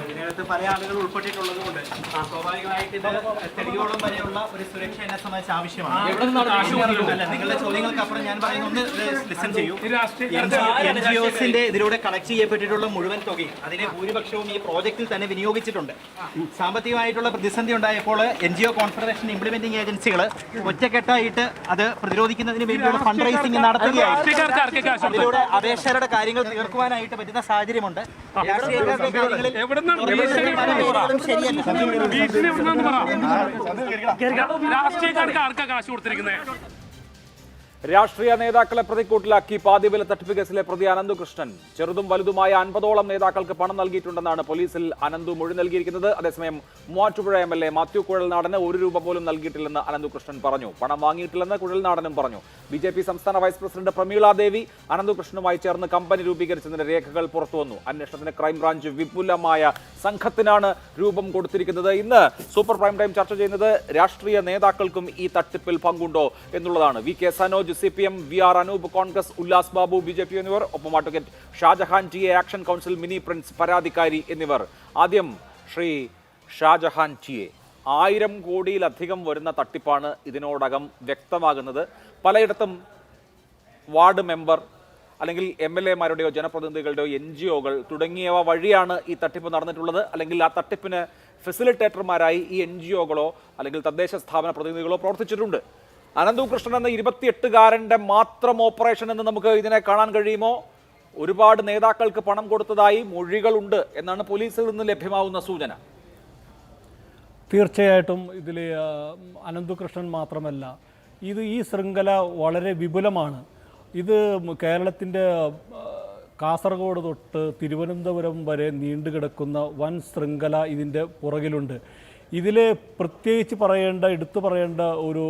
ഇതിനകത്ത് പല ആളുകൾ ഉൾപ്പെട്ടിട്ടുള്ളത് കൊണ്ട് സ്വാഭാവികമായിട്ട് ഇത് തെളിവോളം വരെയുള്ള ഒരു സുരക്ഷ എന്നെ സംബന്ധിച്ച് ആവശ്യമാണ്. അല്ല, നിങ്ങളുടെ ചോദ്യങ്ങൾക്കപ്പുറം ഞാൻ പറയുന്ന ഒന്ന് ലിസൺ ചെയ്യൂ. NGOസിന്റെ ഇതിലൂടെ കളക്ട് ചെയ്യപ്പെട്ടിട്ടുള്ള മുഴുവൻ തുകയും അതിലെ ഭൂരിപക്ഷവും ഈ പ്രോജക്റ്റിൽ തന്നെ വിനിയോഗിച്ചിട്ടുണ്ട്. സാമ്പത്തികമായിട്ടുള്ള പ്രതിസന്ധി ഉണ്ടായപ്പോൾ NGO കോൺഫെഡറേഷൻ ഇംപ്ലിമെന്റിംഗ് ഏജൻസികൾ ഒറ്റക്കെട്ടായിട്ട് അത് പ്രതിരോധിക്കുന്നതിന് വേണ്ടിയുള്ള ഫണ്ട് റൈസിംഗ് നടത്തുകയായിരുന്നു. അതിലൂടെ അപേക്ഷകരുടെ കാര്യങ്ങൾ തീർക്കുവാനായിട്ട് പറ്റുന്ന സാഹചര്യമുണ്ട്. രാഷ്ട്രീയക്കാരുടെ കാര്യങ്ങളിൽ രാഷ്ട്രീയ നേതാക്കളെ പ്രതിക്കൂട്ടിലാക്കി പാതിവില തട്ടിപ്പ് കേസിലെ പ്രതി അനന്തുകൃഷ്ണൻ ചെറുതും വലുതുമായ 50ഓളം നേതാക്കൾക്ക് പണം നൽകിയിട്ടുണ്ടെന്നാണ് പോലീസിൽ അനന്തു മൊഴി നൽകിയിരിക്കുന്നത്. അതേസമയം മൂവാറ്റുപുഴ MLA മാത്യു കുഴൽനാടന് ₹1 പോലും നൽകിയിട്ടില്ലെന്ന് അനന്തുകൃഷ്ണൻ പറഞ്ഞു. പണം വാങ്ങിയിട്ടില്ലെന്ന് കുഴൽനാടനും പറഞ്ഞു. BJP സംസ്ഥാന വൈസ് പ്രസിഡന്റ് പ്രമീള ദേവി അനന്തുകൃഷ്ണനുമായി ചേർന്ന് കമ്പനി രൂപീകരിച്ചതിന്റെ രേഖകൾ പുറത്തുവന്നു. അന്വേഷണത്തിന് ക്രൈംബ്രാഞ്ച് വിപുലമായ സംഘത്തിനാണ് രൂപം കൊടുത്തിരിക്കുന്നത്. ഇന്ന് സൂപ്പർ പ്രൈം ടൈം ചർച്ച ചെയ്യുന്നത് രാഷ്ട്രീയ നേതാക്കൾക്കും ഈ തട്ടിപ്പിൽ പങ്കുണ്ടോ എന്നുള്ളതാണ്. VK Sanoj CPM, VR Anoop Congress, Ullas Babu BJP എന്നിവർ, ഒപ്പം advocate Shajahan TA action council Mini Prince പരാതിക്കാരി എന്നിവർ. ആദ്യം ശ്രീ ഷാജഹാൻ TA, 1000 കോടിയിലധികം വരുന്ന തട്ടിപ്പാണ് ഇതിനോടകം വ്യക്തമാകുന്നത്. പലയിടത്തും വാർഡ് മെമ്പർ അല്ലെങ്കിൽ MLA-മാരുടെയോ ജനപ്രതിനിധികളുടെയോ NGOകൾ തുടങ്ങിയവ വഴിയാണ് ഈ തട്ടിപ്പ് നടന്നിട്ടുള്ളത്. അല്ലെങ്കിൽ ആ തട്ടിപ്പിന് ഫെസിലിറ്റേറ്റർമാരായി ഈ NGOകളോ അല്ലെങ്കിൽ തദ്ദേശ സ്ഥാപന പ്രതിനിധികളോ പ്രവർത്തിച്ചിട്ടുണ്ട്. അനന്തുകൃഷ്ണൻ എന്ന 28-കാരൻ്റെ മാത്രം ഓപ്പറേഷൻ എന്ന് നമുക്ക് ഇതിനെ കാണാൻ കഴിയുമോ? ഒരുപാട് നേതാക്കൾക്ക് പണം കൊടുത്തതായി മൊഴികളുണ്ട് എന്നാണ് പോലീസിൽ നിന്ന് ലഭ്യമാവുന്ന സൂചന. തീർച്ചയായിട്ടും ഇതിൽ അനന്തുകൃഷ്ണൻ മാത്രമല്ല, ഈ ശൃംഖല വളരെ വിപുലമാണ്. ഇത് കേരളത്തിൻ്റെ കാസർഗോഡ് തൊട്ട് തിരുവനന്തപുരം വരെ നീണ്ടുകിടക്കുന്ന വൻ ശൃംഖല ഇതിൻ്റെ പുറകിലുണ്ട്. ഇതിൽ പ്രത്യേകിച്ച് എടുത്തു പറയേണ്ട ഒരു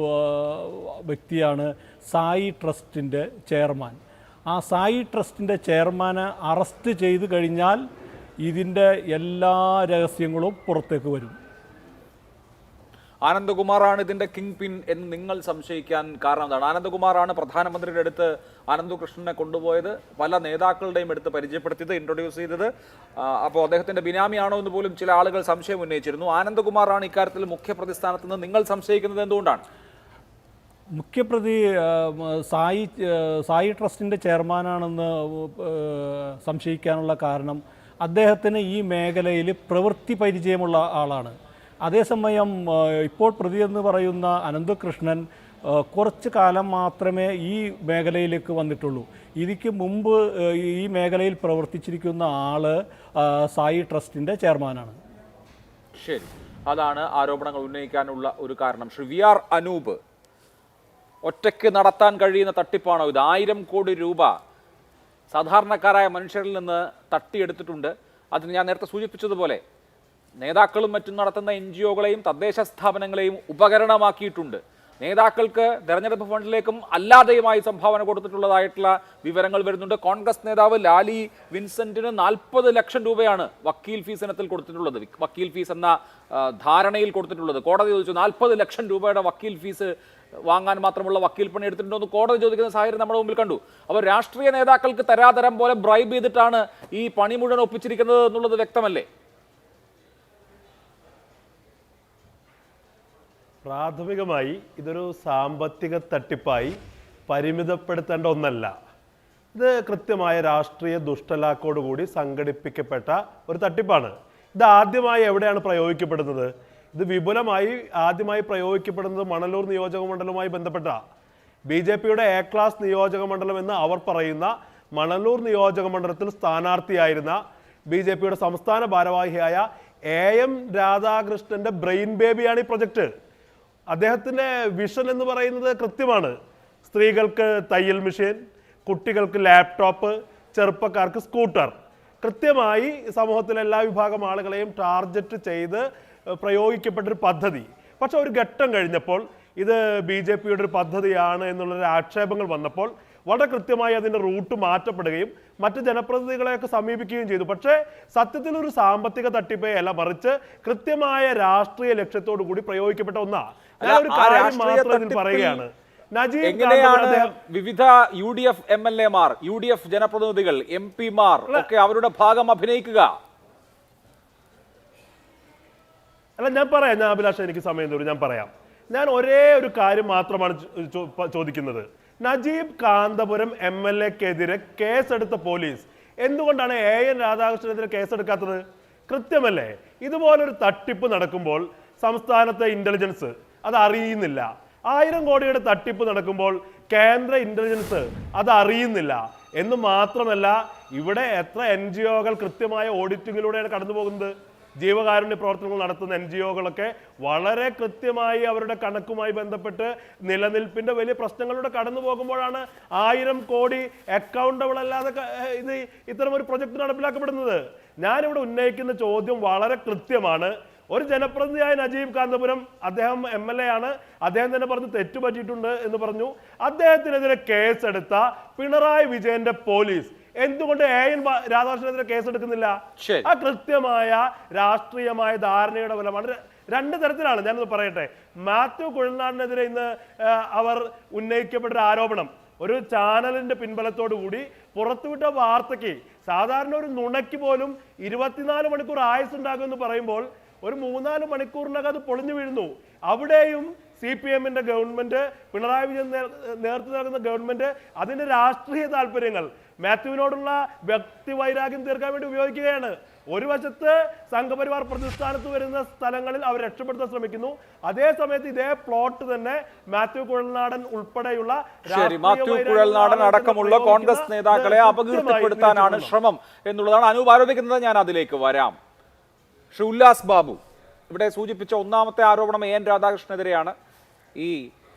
വ്യക്തിയാണ് സായി ട്രസ്റ്റിൻ്റെ ചെയർമാൻ. ആ സായി ട്രസ്റ്റിൻ്റെ ചെയർമാനെ അറസ്റ്റ് ചെയ്തു കഴിഞ്ഞാൽ ഇതിൻ്റെ എല്ലാ രഹസ്യങ്ങളും പുറത്തേക്ക് വരും. ആനന്ദകുമാറാണ് ഇതിന്റെ കിങ് പിൻ എന്ന് നിങ്ങൾ സംശയിക്കാൻ കാരണം എന്താണ്? ആനന്ദകുമാറാണ് പ്രധാനമന്ത്രിയുടെ അടുത്ത് അനന്തുകൃഷ്ണനെ കൊണ്ടുപോയത്, പല നേതാക്കളുടെയും അടുത്ത് പരിചയപ്പെടുത്തിയത്, ഇൻട്രൊഡ്യൂസ് ചെയ്തത്. അപ്പോൾ അദ്ദേഹത്തിന്റെ ബിനാമിയാണോ എന്ന് പോലും ചില ആളുകൾ സംശയം ഉന്നയിച്ചിരുന്നു. ആനന്ദകുമാറാണ് ഇക്കാര്യത്തിൽ മുഖ്യപ്രതിസ്ഥാനത്ത് നിന്ന് നിങ്ങൾ സംശയിക്കുന്നത് എന്തുകൊണ്ടാണ്? മുഖ്യപ്രതി സായി ട്രസ്റ്റിൻ്റെ ചെയർമാനാണെന്ന് സംശയിക്കാനുള്ള കാരണം അദ്ദേഹത്തിന് ഈ മേഖലയിൽ പ്രവൃത്തി പരിചയമുള്ള ആളാണ്. അതേസമയം ഇപ്പോൾ പ്രതി എന്ന് പറയുന്ന അനന്തകൃഷ്ണൻ കുറച്ച് കാലം മാത്രമേ ഈ മേഖലയിലേക്ക് വന്നിട്ടുള്ളൂ. ഇതിക്ക് മുമ്പ് ഈ മേഖലയിൽ പ്രവർത്തിച്ചിരിക്കുന്ന ആള് സായി ട്രസ്റ്റിൻ്റെ ചെയർമാനാണ്. ശരി, അതാണ് ആരോപണങ്ങൾ ഉന്നയിക്കാനുള്ള ഒരു കാരണം. ശ്രീ VR അനൂപ്, ഒറ്റയ്ക്ക് നടത്താൻ കഴിയുന്ന തട്ടിപ്പാണോ ഇത്? 1000 കോടി രൂപ സാധാരണക്കാരായ മനുഷ്യരിൽ നിന്ന് തട്ടിയെടുത്തിട്ടുണ്ട്. അതിന് ഞാൻ നേരത്തെ സൂചിപ്പിച്ചതുപോലെ നേതാക്കളും മറ്റും നടത്തുന്ന NGOകളെയും തദ്ദേശ സ്ഥാപനങ്ങളെയും ഉപകരണമാക്കിയിട്ടുണ്ട്. നേതാക്കൾക്ക് തെരഞ്ഞെടുപ്പ് ഫണ്ടിലേക്കും അല്ലാതെയുമായി സംഭാവന കൊടുത്തിട്ടുള്ളതായിട്ടുള്ള വിവരങ്ങൾ വരുന്നുണ്ട്. കോൺഗ്രസ് നേതാവ് ലാലി വിൻസെന്റിന് 40 ലക്ഷം രൂപയാണ് വക്കീൽ ഫീസ് ഇനത്തിൽ കൊടുത്തിട്ടുള്ളത്. വക്കീൽ ഫീസ് എന്ന ധാരണയിൽ കൊടുത്തിട്ടുള്ളത്. കോടതി ചോദിച്ചു 40 ലക്ഷം രൂപയുടെ വക്കീൽ ഫീസ് വാങ്ങാൻ മാത്രമുള്ള വക്കീൽ പണി എടുത്തിട്ടുണ്ടോ എന്ന് കോടതി ചോദിക്കുന്ന സാഹചര്യം നമ്മുടെ മുമ്പിൽ കണ്ടു. അപ്പോൾ രാഷ്ട്രീയ നേതാക്കൾക്ക് തരാതരം പോലെ ബ്രൈബ് ചെയ്തിട്ടാണ് ഈ പണി മുഴുവൻ ഒപ്പിച്ചിരിക്കുന്നത് എന്നുള്ളത് വ്യക്തമല്ലേ? പ്രാഥമികമായി ഇതൊരു സാമ്പത്തിക തട്ടിപ്പായി പരിമിതപ്പെടുത്തേണ്ട ഒന്നല്ല. ഇത് കൃത്യമായ രാഷ്ട്രീയ ദുഷ്ടലാക്കോടുകൂടി സംഘടിപ്പിക്കപ്പെട്ട ഒരു തട്ടിപ്പാണ്. ഇത് ആദ്യമായി എവിടെയാണ് പ്രയോഗിക്കപ്പെടുന്നത്? ഇത് വിപുലമായി ആദ്യമായി പ്രയോഗിക്കപ്പെടുന്നത് മണലൂർ നിയോജക മണ്ഡലവുമായി ബന്ധപ്പെട്ട BJPയുടെ A ക്ലാസ് നിയോജക മണ്ഡലം എന്ന് അവർ പറയുന്ന മണലൂർ നിയോജക മണ്ഡലത്തിൽ സ്ഥാനാർത്ഥിയായിരുന്ന BJPയുടെ സംസ്ഥാന ഭാരവാഹിയായ AM രാധാകൃഷ്ണന്റെ ബ്രെയിൻ ബേബിയാണ് ഈ പ്രൊജക്റ്റ്. അദ്ദേഹത്തിൻ്റെ വിഷൻ എന്ന് പറയുന്നത് കൃത്യമാണ്. സ്ത്രീകൾക്ക് തയ്യൽ മെഷീൻ, കുട്ടികൾക്ക് ലാപ്ടോപ്പ്, ചെറുപ്പക്കാർക്ക് സ്കൂട്ടർ. കൃത്യമായി സമൂഹത്തിലെ എല്ലാ വിഭാഗം ആളുകളെയും ടാർഗറ്റ് ചെയ്ത് പ്രയോഗിക്കപ്പെട്ടൊരു പദ്ധതി. പക്ഷെ ഒരു ഘട്ടം കഴിഞ്ഞപ്പോൾ ഇത് BJPയുടെ ഒരു പദ്ധതിയാണ് എന്നുള്ളൊരു ആക്ഷേപങ്ങൾ വന്നപ്പോൾ വളരെ കൃത്യമായി അതിൻ്റെ റൂട്ട് മാറ്റപ്പെടുകയും മറ്റ് ജനപ്രതിനിധികളെയൊക്കെ സമീപിക്കുകയും ചെയ്തു. പക്ഷേ സത്യത്തിൽ ഒരു സാമ്പത്തിക തട്ടിപ്പേ അല്ല, മറിച്ച് കൃത്യമായ രാഷ്ട്രീയ ലക്ഷ്യത്തോടു കൂടി പ്രയോഗിക്കപ്പെട്ട ഒന്നാ. ഞാൻ ഒരു കാര്യം മാത്രം ഇതിൽ പറയുകയാണ്. നജീബ് എങ്ങനെയാണ് വിവിധ UDF MLA-മാർ, UDF ജനപ്രതിനിധികൾ, MP-മാർ ഒക്കെ അവരുടെ ഭാഗം അഭിനയിക്കുക? അല്ല, ഞാൻ പറയാം. ഞാൻ അഭിലാഷ, എനിക്ക് സമയം തരും, ഞാൻ പറയാം. ഞാൻ ഒരേ ഒരു കാര്യം മാത്രമാണ് ചോദിക്കുന്നത്. നജീബ് കാന്തപുരം MLA-ക്കെതിരെ കേസെടുത്ത പോലീസ് എന്തുകൊണ്ടാണ് AN രാധാകൃഷ്ണനെതിരെ കേസെടുക്കാത്തത്? കൃത്യമല്ലേ? ഇതുപോലൊരു തട്ടിപ്പ് നടക്കുമ്പോൾ സംസ്ഥാനത്തെ ഇന്റലിജൻസ് അത് അറിയുന്നില്ല. 1000 കോടിയുടെ തട്ടിപ്പ് നടക്കുമ്പോൾ കേന്ദ്ര ഇന്റലിജൻസ് അത് അറിയുന്നില്ല എന്ന് മാത്രമല്ല, ഇവിടെ എത്ര NGO-കൾ കൃത്യമായ ഓഡിറ്റിങ്ങിലൂടെയാണ് കടന്നു പോകുന്നത്. ജീവകാരുണ്യ പ്രവർത്തനങ്ങൾ നടത്തുന്ന NGO-കളൊക്കെ വളരെ കൃത്യമായി അവരുടെ കണക്കുമായി ബന്ധപ്പെട്ട് നിലനിൽപ്പിന്റെ വലിയ പ്രശ്നങ്ങളിലൂടെ കടന്നു പോകുമ്പോഴാണ് 1000 കോടി അക്കൗണ്ടബിൾ അല്ലാതെ ഇത് ഇത്തരം ഒരു പ്രൊജക്ട് നടപ്പിലാക്കപ്പെടുന്നത്. ഞാനിവിടെ ഉന്നയിക്കുന്ന ചോദ്യം വളരെ കൃത്യമാണ്. ഒരു ജനപ്രതിനിധിയായ നജീബ് കാന്തപുരം, അദ്ദേഹം MLA ആണ്, അദ്ദേഹം തന്നെ പറഞ്ഞു തെറ്റുപറ്റിയിട്ടുണ്ട് എന്ന് പറഞ്ഞു. അദ്ദേഹത്തിനെതിരെ കേസെടുത്ത പിണറായി വിജയന്റെ പോലീസ് എന്തുകൊണ്ട് AN രാധാകൃഷ്ണനെതിരെ കേസെടുക്കുന്നില്ല? ആ കൃത്യമായ രാഷ്ട്രീയമായ ധാരണയുടെ ഫലമാണ്. 2 തരത്തിലാണ്. ഞാനത് പറയട്ടെ. മാത്യു കുഴൽനാടിനെതിരെ ഇന്ന് അവർ ഉന്നയിക്കപ്പെട്ട ആരോപണം ഒരു ചാനലിന്റെ പിൻബലത്തോടു കൂടി പുറത്തുവിട്ട വാർത്തയ്ക്ക് സാധാരണ ഒരു നുണയ്ക്ക് പോലും 24 മണിക്കൂർ ആയുസ് ഉണ്ടാകുമെന്ന് പറയുമ്പോൾ ഒരു 3-4 മണിക്കൂറിനകം അത് പൊളിഞ്ഞു വീഴുന്നു. അവിടെയും CPM-ന്റെ ഗവൺമെന്റ്, പിണറായി വിജയൻ നേതൃത്വം നൽകുന്ന ഗവൺമെന്റ് അതിന്റെ രാഷ്ട്രീയ താല്പര്യങ്ങൾ മാത്യുവിനോടുള്ള വ്യക്തിവൈരാഗ്യം തീർക്കാൻ വേണ്ടി ഉപയോഗിക്കുകയാണ്. ഒരു വശത്ത് സംഘപരിവാർ പ്രതിസ്ഥാനത്ത് വരുന്ന സ്ഥലങ്ങളിൽ അവർ രക്ഷപ്പെടുത്താൻ ശ്രമിക്കുന്നു. അതേ സമയത്ത് ഇതേ പ്ലോട്ട് തന്നെ മാത്യു കുഴൽനാടൻ ഉൾപ്പെടെയുള്ള മാത്യു കുഴൽനാടൻ അടക്കമുള്ള കോൺഗ്രസ് നേതാക്കളെ അപകീർത്തിപ്പെടുത്താനാണ് ശ്രമം എന്നുള്ളതാണ് അനൂപ് ആരോപിക്കുന്നത്. ഞാൻ അതിലേക്ക് വരാം. ശ്രീ ഉല്ലാസ് ബാബു ഇവിടെ സൂചിപ്പിച്ച ഒന്നാമത്തെ ആരോപണം AN രാധാകൃഷ്ണനെതിരെയാണ്. ഈ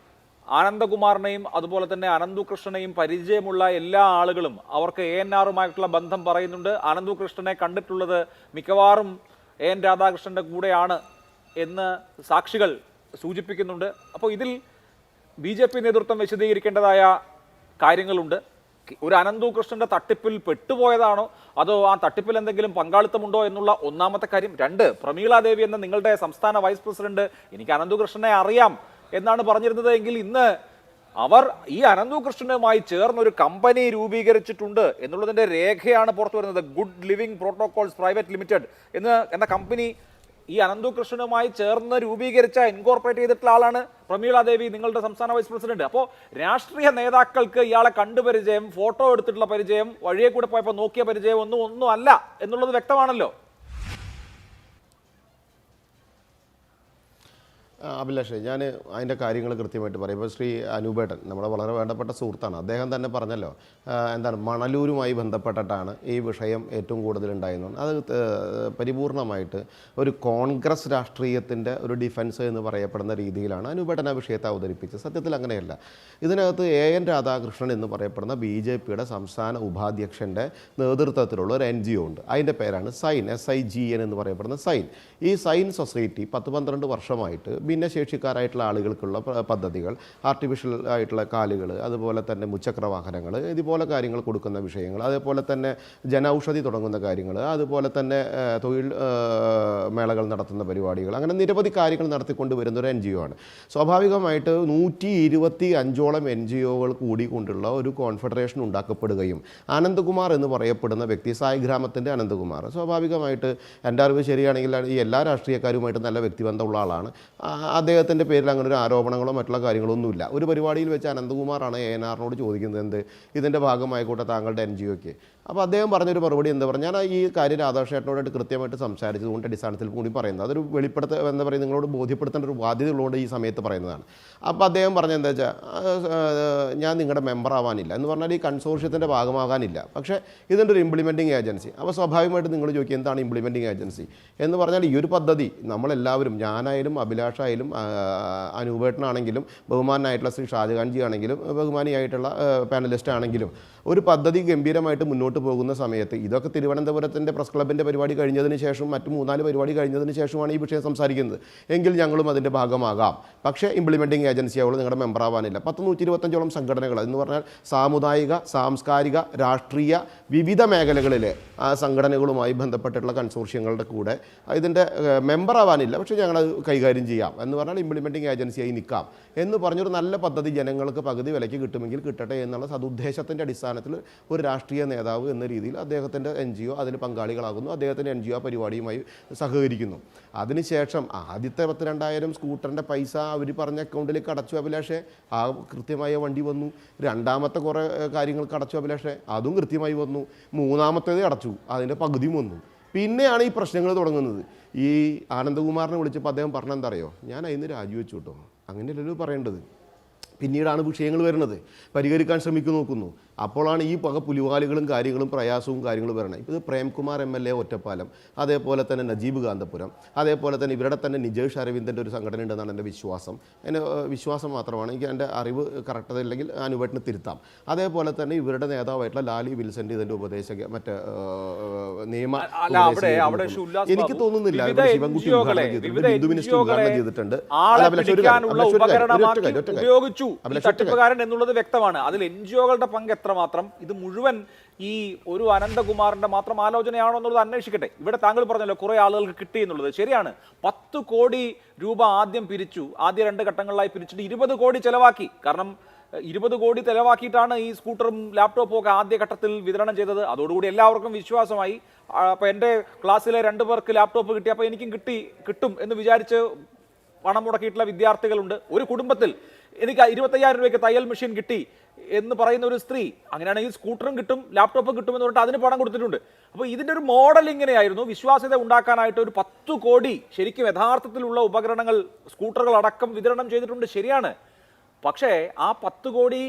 ആനന്ദകുമാറിനെയും അതുപോലെ തന്നെ അനന്തുകൃഷ്ണനെയും പരിചയമുള്ള എല്ലാ ആളുകളും അവർക്ക് ANR-ഉമായിട്ടുള്ള ബന്ധം പറയുന്നുണ്ട്. അനന്തുകൃഷ്ണനെ കണ്ടിട്ടുള്ളത് മിക്കവാറും AN രാധാകൃഷ്ണന്റെ കൂടെയാണ് എന്ന് സാക്ഷികൾ സൂചിപ്പിക്കുന്നുണ്ട്. അപ്പോൾ ഇതിൽ BJP നേതൃത്വം വിശദീകരിക്കേണ്ടതായ കാര്യങ്ങളുണ്ട്. ഒരു അനന്തുകൃഷ്ണന്റെ തട്ടിപ്പിൽ പെട്ടുപോയതാണോ അതോ ആ തട്ടിപ്പിൽ എന്തെങ്കിലും പങ്കാളിത്തമുണ്ടോ എന്നുള്ള ഒന്നാമത്തെ കാര്യം. 2, പ്രമീള ദേവി എന്ന നിങ്ങളുടെ സംസ്ഥാന വൈസ് പ്രസിഡന്റ് എനിക്ക് അനന്തുകൃഷ്ണനെ അറിയാം എന്നാണ് പറഞ്ഞിരുന്നത് എങ്കിൽ ഇന്ന് അവർ ഈ അനന്തുകൃഷ്ണനുമായി ചേർന്നൊരു കമ്പനി രൂപീകരിച്ചിട്ടുണ്ട് എന്നുള്ളതിന്റെ രേഖയാണ് പുറത്തു വരുന്നത്. Good living protocols private limited എന്ന കമ്പനി ഈ അനന്തുകൃഷ്ണനുമായി ചേർന്ന് രൂപീകരിച്ച ഇൻകോർപ്പറേറ്റ് ചെയ്തിട്ടുള്ള ആളാണ് പ്രമീള ദേവി, നിങ്ങളുടെ സംസ്ഥാന വൈസ് പ്രസിഡന്റ്. അപ്പോൾ രാഷ്ട്രീയ നേതാക്കൾക്ക് ഇയാളെ കണ്ടു പരിചയം, ഫോട്ടോ എടുത്തിട്ടുള്ള പരിചയം, വഴിയെ കൂടെ പോയപ്പോൾ നോക്കിയ പരിചയം ഒന്നും അല്ല എന്നുള്ളത് വ്യക്തമാണല്ലോ. അഭിലാഷേ, ഞാൻ അതിൻ്റെ കാര്യങ്ങൾ കൃത്യമായിട്ട് പറയും. ഇപ്പോൾ ശ്രീ അനൂപേട്ടൻ നമ്മുടെ വളരെ വേണ്ടപ്പെട്ട സുഹൃത്താണ്. അദ്ദേഹം തന്നെ പറഞ്ഞല്ലോ, എന്താണ് മണലൂരുമായി ബന്ധപ്പെട്ടിട്ടാണ് ഈ വിഷയം ഏറ്റവും കൂടുതൽ ഉണ്ടായിരുന്നത്. അത് പരിപൂർണമായിട്ട് ഒരു കോൺഗ്രസ് രാഷ്ട്രീയത്തിൻ്റെ ഒരു ഡിഫൻസ് എന്ന് പറയപ്പെടുന്ന രീതിയിലാണ് അനൂപേട്ടൻ ആ വിഷയത്തെ അവതരിപ്പിച്ചത്. സത്യത്തിൽ അങ്ങനെയല്ല. ഇതിനകത്ത് AN രാധാകൃഷ്ണൻ എന്ന് പറയപ്പെടുന്ന BJP-യുടെ സംസ്ഥാന ഉപാധ്യക്ഷൻ്റെ നേതൃത്വത്തിലുള്ള ഒരു NGO ഉണ്ട്. അതിൻ്റെ പേരാണ് സൈൻ, SIGN എന്ന് പറയപ്പെടുന്ന സൈൻ. ഈ സൈൻ സൊസൈറ്റി 10-12 വർഷമായിട്ട് ഭിന്നശേഷിക്കാരായിട്ടുള്ള ആളുകൾക്കുള്ള പദ്ധതികൾ, ആർട്ടിഫിഷ്യൽ ആയിട്ടുള്ള കാലുകൾ, അതുപോലെ തന്നെ മുച്ചക്ര വാഹനങ്ങൾ, ഇതുപോലെ കാര്യങ്ങൾ കൊടുക്കുന്ന വിഷയങ്ങൾ, അതേപോലെ തന്നെ ജനൌഷധി തുടങ്ങുന്ന കാര്യങ്ങൾ, അതുപോലെ തന്നെ തൊഴിൽ മേളകൾ നടത്തുന്ന പരിപാടികൾ, അങ്ങനെ നിരവധി കാര്യങ്ങൾ നടത്തിക്കൊണ്ട് വരുന്ന ഒരു NGO ആണ്. സ്വാഭാവികമായിട്ട് 125ഓളം NGO-കൾ കൂടിക്കൊണ്ടുള്ള ഒരു കോൺഫെഡറേഷൻ ഉണ്ടാക്കപ്പെടുകയും അനന്തകുമാർ എന്ന് പറയപ്പെടുന്ന വ്യക്തി, സായി ഗ്രാമത്തിൻ്റെ അനന്തകുമാർ, സ്വാഭാവികമായിട്ട് എൻ്റെ അറിവ് ശരിയാണെങ്കിൽ ഈ എല്ലാ രാഷ്ട്രീയക്കാരുമായിട്ട് നല്ല വ്യക്തിബന്ധമുള്ള ആളാണ്. അദ്ദേഹത്തിൻ്റെ പേരിൽ അങ്ങനെ ഒരു ആരോപണങ്ങളോ മറ്റുള്ള കാര്യങ്ങളൊന്നുമില്ല. ഒരു പരിപാടിയിൽ വെച്ച് അനന്തകുമാറാണ് ANR-നോട് ചോദിക്കുന്നത്, എന്ത് ഇതിൻ്റെ ഭാഗമായിക്കോട്ടെ താങ്കളുടെ NGO-ക്ക്. അപ്പോൾ അദ്ദേഹം പറഞ്ഞൊരു മറുപടി എന്താ പറയുക, ഞാൻ ഈ കാര്യം രാധാകൃഷ്ണനോടായിട്ട് കൃത്യമായിട്ട് സംസാരിച്ചതുകൊണ്ട് അടിസ്ഥാനത്തിൽ കൂടി പറയുന്നത്, അതൊരു എന്താ പറയുക, നിങ്ങളോട് ബോധ്യപ്പെടുത്തേണ്ട ഒരു ബാധ്യത ഉള്ളതുകൊണ്ട് ഈ സമയത്ത് പറയുന്നതാണ്. അപ്പോൾ അദ്ദേഹം പറഞ്ഞത് എന്താ വെച്ചാൽ, ഞാൻ നിങ്ങളുടെ മെമ്പർ ആവാനില്ല എന്ന് പറഞ്ഞാൽ ഈ കൺസോർഷ്യത്തിൻ്റെ ഭാഗമാകാനില്ല, പക്ഷേ ഇതിൻ്റെ ഒരു ഇംപ്ലിമെൻറ്റിംഗ് ഏജൻസി. അപ്പോൾ സ്വാഭാവികമായിട്ട് നിങ്ങൾ ചോദിക്കുക എന്താണ് ഇംപ്ലിമെൻറ്റിംഗ് ഏജൻസി എന്ന് പറഞ്ഞാൽ, ഈ ഒരു പദ്ധതി നമ്മളെല്ലാവരും, ഞാനായാലും അഭിലാഷായാലും അനൂപേട്ടനാണെങ്കിലും ബഹുമാനായിട്ടുള്ള ശ്രീ ഷാജഹാൻജി ആണെങ്കിലും ബഹുമാനിയായിട്ടുള്ള പാനലിസ്റ്റ് ആണെങ്കിലും ഒരു പദ്ധതി ഗംഭീരമായിട്ട് മുന്നോട്ട് പോകുന്ന സമയത്ത് ഇതൊക്കെ തിരുവനന്തപുരത്തിൻ്റെ പ്രസ് ക്ലബിൻ്റെ പരിപാടി കഴിഞ്ഞതിന് ശേഷം മറ്റ് 3-4 പരിപാടി കഴിഞ്ഞതിന് ശേഷമാണ് ഈ വിഷയം സംസാരിക്കുന്നത് എങ്കിൽ ഞങ്ങളും അതിൻ്റെ ഭാഗമാകാം. പക്ഷേ ഇംപ്ലിമെൻറ്റിംഗ് ഏജൻസി ആവുള്ളൂ, നിങ്ങളുടെ മെമ്പർ ആവാനില്ല. 125 സംഘടനകൾ എന്ന് പറഞ്ഞാൽ സാമുദായിക, സാംസ്കാരിക, രാഷ്ട്രീയ വിവിധ മേഖലകളിലെ ആ സംഘടനകളുമായി ബന്ധപ്പെട്ടിട്ടുള്ള കൺസോർഷ്യങ്ങളുടെ കൂടെ ഇതിൻ്റെ മെമ്പർ ആവാനില്ല, പക്ഷേ ഞങ്ങൾ കൈകാര്യം ചെയ്യാം എന്ന് പറഞ്ഞാൽ ഇംപ്ലിമെൻറ്റിംഗ് ഏജൻസിയായി നിൽക്കാം എന്ന് പറഞ്ഞൊരു നല്ല പദ്ധതി ജനങ്ങൾക്ക് പകുതി വിലയ്ക്ക് കിട്ടുമെങ്കിൽ കിട്ടട്ടെ എന്നുള്ള സതുദ്ദേശത്തിൻ്റെ അടിസ്ഥാനത്തിൽ ഒരു രാഷ്ട്രീയ നേതാവ് എന്ന രീതിയിൽ അദ്ദേഹത്തിൻ്റെ NGO അതിൽ പങ്കാളികളാകുന്നു, അദ്ദേഹത്തിൻ്റെ NGO പരിപാടിയുമായി സഹകരിക്കുന്നു. അതിനുശേഷം ആദ്യത്തെ 32,000 സ്കൂട്ടറിൻ്റെ പൈസ അവർ പറഞ്ഞ അക്കൗണ്ടിലേക്ക് അടച്ചു അഭിലാഷേ, ആ കൃത്യമായ വണ്ടി വന്നു. രണ്ടാമത്തെ കുറേ കാര്യങ്ങൾക്ക് അടച്ചു അഭിലാഷേ, അതും കൃത്യമായി വന്നു. മൂന്നാമത്തേത് അടച്ചു, അതിൻ്റെ പകുതിയും വന്നു. പിന്നെയാണ് ഈ പ്രശ്നങ്ങൾ തുടങ്ങുന്നത്. ഈ ആനന്ദകുമാറിനെ വിളിച്ചപ്പോൾ അദ്ദേഹം പറഞ്ഞെന്താ അറിയോ, ഞാൻ അതിന് രാജിവെച്ചു കേട്ടോ, അങ്ങനെയല്ലല്ലോ പറയേണ്ടത്. പിന്നീടാണ് വിഷയങ്ങൾ വരുന്നത്, പരിഹരിക്കാൻ നോക്കുന്നു. അപ്പോഴാണ് ഈ പുലിവാലുകളും കാര്യങ്ങളും പ്രയാസവും കാര്യങ്ങളും വരണം. ഇത് പ്രേംകുമാർ MLA ഒറ്റപ്പാലം, അതേപോലെ തന്നെ നജീബ് കാന്തപുരം, അതേപോലെ തന്നെ ഇവരുടെ തന്നെ നിജേഷ് അരവിന്ദൻ്റെ ഒരു സംഘടന ഉണ്ടെന്നാണ് എൻ്റെ വിശ്വാസം. എൻ്റെ വിശ്വാസം മാത്രമാണ്, എനിക്ക് എൻ്റെ അറിവ് കറക്റ്റ് അല്ലെങ്കിൽ അനുവേട്ടന് തിരുത്താം. അതേപോലെ തന്നെ ഇവരുടെ നേതാവായിട്ടുള്ള ലാലി വിൽസൻ്റെ ഇതിൻ്റെ ഉപദേശക മറ്റേ നിയമ എനിക്ക് തോന്നുന്നില്ല ശിവൻകുട്ടി ഉദ്ഘാടനം ചെയ്തിട്ടുണ്ട്, ബിന്ദു മിനിസ്റ്റർ ഉദ്ഘാടനം ചെയ്തിട്ടുണ്ട്. എന്നുള്ളത് വ്യക്തമാണ്. അതിൽ NGOകളുടെ പങ്ക് എത്രമാത്രം, ഇത് മുഴുവൻ ഈ ഒരു അനന്തകുമാറിന്റെ മാത്രം ആലോചനയാണോ എന്നുള്ളത് അന്വേഷിക്കട്ടെ. ഇവിടെ താങ്കൾ പറഞ്ഞല്ലോ കുറെ ആളുകൾക്ക് കിട്ടി എന്നുള്ളത് ശരിയാണ്. 10 കോടി രൂപ ആദ്യം പിരിച്ചു, ആദ്യ 2 ഘട്ടങ്ങളിലായി പിരിച്ചിട്ട് 20 കോടി ചെലവാക്കി. കാരണം 20 കോടി ചെലവാക്കിയിട്ടാണ് ഈ സ്കൂട്ടറും ലാപ്ടോപ്പും ഒക്കെ ആദ്യ ഘട്ടത്തിൽ വിതരണം ചെയ്തത്. അതോടുകൂടി എല്ലാവർക്കും വിശ്വാസമായി. അപ്പോൾ എൻ്റെ ക്ലാസ്സിലെ 2 പേർക്ക് ലാപ്ടോപ്പ് കിട്ടി, അപ്പോൾ എനിക്കും കിട്ടും എന്ന് വിചാരിച്ച് പണം മുടക്കിയിട്ടുള്ള വിദ്യാർത്ഥികളുണ്ട്. ഒരു കുടുംബത്തിൽ എനിക്ക് 25,000 രൂപയ്ക്ക് തയ്യൽ മെഷീൻ കിട്ടി എന്ന് പറയുന്ന ഒരു സ്ത്രീ, അങ്ങനെയാണെങ്കിൽ സ്കൂട്ടറും കിട്ടും ലാപ്ടോപ്പും കിട്ടുമെന്ന് പറഞ്ഞിട്ട് അതിന് പണം കൊടുത്തിട്ടുണ്ട്. അപ്പോൾ ഇതിൻ്റെ ഒരു മോഡൽ ഇങ്ങനെയായിരുന്നു. വിശ്വാസ്യത ഉണ്ടാക്കാനായിട്ട് ഒരു 10 കോടി ശരിക്കും യഥാർത്ഥത്തിലുള്ള ഉപകരണങ്ങൾ, സ്കൂട്ടറുകൾ അടക്കം വിതരണം ചെയ്തിട്ടുണ്ട്, ശരിയാണ്. പക്ഷേ ആ 10 കോടി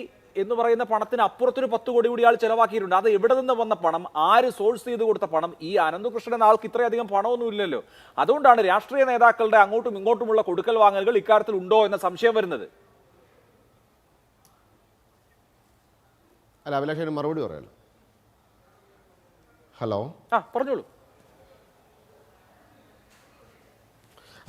എന്ന് പറയുന്ന പണത്തിന് അപ്പുറത്തൊരു 10 കോടി കൂടി ആൾ ചെലവാക്കിയിട്ടുണ്ട്. അത് എവിടെ നിന്ന് വന്ന പണം, ആര് സോഴ്സ് ചെയ്ത് കൊടുത്ത പണം? ഈ അനന്തകൃഷ്ണൻ എന്ന ആൾക്ക് ഇത്രയധികം പണമൊന്നും ഇല്ലല്ലോ. അതുകൊണ്ടാണ് രാഷ്ട്രീയ നേതാക്കളുടെ അങ്ങോട്ടും ഇങ്ങോട്ടുമുള്ള കൊടുക്കൽ വാങ്ങലുകൾ ഇക്കാര്യത്തിൽ ഉണ്ടോ എന്ന സംശയം വരുന്നത്. അല്ല അഭിലാഷ് മറുപടി പറയാലോ. ഹലോ, പറഞ്ഞോളൂ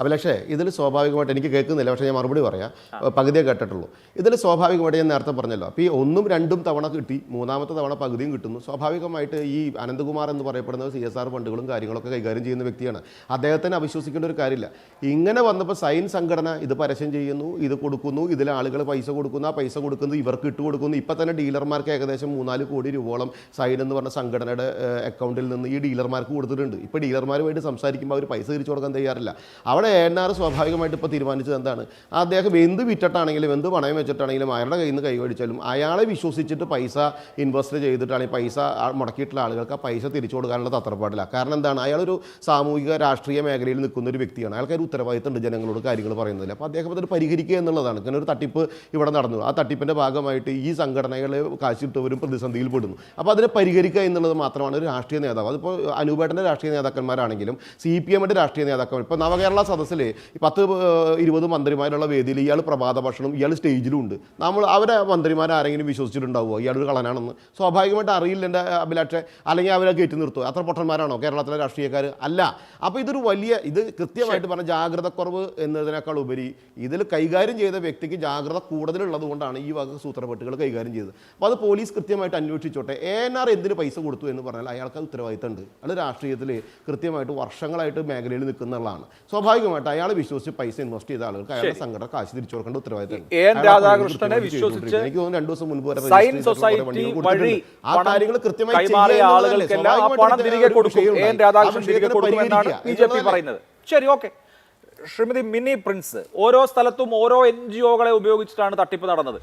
അഭിലാഷേ. ഇതിൽ സ്വാഭാവികമായിട്ട് എനിക്ക് കേൾക്കുന്നില്ല, പക്ഷേ ഞാൻ മറുപടി പറയാം, പകുതിയെ കേട്ടിട്ടുള്ളൂ. ഇതിൽ സ്വാഭാവികമായിട്ട് ഞാൻ നേരത്തെ പറഞ്ഞല്ലോ, അപ്പോൾ ഈ 1ഉം 2ഉം തവണ കിട്ടി, മൂന്നാമത്തെ തവണ പകുതിയും കിട്ടുന്നു. സ്വാഭാവികമായിട്ട് ഈ അനന്തകുമാർ എന്ന് പറയപ്പെടുന്നത് CSR ഫണ്ടുകളും കാര്യങ്ങളൊക്കെ കൈകാര്യം ചെയ്യുന്ന വ്യക്തിയാണ്. അദ്ദേഹത്തിന് അവിശ്വസിക്കേണ്ട ഒരു കാര്യമില്ല. ഇങ്ങനെ വന്നപ്പോൾ സൈൻ സംഘടന ഇത് പരസ്യം ചെയ്യുന്നു, ഇത് കൊടുക്കുന്നു, ഇതിലെ ആളുകൾ പൈസ കൊടുക്കുന്നു, ആ പൈസ കൊടുക്കുന്നു, ഇവർക്ക് ഇട്ട് കൊടുക്കുന്നു. ഇപ്പം തന്നെ ഡീലർമാർക്ക് ഏകദേശം 3-4 കോടി രൂപയോളം സൈൻ എന്ന് പറഞ്ഞ സംഘടനയുടെ അക്കൗണ്ടിൽ നിന്ന് ഈ ഡീലർമാർക്ക് കൊടുത്തിട്ടുണ്ട്. ഇപ്പോൾ ഡീലർമാരുമായിട്ട് സംസാരിക്കുമ്പോൾ അവർ പൈസ തിരിച്ചു കൊടുക്കാൻ തയ്യാറില്ല. അവിടെ ANR സ്വാഭാവികമായിട്ട് ഇപ്പോൾ തീരുമാനിച്ചത് എന്താണ്, അദ്ദേഹം എന്ത് വിറ്റിട്ടാണെങ്കിലും എന്ത് പണയം വെച്ചിട്ടാണെങ്കിലും അയാളുടെ കയ്യിൽ നിന്ന് കൈവടിച്ചാലും അയാളെ വിശ്വസിച്ചിട്ട് പൈസ ഇൻവെസ്റ്റ് ചെയ്തിട്ടാണെങ്കിൽ പൈസ മുടക്കിയിട്ടുള്ള ആളുകൾക്ക് ആ പൈസ തിരിച്ചു കൊടുക്കാനുള്ള തത്രപ്പാടില്ല. കാരണം എന്താണ്, അയാളൊരു സാമൂഹിക രാഷ്ട്രീയ മേഖലയിൽ നിൽക്കുന്ന ഒരു വ്യക്തിയാണ്. അയാൾക്കൊരു ഉത്തരവാദിത്തമുണ്ട് ജനങ്ങളോട് കാര്യങ്ങൾ പറയുന്നതിൽ. അപ്പോൾ അദ്ദേഹം അതിന് പരിഹരിക്കുക എന്നുള്ളതാണ്. ഇങ്ങനെ ഒരു തട്ടിപ്പ് ഇവിടെ നടന്നു, ആ തട്ടിപ്പിൻ്റെ ഭാഗമായിട്ട് ഈ സംഘടനകളെ കാശിട്ടവരും പ്രതിസന്ധിയിൽ പെടുന്നു. അപ്പോൾ അതിനെ പരിഹരിക്കുക എന്നുള്ളത് മാത്രമാണ് ഒരു രാഷ്ട്രീയ നേതാവ്. അതിപ്പോൾ അനൂപേട്ടൻ്റെ രാഷ്ട്രീയ നേതാക്കന്മാരാണെങ്കിലും CPM-ന്റെ രാഷ്ട്രീയ നേതാക്കന്മാർ, ഇപ്പോൾ നവകേരള സദസ്സിൽ 10-20 മന്ത്രിമാരുള്ള വേദിയിൽ ഇയാൾ പ്രഭാത ഭക്ഷണം, ഇയാൾ സ്റ്റേജിലും ഉണ്ട്. അവരെ മന്ത്രിമാരാരെങ്കിലും വിശ്വസിച്ചിട്ടുണ്ടാവുമോ ഇയാളൊരു കളനാണെന്ന്? സ്വാഭാവികമായിട്ട് അറിയില്ല എൻ്റെ അഭിലാഷേ. അല്ലെങ്കിൽ അവരെ കയറ്റി നിർത്തുമോ? അത്ര പൊട്ടന്മാരാണോ കേരളത്തിലെ രാഷ്ട്രീയക്കാർ? അല്ല. അപ്പോൾ ഇതൊരു വലിയ, ഇത് കൃത്യമായിട്ട് പറഞ്ഞ ജാഗ്രതക്കുറവ് എന്നതിനേക്കാൾ ഉപരി ഇതിൽ കൈകാര്യം ചെയ്ത വ്യക്തിക്ക് ജാഗ്രത കൂടുതലുള്ളത് കൊണ്ടാണ് ഈ വക സൂത്രപ്പെട്ടുകൾ കൈകാര്യം ചെയ്തത്. അപ്പോൾ അത് പോലീസ് കൃത്യമായിട്ട് അന്വേഷിച്ചോട്ടെ. ANR എന്തിന് പൈസ കൊടുത്തു എന്ന് പറഞ്ഞാൽ അയാൾക്ക് ഉത്തരവാദിത്തമുണ്ട്. അത് രാഷ്ട്രീയത്തിൽ കൃത്യമായിട്ട് വർഷങ്ങളായിട്ട് മേഖലയിൽ നിൽക്കുന്നതാണ്. സ്വാഭാവികമായിട്ട് അയാളെ വിശ്വസിച്ച് പൈസ ഇൻവെസ്റ്റ് ചെയ്ത ആളുകൾക്ക് അയാളുടെ സംഘടന കാശ് തിരിച്ചു കൊടുക്കേണ്ട ഉത്തരവാദിത്തം. രാധാകൃഷ്ണനെ വിശ്വസിച്ച് എനിക്ക് 2 ദിവസം മുൻപ് വരെ ആ കാര്യങ്ങൾ കൃത്യമായി പറയുന്നത്. ശരി, ഓക്കെ. ശ്രീമതി മിനി പ്രിൻസ്, ഓരോ സ്ഥലത്തും ഓരോ NGOകളെ ഉപയോഗിച്ചിട്ടാണ് തട്ടിപ്പ് നടന്നത്.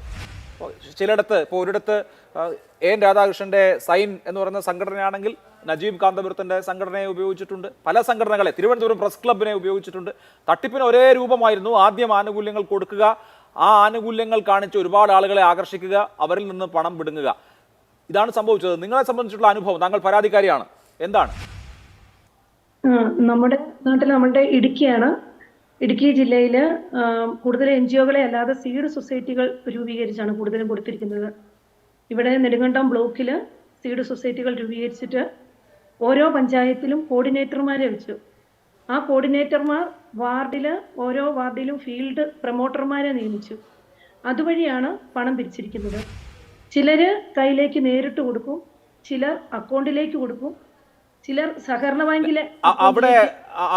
ചിലയിടത്ത്, ഇപ്പോൾ ഒരിടത്ത് രാധാകൃഷ്ണന്റെ സൈൻ എന്ന് പറയുന്ന സംഘടനയാണെങ്കിൽ നജീബ് കാന്തപുരത്തിന്റെ സംഘടനയെ ഉപയോഗിച്ചിട്ടുണ്ട്. പല സംഘടനകളെ, തിരുവനന്തപുരം പ്രസ് ക്ലബിനെ ഉപയോഗിച്ചിട്ടുണ്ട്. തട്ടിപ്പിന് ഒരേ രൂപമായിരുന്നു. ആദ്യം ആനുകൂല്യങ്ങൾ കൊടുക്കുക, ആ ആനുകൂല്യങ്ങൾ കാണിച്ച് ഒരുപാട് ആളുകളെ ആകർഷിക്കുക, അവരിൽ നിന്ന് പണം വിടുങ്ങുക. ഇതാണ് സംഭവിച്ചത്. നിങ്ങളെ സംബന്ധിച്ചിട്ടുള്ള അനുഭവം, താങ്കൾ പരാതിക്കാരിയാണ്, എന്താണ്? നമ്മുടെ നാട്ടിൽ, നമ്മുടെ ഇടുക്കി ജില്ലയിൽ കൂടുതൽ NGOകളെ അല്ലാതെ സീഡ് സൊസൈറ്റികൾ രൂപീകരിച്ചാണ് കൂടുതലും കൊടുത്തിരിക്കുന്നത്. ഇവിടെ നെടുങ്കണ്ടം ബ്ലോക്കിൽ സീഡ് സൊസൈറ്റികൾ രൂപീകരിച്ചിട്ട് ഓരോ പഞ്ചായത്തിലും കോർഡിനേറ്റർമാരെ വെച്ചു. ആ കോർഡിനേറ്റർമാർ ഓരോ വാർഡിലും ഫീൽഡ് പ്രൊമോട്ടർമാരെ നിയമിച്ചു. അതുവഴിയാണ് പണം പിരിച്ചിരിക്കുന്നത്. ചിലർ കയ്യിലേക്ക് നേരിട്ട് കൊടുക്കും, ചിലർ അക്കൗണ്ടിലേക്ക് കൊടുക്കും, ചിലർ സഹകരണ ബാങ്കിലെ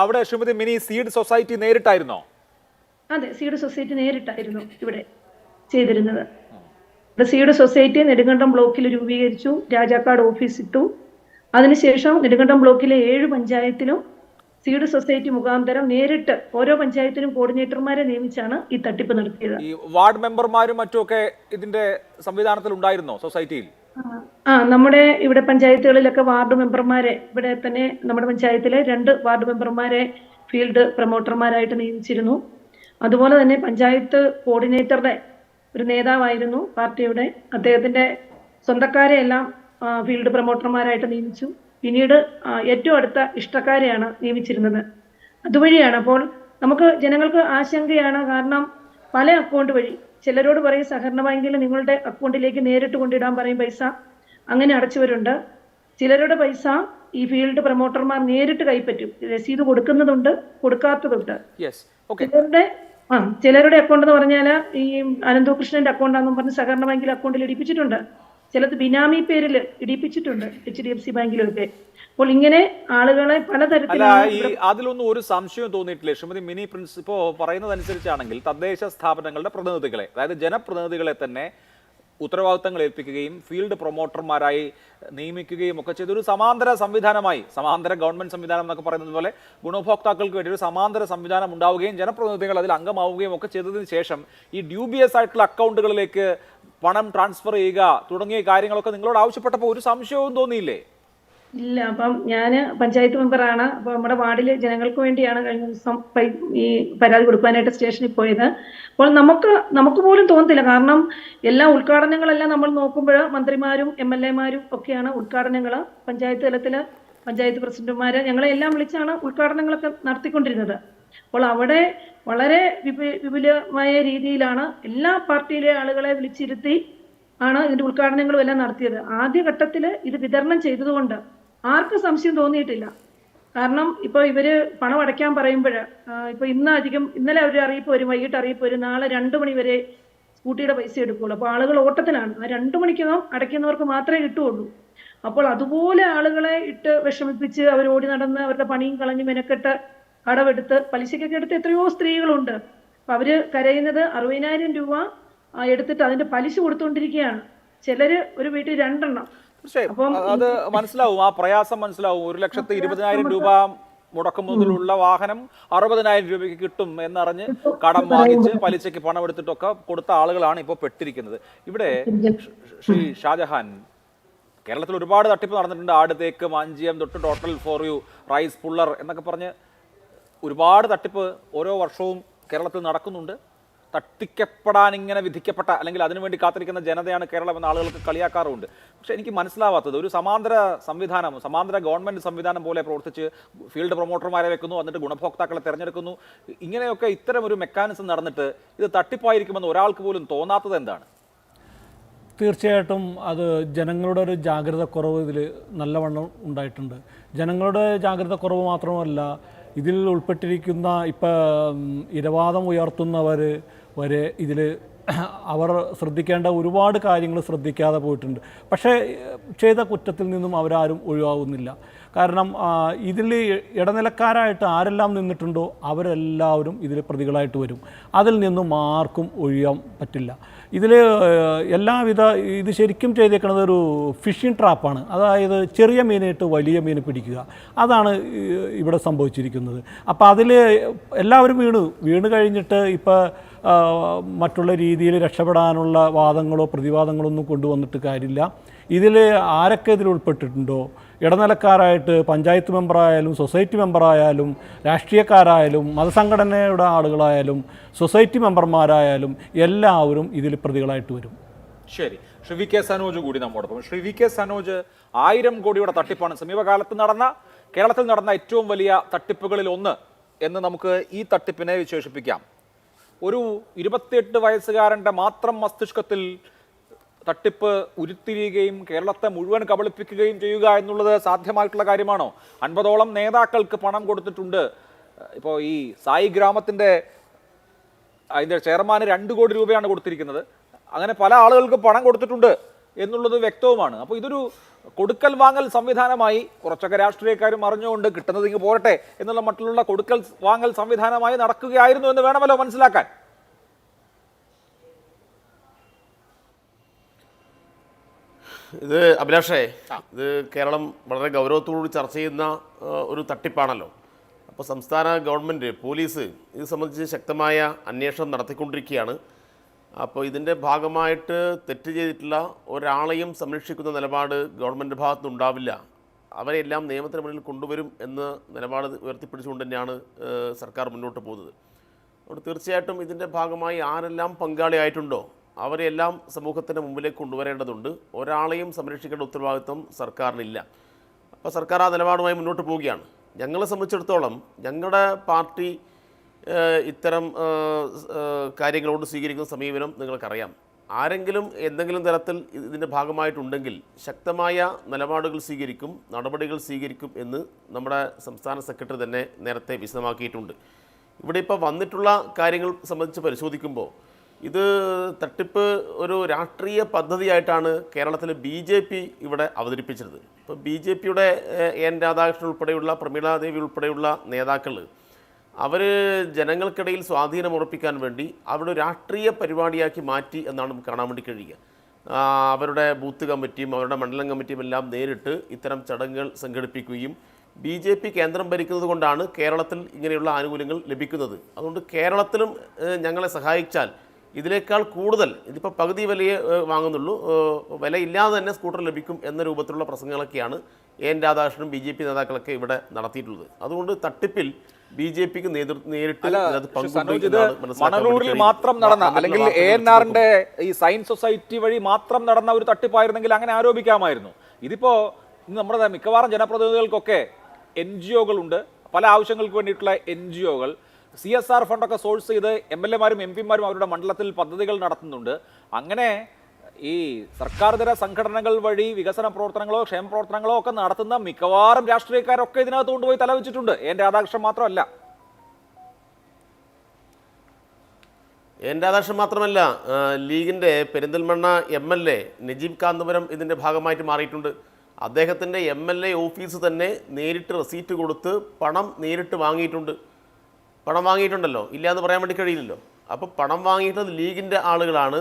അവിടെ ശ്രീമതി മിനി സീഡ് സൊസൈറ്റി നേരിട്ടായിരുന്നോ? അതെ, സീഡ് സൊസൈറ്റി നേരിട്ടായിരുന്നു ഇവിടെ ചെയ്തിരുന്നത്. ഇവിടെ സീഡ് സൊസൈറ്റി നെടുങ്കണ്ടം ബ്ലോക്കിൽ രൂപീകരിച്ചു, രാജാക്കാട് ഓഫീസ് ഇട്ടു. അതിനുശേഷം നെടുങ്കണ്ടം ബ്ലോക്കിലെ 7 പഞ്ചായത്തിലും സീഡ് സൊസൈറ്റി മുഖാന്തരം നേരിട്ട് ഓരോ പഞ്ചായത്തിലും കോർഡിനേറ്റർമാരെ നിയമിച്ചാണ് ഈ തട്ടിപ്പ് നടത്തിയത്. ഈ വാർഡ് മെമ്പർമാരും മറ്റുമൊക്കെ ഇതിന്റെ സംവിധാനത്തിൽ ഉണ്ടായിരുന്നോ സൊസൈറ്റിയിൽ? നമ്മുടെ ഇവിടെ പഞ്ചായത്തുകളിലൊക്കെ വാർഡ് മെമ്പർമാരെ, ഇവിടെ തന്നെ നമ്മുടെ പഞ്ചായത്തിലെ 2 വാർഡ് മെമ്പർമാരെ ഫീൽഡ് പ്രൊമോട്ടർമാരായിട്ട് നിയമിച്ചിരുന്നു. അതുപോലെ തന്നെ പഞ്ചായത്ത് കോർഡിനേറ്ററുടെ ഒരു നേതാവായിരുന്നു പാർട്ടിയുടെ, അദ്ദേഹത്തിന്റെ സ്വന്തക്കാരെ എല്ലാം ഫീൽഡ് പ്രൊമോട്ടർമാരായിട്ട് നിയമിച്ചു. പിന്നീട് ഏറ്റവും അടുത്ത ഇഷ്ടക്കാരെയാണ് നിയമിച്ചിരുന്നത്. അതുവഴിയാണ്. അപ്പോൾ നമുക്ക് ജനങ്ങൾക്ക് ആശങ്കയാണ്. കാരണം പല അക്കൗണ്ട് വഴി ചിലരോട് പറയും സഹകരണ ബാങ്കിൽ നിങ്ങളുടെ അക്കൗണ്ടിലേക്ക് നേരിട്ട് കൊണ്ടിടാൻ പറയും പൈസ, അങ്ങനെ അടച്ചവരുണ്ട്. ചിലരുടെ പൈസ ഈ ഫീൽഡ് പ്രൊമോട്ടർമാർ നേരിട്ട് കൈപ്പറ്റും. രസീത് കൊടുക്കുന്നതുണ്ട്, കൊടുക്കാത്തതുണ്ട്. ചിലരുടെ അക്കൗണ്ട് എന്ന് പറഞ്ഞാൽ ഈ അനന്തകൃഷ്ണന്റെ അക്കൗണ്ടാണെന്നും പറഞ്ഞ് സഹകരണ ബാങ്കിൽ അക്കൗണ്ടിൽ ഇടിപ്പിച്ചിട്ടുണ്ട്. ചിലത് ബിനാമി പേരിൽ ഇടിപ്പിച്ചിട്ടുണ്ട്, HDFC ബാങ്കിലൊക്കെ. അപ്പോൾ ഇങ്ങനെ ആളുകളെ പലതരത്തിലുള്ള അതിലൊന്നും ഒരു സംശയം തോന്നിയിട്ടില്ലേ ശ്രീമതി മിനി പ്രിൻസ്? ഇപ്പോ പറയുന്നതനുസരിച്ചാണെങ്കിൽ തദ്ദേശ സ്ഥാപനങ്ങളുടെ പ്രതിനിധികളെ, അതായത് ജനപ്രതിനിധികളെ തന്നെ ഉത്തരവാദിത്തങ്ങൾ ഏൽപ്പിക്കുകയും ഫീൽഡ് പ്രൊമോട്ടർമാരായി നിയമിക്കുകയും ഒക്കെ ചെയ്തൊരു സമാന്തര സംവിധാനമായി, സമാന്തര ഗവൺമെന്റ് സംവിധാനം എന്നൊക്കെ പറയുന്നത് പോലെ ഗുണഭോക്താക്കൾക്ക് വേണ്ടി ഒരു സമാന്തര സംവിധാനം ഉണ്ടാവുകയും ജനപ്രതിനിധികൾ അതിൽ അംഗമാവുകയും ഒക്കെ ചെയ്തതിന് ശേഷം ഈ ഡ്യൂബിയസ് ആയിട്ടുള്ള അക്കൗണ്ടുകളിലേക്ക് പണം ട്രാൻസ്ഫർ ചെയ്യുക തുടങ്ങിയ കാര്യങ്ങളൊക്കെ നിങ്ങളോട് ആവശ്യപ്പെട്ടപ്പോൾ ഒരു സംശയവും തോന്നിയില്ലേ? ഇല്ല. അപ്പം ഞാൻ പഞ്ചായത്ത് മെമ്പറാണ്. അപ്പോൾ നമ്മുടെ വാർഡിലെ ജനങ്ങൾക്ക് വേണ്ടിയാണ് കഴിഞ്ഞ ദിവസം ഈ പരാതി കൊടുക്കാനായിട്ട് സ്റ്റേഷനിൽ പോയത്. അപ്പോൾ നമുക്ക് പോലും തോന്നത്തില്ല. കാരണം എല്ലാ ഉദ്ഘാടനങ്ങളെല്ലാം നമ്മൾ നോക്കുമ്പോൾ മന്ത്രിമാരും MLA മാരും ഒക്കെയാണ് ഉദ്ഘാടനങ്ങൾ. പഞ്ചായത്ത് തലത്തിൽ പഞ്ചായത്ത് പ്രസിഡന്റുമാരെ ഞങ്ങളെല്ലാം വിളിച്ചാണ് ഉദ്ഘാടനങ്ങളൊക്കെ നടത്തിക്കൊണ്ടിരുന്നത്. അപ്പോൾ അവിടെ വളരെ വിപുലമായ രീതിയിലാണ് എല്ലാ പാർട്ടിയിലെ ആളുകളെ വിളിച്ചിരുത്തി ആണ് ഇതിന്റെ ഉദ്ഘാടനങ്ങളും എല്ലാം നടത്തിയത്. ആദ്യഘട്ടത്തിൽ ഇത് വിതരണം ചെയ്തതുകൊണ്ട് ആർക്കും സംശയം തോന്നിയിട്ടില്ല. കാരണം ഇപ്പോൾ ഇവര് പണം അടയ്ക്കാൻ പറയുമ്പോൾ ഇപ്പൊ ഇന്നലെ ഒരു അറിയിപ്പ് വരും, വൈകിട്ട് അറിയിപ്പ് വരും, നാളെ 2 മണി വരെ സ്കൂട്ടിയുടെ പൈസ എടുക്കുകയുള്ളൂ. അപ്പോൾ ആളുകൾ ഓട്ടത്തിലാണ്. ആ 2 മണിക്കകം അടയ്ക്കുന്നവർക്ക് മാത്രമേ കിട്ടുകയുള്ളൂ. അപ്പോൾ അതുപോലെ ആളുകളെ ഇട്ട് വിഷമിപ്പിച്ച് അവർ ഓടി നടന്ന് അവരുടെ പണിയും കളഞ്ഞ് മെനക്കെട്ട് കടമെടുത്ത് പലിശക്കൊക്കെ എടുത്ത് എത്രയോ സ്ത്രീകളുണ്ട്. അപ്പൊ അവര് കരയുന്നത് 60,000 രൂപ എടുത്തിട്ട് അതിന്റെ പലിശ കൊടുത്തുകൊണ്ടിരിക്കുകയാണ്. ചിലര് ഒരു വീട്ടിൽ 2 എണ്ണം. അപ്പം അത് മനസ്സിലാവും, ആ പ്രയാസം മനസ്സിലാവും. 1,20,000 രൂപ മുടക്കുന്നതിലുള്ള വാഹനം 60,000 രൂപയ്ക്ക് കിട്ടും എന്നറിഞ്ഞ് കടം വാങ്ങിച്ച് പലിശയ്ക്ക് പണം എടുത്തിട്ടൊക്കെ കൊടുത്ത ആളുകളാണ് ഇപ്പോൾ പെട്ടിരിക്കുന്നത്. ഇവിടെ ശ്രീ ഷാജഹാൻ, കേരളത്തിൽ ഒരുപാട് തട്ടിപ്പ് നടന്നിട്ടുണ്ട്. ആടുതേക്ക്, മാഞ്ചിയം തൊട്ട് total for you, rice puller എന്നൊക്കെ പറഞ്ഞ് ഒരുപാട് തട്ടിപ്പ് ഓരോ വർഷവും കേരളത്തിൽ നടക്കുന്നുണ്ട്. തട്ടിക്കപ്പെടാൻ ഇങ്ങനെ വിധിക്കപ്പെട്ട അല്ലെങ്കിൽ അതിനുവേണ്ടി കാത്തിരിക്കുന്ന ജനതയാണ് കേരളം എന്ന ആളുകൾക്ക് കളിയാക്കാറുമുണ്ട്. പക്ഷേ എനിക്ക് മനസ്സിലാവാത്തത്, ഒരു സമാന്തര സംവിധാനം, സമാന്തര ഗവൺമെൻറ് സംവിധാനം പോലെ പ്രവർത്തിച്ച് ഫീൽഡ് പ്രൊമോട്ടർമാരെ വെക്കുന്നു, എന്നിട്ട് ഗുണഭോക്താക്കളെ തിരഞ്ഞെടുക്കുന്നു, ഇങ്ങനെയൊക്കെ ഇത്തരം ഒരു മെക്കാനിസം നടന്നിട്ട് ഇത് തട്ടിപ്പായിരിക്കുമെന്ന് ഒരാൾക്ക് പോലും തോന്നാത്തത് എന്താണ്? തീർച്ചയായിട്ടും അത് ജനങ്ങളുടെ ഒരു ജാഗ്രത കുറവ് ഇതിൽ നല്ലവണ്ണം ഉണ്ടായിട്ടുണ്ട്. ജനങ്ങളുടെ ജാഗ്രത കുറവ് മാത്രമല്ല, ഇതിൽ ഉൾപ്പെട്ടിരിക്കുന്ന ഇരവാദം ഉയർത്തുന്നവർ വരെ ഇതിൽ അവർ ശ്രദ്ധിക്കേണ്ട ഒരുപാട് കാര്യങ്ങൾ ശ്രദ്ധിക്കാതെ പോയിട്ടുണ്ട്. പക്ഷേ ചെയ്ത കുറ്റത്തിൽ നിന്നും അവരാരും ഒഴിവാകുന്നില്ല. കാരണം ഇതിൽ ഇടനിലക്കാരായിട്ട് ആരെല്ലാം നിന്നിട്ടുണ്ടോ അവരെല്ലാവരും ഇതിൽ പ്രതികളായിട്ട് വരും. അതിൽ നിന്നും ആർക്കും ഒഴിയാൻ പറ്റില്ല. ഇതിൽ ഇത് ശരിക്കും ചെയ്തേക്കുന്നത് ഒരു ഫിഷിംഗ് ട്രാപ്പാണ്. അതായത് ചെറിയ മീനിട്ട് വലിയ മീൻ പിടിക്കുക, അതാണ് ഇവിടെ സംഭവിച്ചിരിക്കുന്നത്. അപ്പോൾ അതിൽ എല്ലാവരും വീണ് കഴിഞ്ഞിട്ട് മറ്റുള്ള രീതിയിൽ രക്ഷപ്പെടാനുള്ള വാദങ്ങളോ പ്രതിവാദങ്ങളോ ഒന്നും കൊണ്ടുവന്നിട്ട് കാര്യമില്ല. ഇതിൽ ആരൊക്കെ ഇതിൽ ഉൾപ്പെട്ടിട്ടുണ്ടോ, ഇടനിലക്കാരായിട്ട് പഞ്ചായത്ത് മെമ്പറായാലും സൊസൈറ്റി മെമ്പറായാലും രാഷ്ട്രീയക്കാരായാലും മതസംഘടനയുടെ ആളുകളായാലും സൊസൈറ്റി മെമ്പർമാരായാലും എല്ലാവരും ഇതിൽ പ്രതികളായിട്ട് വരും. ശരി, ശ്രീ വി കെ സനോജ് കൂടി നമ്മോടൊപ്പം. ശ്രീ വി കെ സനോജ്, 1000 കോടിയുടെ തട്ടിപ്പാണ് സമീപകാലത്ത് കേരളത്തിൽ നടന്ന ഏറ്റവും വലിയ തട്ടിപ്പുകളിൽ ഒന്ന് എന്ന് നമുക്ക് ഈ തട്ടിപ്പിനെ വിശേഷിപ്പിക്കാം. ഒരു 28 വയസ്സുകാരൻ്റെ മാത്രം മസ്തിഷ്കത്തിൽ തട്ടിപ്പ് ഉരുത്തിരിയുകയും കേരളത്തെ മുഴുവൻ കബളിപ്പിക്കുകയും ചെയ്യുക എന്നുള്ളത് സാധ്യമായിട്ടുള്ള കാര്യമാണോ? 50ഓളം നേതാക്കൾക്ക് പണം കൊടുത്തിട്ടുണ്ട്. ഇപ്പോൾ ഈ സായി ഗ്രാമത്തിൻ്റെ അതിൻ്റെ ചെയർമാന് 2 കോടി രൂപയാണ് കൊടുത്തിരിക്കുന്നത്. അങ്ങനെ പല ആളുകൾക്ക് പണം കൊടുത്തിട്ടുണ്ട് എന്നുള്ളത് വ്യക്തവുമാണ്. അപ്പോൾ ഇതൊരു കൊടുക്കൽ വാങ്ങൽ സംവിധാനമായി, കുറച്ചൊക്കെ രാഷ്ട്രീയക്കാരും അറിഞ്ഞുകൊണ്ട് കിട്ടുന്നത് ഇങ്ങ് പോരട്ടെ എന്നുള്ള മട്ടിലുള്ള കൊടുക്കൽ വാങ്ങൽ സംവിധാനമായി നടക്കുകയായിരുന്നു എന്ന് വേണമല്ലോ മനസ്സിലാക്കാൻ. ഇത് അഭിലാഷേ, ഇത് കേരളം വളരെ ഗൗരവത്തോടുകൂടി ചർച്ച ചെയ്യുന്ന ഒരു തട്ടിപ്പാണല്ലോ. അപ്പോൾ സംസ്ഥാന ഗവൺമെൻറ്, പോലീസ് ഇത് സംബന്ധിച്ച് ശക്തമായ അന്വേഷണം നടത്തിക്കൊണ്ടിരിക്കുകയാണ്. അപ്പോൾ ഇതിൻ്റെ ഭാഗമായിട്ട് തെറ്റ് ചെയ്തിട്ടുള്ള ഒരാളെയും സംരക്ഷിക്കുന്ന നിലപാട് ഗവൺമെൻറ് ഭാഗത്തുനിന്നുണ്ടാവില്ല. അവരെല്ലാം നിയമത്തിന് മുന്നിൽ കൊണ്ടുവരും എന്ന നിലപാട് ഉയർത്തിപ്പിടിച്ചുകൊണ്ട് തന്നെയാണ് സർക്കാർ മുന്നോട്ട് പോകുന്നത്. അതുകൊണ്ട് തീർച്ചയായിട്ടും ഇതിൻ്റെ ഭാഗമായി ആരെല്ലാം പങ്കാളിയായിട്ടുണ്ടോ അവരെല്ലാം സമൂഹത്തിൻ്റെ മുമ്പിലേക്ക് കൊണ്ടുവരേണ്ടതുണ്ട്. ഒരാളെയും സംരക്ഷിക്കേണ്ട ഉത്തരവാദിത്വം സർക്കാരിനില്ല. അപ്പോൾ സർക്കാർ ആ നിലപാടുമായി മുന്നോട്ട് പോവുകയാണ്. ഞങ്ങളെ സംബന്ധിച്ചിടത്തോളം ഞങ്ങളുടെ പാർട്ടി ഇത്തരം കാര്യങ്ങളോട് സ്വീകരിക്കുന്ന സമീപനം നിങ്ങൾക്കറിയാം. ആരെങ്കിലും എന്തെങ്കിലും തരത്തിൽ ഇതിൻ്റെ ഭാഗമായിട്ടുണ്ടെങ്കിൽ ശക്തമായ നിലപാടുകൾ സ്വീകരിക്കും, നടപടികൾ സ്വീകരിക്കും എന്ന് നമ്മുടെ സംസ്ഥാന സെക്രട്ടറി തന്നെ നേരത്തെ വിശദമാക്കിയിട്ടുണ്ട്. ഇവിടെ ഇപ്പോൾ വന്നിട്ടുള്ള കാര്യങ്ങൾ സംബന്ധിച്ച് പരിശോധിക്കുമ്പോൾ ഇത് തട്ടിപ്പ് ഒരു രാഷ്ട്രീയ പദ്ധതിയായിട്ടാണ് കേരളത്തിലെ BJP ഇവിടെ അവതരിപ്പിച്ചത്. ഇപ്പോൾ BJPയുടെ എൻ രാധാകൃഷ്ണൻ ഉൾപ്പെടെയുള്ള പ്രമീള ദേവി ഉൾപ്പെടെയുള്ള നേതാക്കൾ അവർ ജനങ്ങൾക്കിടയിൽ സ്വാധീനം ഉറപ്പിക്കാൻ വേണ്ടി അവരുടെ രാഷ്ട്രീയ പരിപാടിയാക്കി മാറ്റി എന്നാണ് നമുക്ക് കാണാൻ വേണ്ടി കഴിയുക. അവരുടെ ബൂത്ത് കമ്മിറ്റിയും അവരുടെ മണ്ഡലം കമ്മിറ്റിയും എല്ലാം നേരിട്ട് ഇത്തരം ചടങ്ങുകൾ സംഘടിപ്പിക്കുകയും BJP കേന്ദ്രം ഭരിക്കുന്നത് കൊണ്ടാണ് കേരളത്തിൽ ഇങ്ങനെയുള്ള ആനുകൂല്യങ്ങൾ ലഭിക്കുന്നത്. അതുകൊണ്ട് കേരളത്തിലും ഞങ്ങളെ സഹായിച്ചാൽ ഇതിനേക്കാൾ കൂടുതൽ, ഇതിപ്പോൾ പകുതി വിലയെ വാങ്ങുന്നുള്ളൂ, വിലയില്ലാതെ തന്നെ സ്കൂട്ടർ ലഭിക്കും എന്ന രൂപത്തിലുള്ള പ്രസംഗങ്ങളൊക്കെയാണ് എൻ രാധാകൃഷ്ണനും BJP നേതാക്കളൊക്കെ ഇവിടെ നടത്തിയിട്ടുള്ളത്. അതുകൊണ്ട് തട്ടിപ്പിൽ BJPക്ക് നേരിട്ട് മണലൂരിൽ മാത്രം നടന്ന, അല്ലെങ്കിൽ ANRന്റെ ഈ സയൻസ് സൊസൈറ്റി വഴി മാത്രം നടന്ന ഒരു തട്ടിപ്പായിരുന്നെങ്കിൽ അങ്ങനെ ആരോപിക്കാമായിരുന്നു. ഇതിപ്പോ നമ്മുടെ മിക്കവാറും ജനപ്രതിനിധികൾക്കൊക്കെ NGOകളുണ്ട്, പല ആവശ്യങ്ങൾക്ക് വേണ്ടിയിട്ടുള്ള NGOകൾ CSR ഫണ്ടൊക്കെ സോഴ്സ് ചെയ്ത് MLAമാരും MP മാരും അവരുടെ മണ്ഡലത്തിൽ പദ്ധതികൾ നടത്തുന്നുണ്ട്. അങ്ങനെ ഈ സർക്കാർതര സംഘടനകൾ വഴി വികസന പ്രവർത്തനങ്ങളോ ക്ഷേമ പ്രവർത്തനങ്ങളോ ഒക്കെ നടത്തുന്ന മിക്കവാറും രാഷ്ട്രീയക്കാരൊക്കെ ഇതിനകത്ത് കൊണ്ടുപോയി തലവെച്ചിട്ടുണ്ട്. എൻ രാധാകൃഷ്ണൻ മാത്രമല്ല. എൻ രാധാകൃഷ്ണൻ മാത്രമല്ല, ലീഗിൻ്റെ പെരിന്തൽമണ്ണ MLA നജീബ് കാന്തപുരം ഇതിൻ്റെ ഭാഗമായിട്ട് മാറിയിട്ടുണ്ട്. അദ്ദേഹത്തിൻ്റെ MLA ഓഫീസ് തന്നെ നേരിട്ട് റെസീറ്റ് കൊടുത്ത് പണം നേരിട്ട് വാങ്ങിയിട്ടുണ്ടല്ലോ, ഇല്ലയെന്ന് പറയാൻ വേണ്ടി കഴിയില്ലല്ലോ. അപ്പോൾ പണം വാങ്ങിയിട്ടുള്ളത് ലീഗിൻ്റെ ആളുകളാണ്,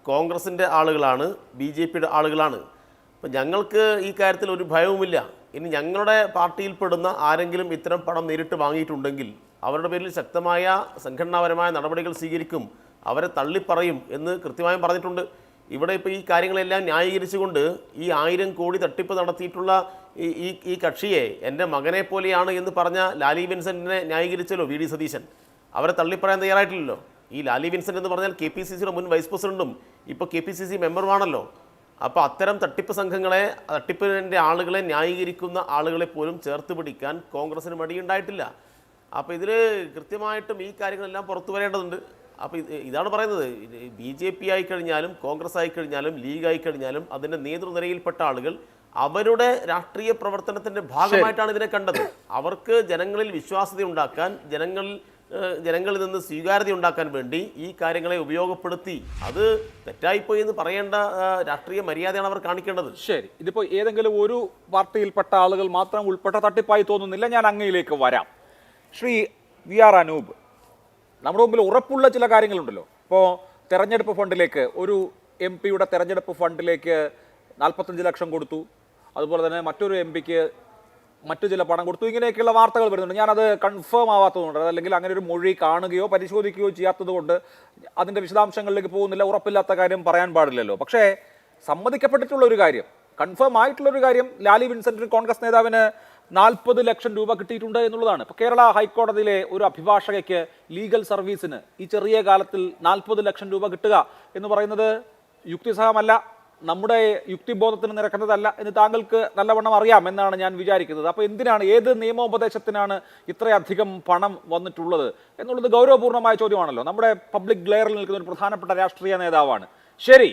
കോൺഗ്രസിൻ്റെ ആളുകളാണ്, BJPയുടെ ആളുകളാണ്. അപ്പം ഞങ്ങൾക്ക് ഈ കാര്യത്തിൽ ഒരു ഭയവുമില്ല. ഇനി ഞങ്ങളുടെ പാർട്ടിയിൽപ്പെടുന്ന ആരെങ്കിലും ഇത്തരം പണം നേരിട്ട് വാങ്ങിയിട്ടുണ്ടെങ്കിൽ അവരുടെ പേരിൽ ശക്തമായ സംഘടനാപരമായ നടപടികൾ സ്വീകരിക്കും, അവരെ തള്ളിപ്പറയും എന്ന് കൃത്യമായും പറഞ്ഞിട്ടുണ്ട്. ഇവിടെ ഇപ്പോൾ ഈ കാര്യങ്ങളെല്ലാം ന്യായീകരിച്ചുകൊണ്ട് ഈ 1000 കോടി തട്ടിപ്പ് നടത്തിയിട്ടുള്ള ഈ കക്ഷിയെ എൻ്റെ മകനെ പോലെയാണ് എന്ന് പറഞ്ഞ ലാലി വിൻസെൻറ്റിനെ ന്യായീകരിച്ചല്ലോ VD സതീശൻ. അവരെ തള്ളിപ്പറയാൻ തയ്യാറായിട്ടില്ലല്ലോ. ഈ ലാലി വിൻസെൻ്റ് എന്ന് പറഞ്ഞാൽ KPCCയുടെ മുൻ വൈസ് പ്രസിഡൻറ്റും ഇപ്പോൾ KPCC മെമ്പറുമാണല്ലോ. അപ്പോൾ അത്തരം തട്ടിപ്പ് സംഘങ്ങളെ, തട്ടിപ്പിൻ്റെ ആളുകളെ ന്യായീകരിക്കുന്ന ആളുകളെ പോലും ചേർത്ത് പിടിക്കാൻ കോൺഗ്രസിന് മടിയുണ്ടായിട്ടില്ല. അപ്പോൾ ഇതിൽ കൃത്യമായിട്ടും ഈ കാര്യങ്ങളെല്ലാം പുറത്തു വരേണ്ടതുണ്ട്. അപ്പോൾ ഇതാണ് പറയുന്നത്, BJP ആയിക്കഴിഞ്ഞാലും കോൺഗ്രസ് ആയിക്കഴിഞ്ഞാലും ലീഗ് ആയിക്കഴിഞ്ഞാലും അതിൻ്റെ നേതൃനിരയിൽപ്പെട്ട ആളുകൾ അവരുടെ രാഷ്ട്രീയ പ്രവർത്തനത്തിൻ്റെ ഭാഗമായിട്ടാണ് ഇതിനെ കണ്ടത്. അവർക്ക് ജനങ്ങളിൽ വിശ്വാസ്യത ഉണ്ടാക്കാൻ, ജനങ്ങളിൽ നിന്ന് സ്വീകാര്യത ഉണ്ടാക്കാൻ വേണ്ടി ഈ കാര്യങ്ങളെ ഉപയോഗപ്പെടുത്തി അത് തെറ്റായിപ്പോയി എന്ന് പറയേണ്ട രാഷ്ട്രീയ മര്യാദയാണ് അവർ കാണിക്കേണ്ടത്. ശരി, ഇതിപ്പോൾ ഏതെങ്കിലും ഒരു പാർട്ടിയിൽപ്പെട്ട ആളുകൾ മാത്രം ഉൾപ്പെട്ട തട്ടിപ്പായി തോന്നുന്നില്ല. ഞാൻ അങ്ങയിലേക്ക് വരാം. ശ്രീ VR അനൂപ്, നമ്മുടെ മുമ്പിൽ ഉറപ്പുള്ള ചില കാര്യങ്ങളുണ്ടല്ലോ. ഇപ്പോൾ തെരഞ്ഞെടുപ്പ് ഫണ്ടിലേക്ക്, ഒരു MP-യുടെ തെരഞ്ഞെടുപ്പ് ഫണ്ടിലേക്ക് 45 ലക്ഷം കൊടുത്തു, അതുപോലെ തന്നെ മറ്റൊരു MP-ക്ക് മറ്റു ചില പണം കൊടുത്തു, ഇങ്ങനെയൊക്കെയുള്ള വാർത്തകൾ വരുന്നുണ്ട്. ഞാനത് കൺഫേം ആവാത്തതുകൊണ്ട്, അല്ലെങ്കിൽ അങ്ങനെ ഒരു മൊഴി കാണുകയോ പരിശോധിക്കുകയോ ചെയ്യാത്തത് കൊണ്ട് അതിൻ്റെ വിശദാംശങ്ങളിലേക്ക് പോകുന്നില്ല. ഉറപ്പില്ലാത്ത കാര്യം പറയാൻ പാടില്ലല്ലോ. പക്ഷേ സമ്മതിക്കപ്പെട്ടിട്ടുള്ള ഒരു കാര്യം, കൺഫേം ആയിട്ടുള്ളൊരു കാര്യം, ലാലി വിൻസെന്റിന്, കോൺഗ്രസ് നേതാവിന് 40 ലക്ഷം രൂപ കിട്ടിയിട്ടുണ്ട് എന്നുള്ളതാണ്. ഇപ്പോൾ കേരള ഹൈക്കോടതിയിലെ ഒരു അഭിഭാഷകയ്ക്ക് ലീഗൽ സർവീസിന് ഈ ചെറിയ കാലത്തിൽ 40 ലക്ഷം രൂപ കിട്ടുക എന്ന് പറയുന്നത് യുക്തിസഹമല്ല, നമ്മുടെ യുക്തിബോധത്തിന് നിരക്കുന്നതല്ല എന്ന് താങ്കൾക്ക് നല്ലവണ്ണം അറിയാം എന്നാണ് ഞാൻ വിചാരിക്കുന്നത്. അപ്പോൾ എന്തിനാണ്, ഏത് നിയമോപദേശത്തിനാണ് ഇത്രയധികം പണം വന്നിട്ടുള്ളത് എന്നുള്ളത് ഗൗരവപൂർണ്ണമായ ചോദ്യമാണല്ലോ. നമ്മുടെ പബ്ലിക് ഗ്ലെയറിൽ നിൽക്കുന്ന ഒരു പ്രധാനപ്പെട്ട രാഷ്ട്രീയ നേതാവാണ്. ശരി,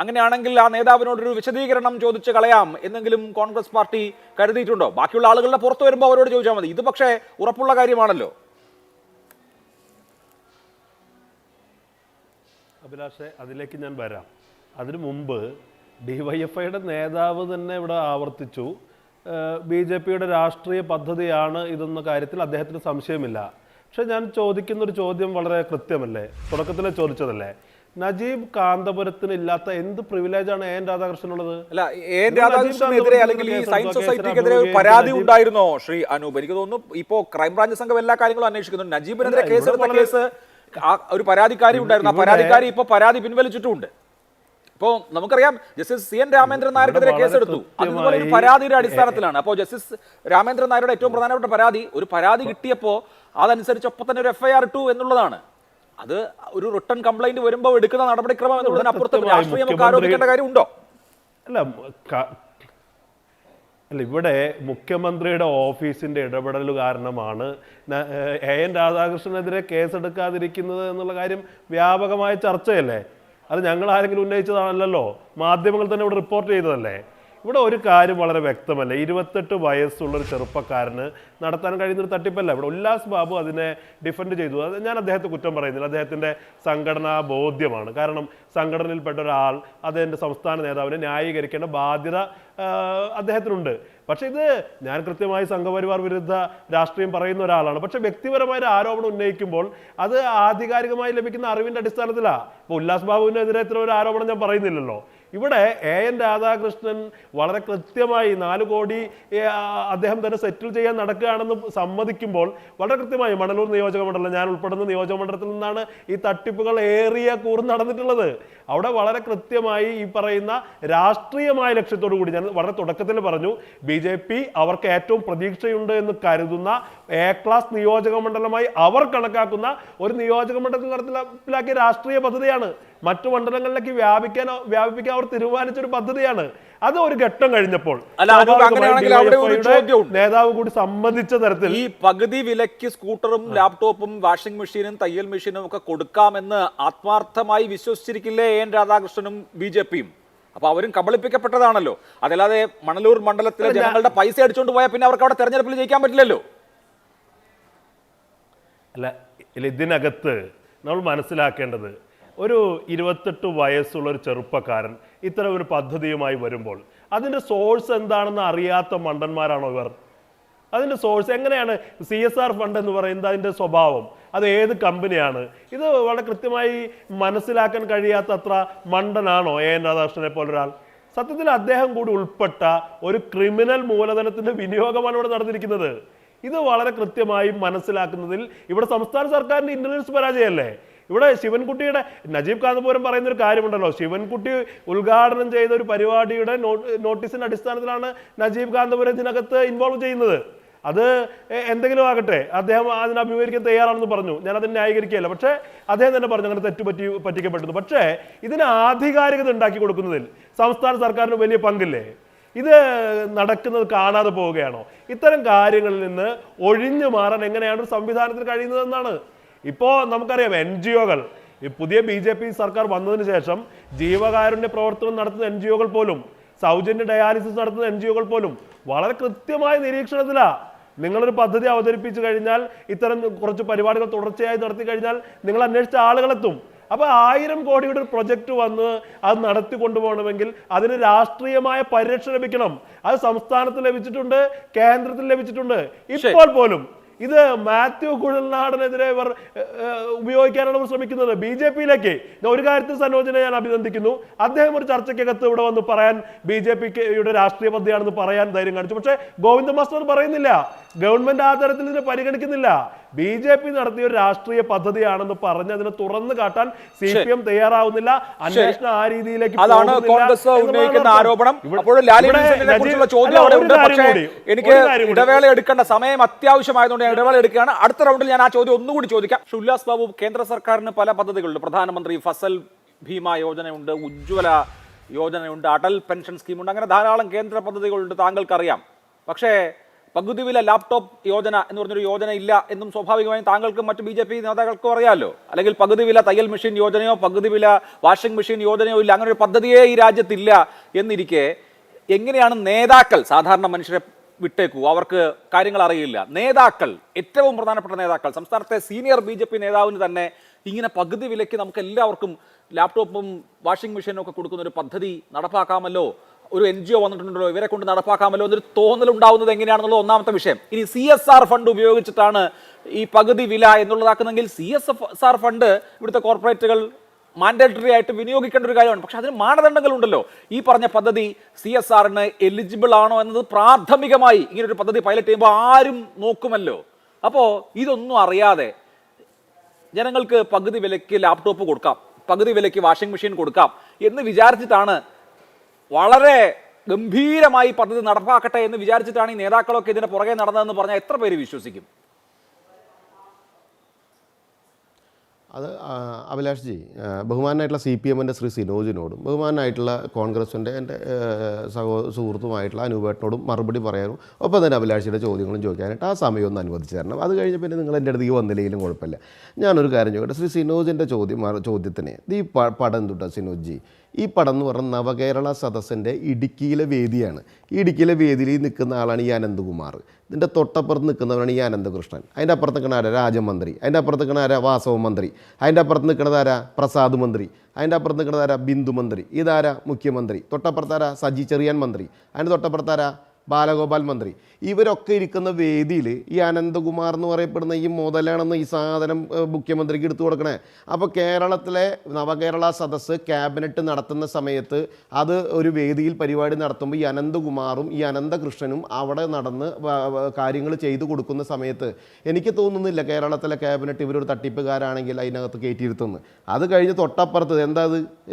അങ്ങനെയാണെങ്കിൽ ആ നേതാവിനോടൊരു വിശദീകരണം ചോദിച്ച് കളയാം എന്നെങ്കിലും കോൺഗ്രസ് പാർട്ടി കരുതിയിട്ടുണ്ടോ? ബാക്കിയുള്ള ആളുകളുടെ പുറത്തു വരുമ്പോൾ അവരോട് ചോദിച്ചാൽ മതി. ഇത് പക്ഷേ ഉറപ്പുള്ള കാര്യമാണല്ലോ. അഭിലാഷേ, അതിലേക്ക് ഞാൻ വരാം. അതിനു മുമ്പ് ഡിവൈഎഫ്ഐയുടെ നേതാവ് തന്നെ ഇവിടെ ആവർത്തിച്ചു BJPയുടെ രാഷ്ട്രീയ പദ്ധതിയാണ് ഇതെന്ന കാര്യത്തിൽ അദ്ദേഹത്തിന് സംശയമില്ല. പക്ഷെ ഞാൻ ചോദിക്കുന്നൊരു ചോദ്യം വളരെ കൃത്യമല്ലേ, തുടക്കത്തിലെ ചോദിച്ചതല്ലേ? നജീബ് കാന്തപുരത്തിന് ഇല്ലാത്ത എന്ത് പ്രിവിലേജാണ് എൻ രാധാകൃഷ്ണനുള്ളത്? അല്ല, എൻ രാധാകൃഷ്ണനെതിരെ അല്ലെങ്കിൽ ഈ സയൻസ് സൊസൈറ്റിക്കെതിരെ ഒരു പരാതി ഉണ്ടായിരുന്നോ ശ്രീ അനൂപ്? എനിക്ക് തോന്നുന്നു ഇപ്പോ ക്രൈംബ്രാഞ്ച് സംഘം എല്ലാ കാര്യങ്ങളും അന്വേഷിക്കുന്നു. നജീബിനെതിരെ കേസെടുത്ത കേസ് ഒരു പരാതിക്കാരി ഉണ്ടായിരുന്നു. ആ പരാതിക്കാരി ഇപ്പൊ പരാതി പിൻവലിച്ചിട്ടുമുണ്ട്. ഇപ്പോ നമുക്കറിയാം ജസ്റ്റിസ് CN രാമേന്ദ്രൻ നായർക്കെതിരെ കേസെടുത്തു. അതുപോലെ ഒരു പരാതിയുടെ അടിസ്ഥാനത്തിലാണ്. അപ്പോൾ ജസ്റ്റിസ് രാമേന്ദ്രൻ നായരുടെ ഏറ്റവും പ്രധാനപ്പെട്ട പരാതി, ഒരു പരാതി കിട്ടിയപ്പോൾ അതനുസരിച്ച് ഒപ്പം തന്നെ ഒരു FIR ഇട്ടു എന്നുള്ളതാണ്. അത് ഒരു റിട്ടേൺ കംപ്ലൈന്റ് വരുമ്പോൾ എടുക്കുന്ന നടപടിക്രമം എന്നുള്ളതിനപ്പുറത്ത് രാഷ്ട്രീയം ആരോപിക്കേണ്ട കാര്യമുണ്ടോ? അല്ല, ഇവിടെ മുഖ്യമന്ത്രിയുടെ ഓഫീസിന്റെ ഇടപെടൽ കാരണമാണ് AN രാധാകൃഷ്ണനെതിരെ കേസെടുക്കാതിരിക്കുന്നത് എന്നുള്ള കാര്യം വ്യാപകമായ ചർച്ചയല്ലേ? അത് ഞങ്ങൾ ആരെങ്കിലും ഉന്നയിച്ചതാണല്ലോ, മാധ്യമങ്ങൾ തന്നെ ഇവിടെ റിപ്പോർട്ട് ചെയ്തതല്ലേ? ഇവിടെ ഒരു കാര്യം വളരെ വ്യക്തമല്ല. 28 വയസ്സുള്ളൊരു ചെറുപ്പക്കാരന് നടത്താൻ കഴിയുന്നൊരു തട്ടിപ്പല്ല. ഇവിടെ ഉല്ലാസ് ബാബു അതിനെ ഡിഫെൻഡ് ചെയ്തു. അത് ഞാൻ അദ്ദേഹത്തെ കുറ്റം പറയുന്നില്ല, അദ്ദേഹത്തിൻ്റെ സംഘടനാ ബോധ്യമാണ്. കാരണം സംഘടനയിൽപ്പെട്ട ഒരാൾ അദ്ദേഹത്തിൻ്റെ സംസ്ഥാന നേതാവിനെ ന്യായീകരിക്കേണ്ട ബാധ്യത അദ്ദേഹത്തിനുണ്ട്. പക്ഷേ ഇത് ഞാൻ കൃത്യമായി സംഘപരിവാർ വിരുദ്ധ രാഷ്ട്രീയം പറയുന്ന ഒരാളാണ്. പക്ഷേ വ്യക്തിപരമായ ഒരു ആരോപണം ഉന്നയിക്കുമ്പോൾ അത് ആധികാരികമായി ലഭിക്കുന്ന അറിവിൻ്റെ അടിസ്ഥാനത്തിലാണ്. ഇപ്പോൾ ഉല്ലാസ് ബാബുവിനെതിരെ ഇത്ര ഒരു ആരോപണം ഞാൻ പറയുന്നില്ലല്ലോ. ഇവിടെ AN രാധാകൃഷ്ണൻ വളരെ കൃത്യമായി 4 കോടി അദ്ദേഹം തന്നെ സെറ്റിൽ ചെയ്യാൻ നടക്കുകയാണെന്ന് സമ്മതിക്കുമ്പോൾ വളരെ കൃത്യമായി മണലൂർ നിയോജകമണ്ഡലം, ഞാൻ ഉൾപ്പെടുന്ന നിയോജകമണ്ഡലത്തിൽ നിന്നാണ് ഈ തട്ടിപ്പുകൾ ഏറിയ കൂർന്ന് നടന്നിട്ടുള്ളത്. അവിടെ വളരെ കൃത്യമായി ഈ പറയുന്ന രാഷ്ട്രീയമായ ലക്ഷ്യത്തോടു കൂടി, ഞാൻ വളരെ തുടക്കത്തിൽ പറഞ്ഞു, BJP അവർക്ക് ഏറ്റവും പ്രതീക്ഷയുണ്ട് എന്ന് കരുതുന്ന A ക്ലാസ് നിയോജക മണ്ഡലമായി അവർ കണക്കാക്കുന്ന ഒരു നിയോജക മണ്ഡലത്തിൽ നടപ്പിലാക്കിയ രാഷ്ട്രീയ പദ്ധതിയാണ്. മറ്റു മണ്ഡലങ്ങളിലേക്ക് വ്യാപിപ്പിക്കാൻ അവർ തീരുമാനിച്ചൊരു പദ്ധതിയാണ്. അത് ഒരു ഘട്ടം കഴിഞ്ഞപ്പോൾ നേതാവ് കൂടി സംബന്ധിച്ച തരത്തിൽ ഈ പകുതി വിലയ്ക്ക് സ്കൂട്ടറും ലാപ്ടോപ്പും വാഷിംഗ് മെഷീനും തയ്യൽ മെഷീനും ഒക്കെ കൊടുക്കാമെന്ന് ആത്മാർത്ഥമായി വിശ്വസിച്ചിരിക്കില്ലേ AN രാധാകൃഷ്ണനും BJPയും? അപ്പൊ അവരും കബളിപ്പിക്കപ്പെട്ടതാണല്ലോ. അതല്ലാതെ മണലൂർ മണ്ഡലത്തിലെ ജനങ്ങളുടെ പൈസ അടിച്ചുകൊണ്ട് പോയാൽ പിന്നെ അവർക്ക് അവിടെ തെരഞ്ഞെടുപ്പിൽ ജയിക്കാൻ പറ്റില്ലല്ലോ. അല്ല, ഇതിനകത്ത് നമ്മൾ മനസ്സിലാക്കേണ്ടത്, ഒരു 28 വയസ്സുള്ള ഒരു ചെറുപ്പക്കാരൻ ഇത്തരം ഒരു പദ്ധതിയുമായി വരുമ്പോൾ അതിൻ്റെ സോഴ്സ് എന്താണെന്ന് അറിയാത്ത മണ്ടന്മാരാണോ ഇവർ? അതിൻ്റെ സോഴ്സ് എങ്ങനെയാണ്? CSR ഫണ്ട് എന്ന് പറയുന്നത് അതിൻ്റെ സ്വഭാവം, അത് ഏത് കമ്പനിയാണ്? ഇത് വളരെ കൃത്യമായി മനസ്സിലാക്കാൻ കഴിയാത്തത്ര മണ്ടനാണോ AN രാധാകൃഷ്ണനെ പോലൊരാൾ? സത്യത്തിൽ അദ്ദേഹം കൂടി ഉൾപ്പെട്ട ഒരു ക്രിമിനൽ മൂലധനത്തിൻ്റെ വിനിയോഗമാണ് ഇവിടെ നടന്നിരിക്കുന്നത്. ഇത് വളരെ കൃത്യമായി മനസ്സിലാക്കുന്നതിൽ ഇവിടെ സംസ്ഥാന സർക്കാരിൻ്റെ ഇന്റലിജൻസ് പരാജയമല്ലേ? ഇവിടെ ശിവൻകുട്ടിയുടെ, നജീബ് കാന്തപുരം പറയുന്നൊരു കാര്യമുണ്ടല്ലോ, ശിവൻകുട്ടി ഉദ്ഘാടനം ചെയ്ത ഒരു പരിപാടിയുടെ നോട്ടീസിന്റെ അടിസ്ഥാനത്തിലാണ് നജീബ് കാന്തപുരം ഇതിനകത്ത് ഇൻവോൾവ് ചെയ്യുന്നത്. അത് എന്തെങ്കിലും ആകട്ടെ, അദ്ദേഹം അതിനെ അഭിമുഖീകരിക്കാൻ തയ്യാറാണെന്ന് പറഞ്ഞു, ഞാൻ അതിനെ ന്യായീകരിക്കുകയല്ല. പക്ഷേ അദ്ദേഹം തന്നെ പറഞ്ഞു അങ്ങനെ പറ്റിക്കപ്പെട്ടു. പക്ഷേ ഇതിന് ആധികാരികത ഉണ്ടാക്കി കൊടുക്കുന്നതിൽ സംസ്ഥാന സർക്കാരിന് വലിയ പങ്കില്ലേ? ഇത് നടക്കുന്നത് കാണാതെ പോവുകയാണോ? ഇത്തരം കാര്യങ്ങളിൽ നിന്ന് ഒഴിഞ്ഞു മാറാൻ എങ്ങനെയാണ് ഒരു സംവിധാനത്തിന് കഴിയുന്നതെന്നാണ്. ഇപ്പോൾ നമുക്കറിയാം NGOകൾ, ഈ പുതിയ BJP സർക്കാർ വന്നതിന് ശേഷം ജീവകാരുണ്യ പ്രവർത്തനം നടത്തുന്ന NGOകൾ പോലും, സൗജന്യ ഡയാലിസിസ് നടത്തുന്ന NGOകൾ പോലും വളരെ കൃത്യമായ നിരീക്ഷണത്തിലാണ്. നിങ്ങളൊരു പദ്ധതി അവതരിപ്പിച്ചു കഴിഞ്ഞാൽ, ഇത്തരം കുറച്ച് പരിപാടികൾ തുടർച്ചയായി നടത്തി കഴിഞ്ഞാൽ നിങ്ങൾ അന്വേഷിച്ച ആളുകളെത്തും. അപ്പോൾ 1000 കോടിയുടെ ഒരു പ്രൊജക്റ്റ് വന്ന് അത് നടത്തി കൊണ്ടുപോകണമെങ്കിൽ അതിന് രാഷ്ട്രീയമായ പരിരക്ഷ ലഭിക്കണം. അത് സംസ്ഥാനത്ത് ലഭിച്ചിട്ടുണ്ട്, കേന്ദ്രത്തിൽ ലഭിച്ചിട്ടുണ്ട്. ഇപ്പോൾ പോലും ഇത് മാത്യു കുഴൽനാടനെതിരെ ഇവർ ഉപയോഗിക്കാനാണ് ഇവർ ശ്രമിക്കുന്നത്. BJPയിലേക്ക് ഒരു കാര്യത്തിൽ സനോജിനെ ഞാൻ അഭിനന്ദിക്കുന്നു. അദ്ദേഹം ഒരു ചർച്ചയ്ക്കകത്ത് ഇവിടെ വന്ന് പറയാൻ BJPയുടെ രാഷ്ട്രീയ പദ്ധതിയാണെന്ന് പറയാൻ ധൈര്യം കാണിച്ചു. പക്ഷേ ഗോവിന്ദ മാസ്റ്റർ പറയുന്നില്ല, ഗവൺമെന്റ് ആ തരത്തിൽ ഇതിനെ പരിഗണിക്കുന്നില്ല. BJP നടത്തിയ ഒരു രാഷ്ട്രീയ പദ്ധതിയാണെന്ന് പറഞ്ഞ് അതിനെ തുറന്നു കാട്ടാൻ CPM തയ്യാറാവുന്നില്ല. അന്വേഷണം ആ രീതിയിലേക്ക് അതാണ് കോൺഗ്രസ് ഉന്നയിക്കുന്ന ആരോപണം. അപ്പോൾ എനിക്ക് ഇടവേള എടുക്കേണ്ട സമയം അത്യാവശ്യമായതുകൊണ്ട് ഞാൻ ഇടവേള എടുക്കുകയാണ്. അടുത്ത റൗണ്ടിൽ ഞാൻ ആ ചോദ്യം ഒന്നുകൂടി ചോദിക്കാം. ഉല്ലാസ് ബാബു, കേന്ദ്ര സർക്കാരിന് പല പദ്ധതികളുണ്ട്. പ്രധാനമന്ത്രി ഫസൽ ഭീമ യോജനയുണ്ട്, ഉജ്ജ്വല യോജനയുണ്ട്, അടൽ പെൻഷൻ സ്കീമുണ്ട്, അങ്ങനെ ധാരാളം കേന്ദ്ര പദ്ധതികളുണ്ട്, താങ്കൾക്കറിയാം. പക്ഷേ പകുതി വില ലാപ്ടോപ്പ് യോജന എന്ന് പറഞ്ഞൊരു യോജന ഇല്ല എന്നും സ്വാഭാവികമായും താങ്കൾക്കും മറ്റ് BJP നേതാക്കൾക്കും അറിയാമല്ലോ. അല്ലെങ്കിൽ പകുതി വില തയ്യൽ മെഷീൻ യോജനയോ പകുതി വില വാഷിംഗ് മെഷീൻ യോജനയോ ഇല്ല, അങ്ങനെ ഒരു പദ്ധതിയേ ഈ രാജ്യത്തില്ല എന്നിരിക്കെ എങ്ങനെയാണ് നേതാക്കൾ, സാധാരണ മനുഷ്യരെ വിട്ടേക്കൂ, അവർക്ക് കാര്യങ്ങൾ അറിയില്ല, നേതാക്കൾ, ഏറ്റവും പ്രധാനപ്പെട്ട നേതാക്കൾ, സംസ്ഥാനത്തെ സീനിയർ BJP നേതാവിന് തന്നെ ഇങ്ങനെ പകുതി വിലയ്ക്ക് നമുക്ക് എല്ലാവർക്കും ലാപ്ടോപ്പും വാഷിംഗ് മെഷീനും ഒക്കെ കൊടുക്കുന്ന ഒരു പദ്ധതി നടപ്പാക്കാമല്ലോ, ഒരു NGO വന്നിട്ടുണ്ടല്ലോ, ഇവരെ കൊണ്ട് നടപ്പാക്കാമല്ലോ എന്നൊരു തോന്നലുണ്ടാവുന്നത് എങ്ങനെയാണെന്നുള്ള ഒന്നാമത്തെ വിഷയം. ഇനി CSR ഫണ്ട് ഉപയോഗിച്ചിട്ടാണ് ഈ പകുതി വില എന്നുള്ളതാക്കുന്നെങ്കിൽ CSR ഫണ്ട് ഇവിടുത്തെ കോർപ്പറേറ്റുകൾ മാൻഡേറ്ററി ആയിട്ട് വിനിയോഗിക്കേണ്ട ഒരു കാര്യമാണ്. പക്ഷെ അതിന് മാനദണ്ഡങ്ങളുണ്ടല്ലോ. ഈ പറഞ്ഞ പദ്ധതി CSRന് എലിജിബിൾ ആണോ എന്നത് പ്രാഥമികമായി ഇങ്ങനൊരു പദ്ധതി പൈലറ്റ് ചെയ്യുമ്പോൾ ആരും നോക്കുമല്ലോ. അപ്പോൾ ഇതൊന്നും അറിയാതെ ജനങ്ങൾക്ക് പകുതി വിലയ്ക്ക് ലാപ്ടോപ്പ് കൊടുക്കാം, പകുതി വിലയ്ക്ക് വാഷിംഗ് മെഷീൻ കൊടുക്കാം എന്ന് വിചാരിച്ചിട്ടാണ്, വളരെ ഗംഭീരമായി പദ്ധതി നടപ്പാക്കട്ടെ എന്ന് വിചാരിച്ചിട്ടാണ് ഈ നേതാക്കളൊക്കെ ഇതിന് പുറകെ നടന്നതെന്ന് പറഞ്ഞാൽ എത്ര പേര് വിശ്വസിക്കും? അത് അഭിലാഷ് ജി, ബഹുമാനായിട്ടുള്ള CPMൻ്റെ ശ്രീ സിനോജിനോടും ബഹുമാനായിട്ടുള്ള കോൺഗ്രസിൻ്റെ എൻ്റെ സുഹൃത്തുമായിട്ടുള്ള അനൂപേട്ടനോടും മറുപടി പറയാനും ഒപ്പം തന്നെ അഭിലാഷിയുടെ ചോദ്യങ്ങളും ചോദിക്കാനായിട്ട് ആ സമയം ഒന്ന് അനുവദിച്ചു തരണം. അത് കഴിഞ്ഞ് പിന്നെ നിങ്ങൾ എൻ്റെ അടുത്തേക്ക് വന്നില്ലെങ്കിലും കുഴപ്പമില്ല. ഞാനൊരു കാര്യം ചോദിക്കട്ടെ, ശ്രീ സിനോജിൻ്റെ ചോദ്യത്തിന് ഈ പടം എന്തുട്ടാ സിനോജ് ജി? ഈ പടം എന്ന് പറഞ്ഞാൽ നവകേരള സദസ്സിൻ്റെ ഇടുക്കിയിലെ വേദിയാണ്. ഈ ഇടുക്കിയിലെ വേദിയിൽ നിൽക്കുന്ന ആളാണ് ഈ അനന്തകുമാർ. ഇതിൻ്റെ തൊട്ടപ്പുറത്ത് നിൽക്കുന്നവരാണ് ഈ അനന്തകൃഷ്ണൻ. അതിൻ്റെ അപ്പുറത്ത് നിൽക്കുന്ന ആരാ? രാജമന്ത്രി. അതിൻ്റെ അപ്പുറത്ത് നിൽക്കുന്ന ആരാ? വാസവ മന്ത്രി. അതിൻ്റെ അപ്പുറത്ത് നിൽക്കുന്നത് ആരാ? പ്രസാദ് മന്ത്രി. അതിൻ്റെ അപ്പുറത്ത് നിൽക്കുന്നത് ആരാ? ബിന്ദു മന്ത്രി. ഇതാരാ? മുഖ്യമന്ത്രി. തൊട്ടപ്പുറത്താരാ? സജി ചെറിയാൻ മന്ത്രി. അതിൻ്റെ തൊട്ടപ്പുറത്താരാ? ബാലഗോപാൽ മന്ത്രി. ഇവരൊക്കെ ഇരിക്കുന്ന വേദിയിൽ ഈ അനന്തകുമാർ എന്ന് പറയപ്പെടുന്ന ഈ മുതലാണെന്ന് ഈ സാധനം മുഖ്യമന്ത്രിക്ക് എടുത്തു കൊടുക്കണേ. അപ്പോൾ കേരളത്തിലെ നവകേരള സദസ്സ് ക്യാബിനറ്റ് നടത്തുന്ന സമയത്ത് അത് ഒരു വേദിയിൽ പരിപാടി നടത്തുമ്പോൾ ഈ അനന്തകുമാറും ഈ അനന്തകൃഷ്ണനും അവിടെ നടന്ന് കാര്യങ്ങൾ ചെയ്തു കൊടുക്കുന്ന സമയത്ത് എനിക്ക് തോന്നുന്നില്ല കേരളത്തിലെ ക്യാബിനറ്റ് ഇവരൊരു തട്ടിപ്പുകാരാണെങ്കിൽ അതിനകത്ത് കയറ്റിയിരുത്തുന്നു. അത് കഴിഞ്ഞ് തൊട്ടപ്പുറത്ത് എന്താ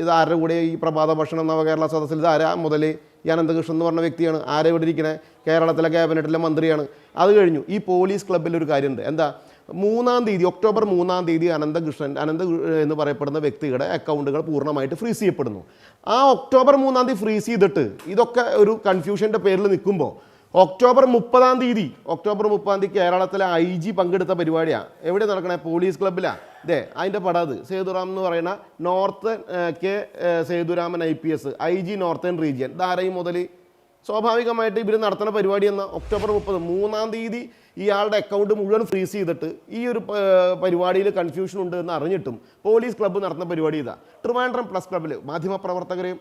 ഇത് ആരുടെ കൂടെ ഈ പ്രഭാത ഭക്ഷണം നവകേരള സദസ്സിൽ ഇത് ആരാ? മുതൽ ഈ അനന്തകൃഷ്ണൻ എന്ന് പറഞ്ഞ വ്യക്തിയാണ്. ആരെ ഇവിടെ ഇരിക്കണേ? കേരളത്തിലെ ക്യാബിനറ്റിലെ മന്ത്രിയാണ്. അത് കഴിഞ്ഞു ഈ പോലീസ് ക്ലബ്ബിലൊരു കാര്യമുണ്ട്. എന്താ? 3-ാം തീയതി, ഒക്ടോബർ 3-ാം തീയതി അനന്ത എന്ന് പറയപ്പെടുന്ന വ്യക്തിയുടെ അക്കൗണ്ടുകൾ പൂർണ്ണമായിട്ട് ഫ്രീസ് ചെയ്യപ്പെടുന്നു. ആ ഒക്ടോബർ 3-ാം തീയതി ഫ്രീസ് ചെയ്തിട്ട് ഇതൊക്കെ ഒരു കൺഫ്യൂഷൻ്റെ പേരിൽ നിൽക്കുമ്പോൾ ഒക്ടോബർ 30-ാം തീയതി കേരളത്തിലെ IG പങ്കെടുത്ത പരിപാടിയാണ്. എവിടെ നടക്കണേ? പോലീസ് ക്ലബ്ബിലാണ്. അതിൻ്റെ പടം അത് സേതുറാം എന്ന് പറയുന്ന northern K Sethuraman IPS IG northern region. ധാരയും മുതൽ സ്വാഭാവികമായിട്ട് ഇവർ നടത്തുന്ന പരിപാടി എന്ന ഒക്ടോബർ 30, 3-ാം തീയതി ഇയാളുടെ അക്കൗണ്ട് മുഴുവൻ ഫ്രീസ് ചെയ്തിട്ട് ഈ ഒരു പരിപാടിയിൽ കൺഫ്യൂഷൻ ഉണ്ട് എന്ന് അറിഞ്ഞിട്ടും പോലീസ് ക്ലബ്ബ് നടത്തുന്ന പരിപാടി ഇതാ. ട്രിവാൻഡ്രം പ്ലസ് ക്ലബ്ബിൽ മാധ്യമപ്രവർത്തകരെയും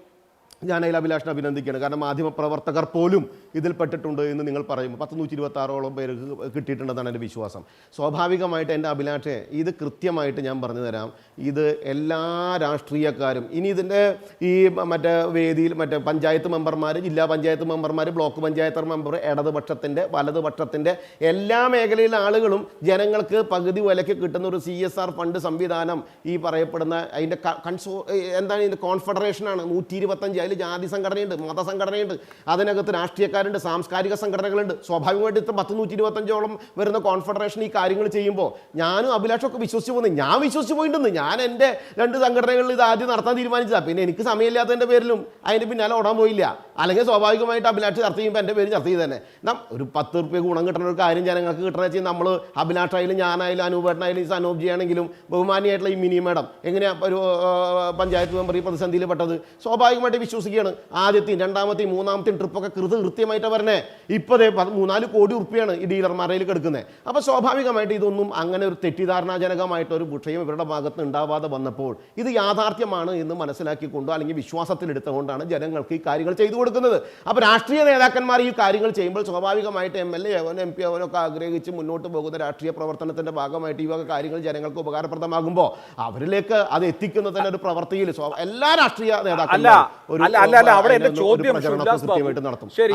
ഞാൻ അതിൽ അഭിലാഷിനെ അഭിനന്ദിക്കുകയാണ്. കാരണം മാധ്യമപ്രവർത്തകർ പോലും ഇതിൽ പെട്ടിട്ടുണ്ട് എന്ന് നിങ്ങൾ പറയുമ്പോൾ 126ഓളം പേര് കിട്ടിയിട്ടുണ്ടെന്നാണ് എൻ്റെ വിശ്വാസം. സ്വാഭാവികമായിട്ട് എൻ്റെ അഭിലാഷെ ഇത് കൃത്യമായിട്ട് ഞാൻ പറഞ്ഞു തരാം. ഇത് എല്ലാ രാഷ്ട്രീയക്കാരും ഇനി ഇതിൻ്റെ ഈ മറ്റേ വേദിയിൽ പഞ്ചായത്ത് മെമ്പർമാർ, ജില്ലാ പഞ്ചായത്ത് മെമ്പർമാർ, ബ്ലോക്ക് പഞ്ചായത്ത് മെമ്പർ, ഇടതുപക്ഷത്തിൻ്റെ വലതുപക്ഷത്തിൻ്റെ എല്ലാ മേഖലയിലെ ആളുകളും ജനങ്ങൾക്ക് പകുതി വിലയ്ക്ക് കിട്ടുന്ന ഒരു CSR ഫണ്ട് സംവിധാനം ഈ പറയപ്പെടുന്ന അതിൻ്റെ എന്താണ് ഇതിൻ്റെ കോൺഫെഡറേഷനാണ്. 125 ജാതി സംഘടനയുണ്ട്, മതസംഘടനയുണ്ട്, അതിനകത്ത് രാഷ്ട്രീയക്കാരുണ്ട്, സാംസ്കാരിക സംഘടനകളുണ്ട്. സ്വാഭാവികമായിട്ട് ഇത്ര 100-125ഓളം വരുന്ന കോൺഫെഡറേഷൻ ഈ കാര്യങ്ങൾ ചെയ്യുമ്പോൾ ഞാനും അഭിലാഷൊക്കെ വിശ്വസിച്ച് പോകുന്നത്, ഞാൻ വിശ്വസിച്ച് പോയിട്ടുണ്ട്. ഞാൻ എൻ്റെ 2 സംഘടനകളിൽ ഇത് ആദ്യം നടത്താൻ തീരുമാനിച്ചതാണ്. പിന്നെ എനിക്ക് സമയമില്ലാത്തതിൻ്റെ പേരിലും അതിൻ്റെ പിന്നാലെ ഓടാൻ പോയില്ല. അല്ലെങ്കിൽ സ്വാഭാവികമായിട്ട് അഭിലാഷ് ചർച്ച ചെയ്യുമ്പോൾ എൻ്റെ പേര് ചർച്ച ചെയ്ത് തന്നെ ഒരു 10 റുപ്യ ഗുണം കിട്ടുന്ന ഒരു കാര്യം ജനങ്ങൾക്ക് കിട്ടണമെന്ന് വെച്ചാൽ നമ്മൾ അഭിലാഷായാലും ഞാനായാലും അനൂപേട്ടനായാലും സനോബ്ജി ആണെങ്കിലും ബഹുമാനിയായിട്ടുള്ള ഈ മിനി മേഡം എങ്ങനെയാണ് ഒരു പഞ്ചായത്ത് മെമ്പർ ഈ പ്രതിസന്ധിയിൽ പെട്ടത്? സ്വാഭാവികമായിട്ട് വിശ്വസിക്കുകയാണ്. ആദ്യത്തെയും 2-ാമത്തെയും 3-ാമത്തെയും ട്രിപ്പൊക്കെ കൃത്യമായിട്ടാണ് പറഞ്ഞേ. ഇപ്പോൾ 3-4 കോടി റുപ്യാണ് ഈ ഡീലർമാരയിൽ കിടക്കുന്നത്. അപ്പോൾ സ്വാഭാവികമായിട്ട് ഇതൊന്നും അങ്ങനെ ഒരു തെറ്റിദ്ധാരണാജനകമായിട്ടൊരു വിഷയം ഇവരുടെ ഭാഗത്ത് ഉണ്ടാവാതെ വന്നപ്പോൾ ഇത് യാഥാർത്ഥ്യമാണ് എന്ന് മനസ്സിലാക്കിക്കൊണ്ടോ അല്ലെങ്കിൽ വിശ്വാസത്തിലെടുത്തുകൊണ്ടാണ് ജനങ്ങൾക്ക് ഈ കാര്യങ്ങൾ ചെയ്തു കൊടുക്കുന്നത്. അപ്പോൾ രാഷ്ട്രീയ നേതാക്കന്മാർ ഈ കാര്യങ്ങൾ ചെയ്യുമ്പോൾ സ്വാഭാവികമായിട്ട് MLA ആവാനും MP ആവാനൊക്കെ ആഗ്രഹിച്ച് മുന്നോട്ട് പോകുന്ന രാഷ്ട്രീയ പ്രവർത്തനത്തിൻ്റെ ഭാഗമായിട്ട് ഈ വക കാര്യങ്ങൾ ജനങ്ങൾക്ക് ഉപകാരപ്രദമാകുമ്പോൾ അവരിലേക്ക് അത് എത്തിക്കുന്നതിന് ഒരു പ്രവൃത്തിയിൽ എല്ലാ രാഷ്ട്രീയ നേതാക്കളും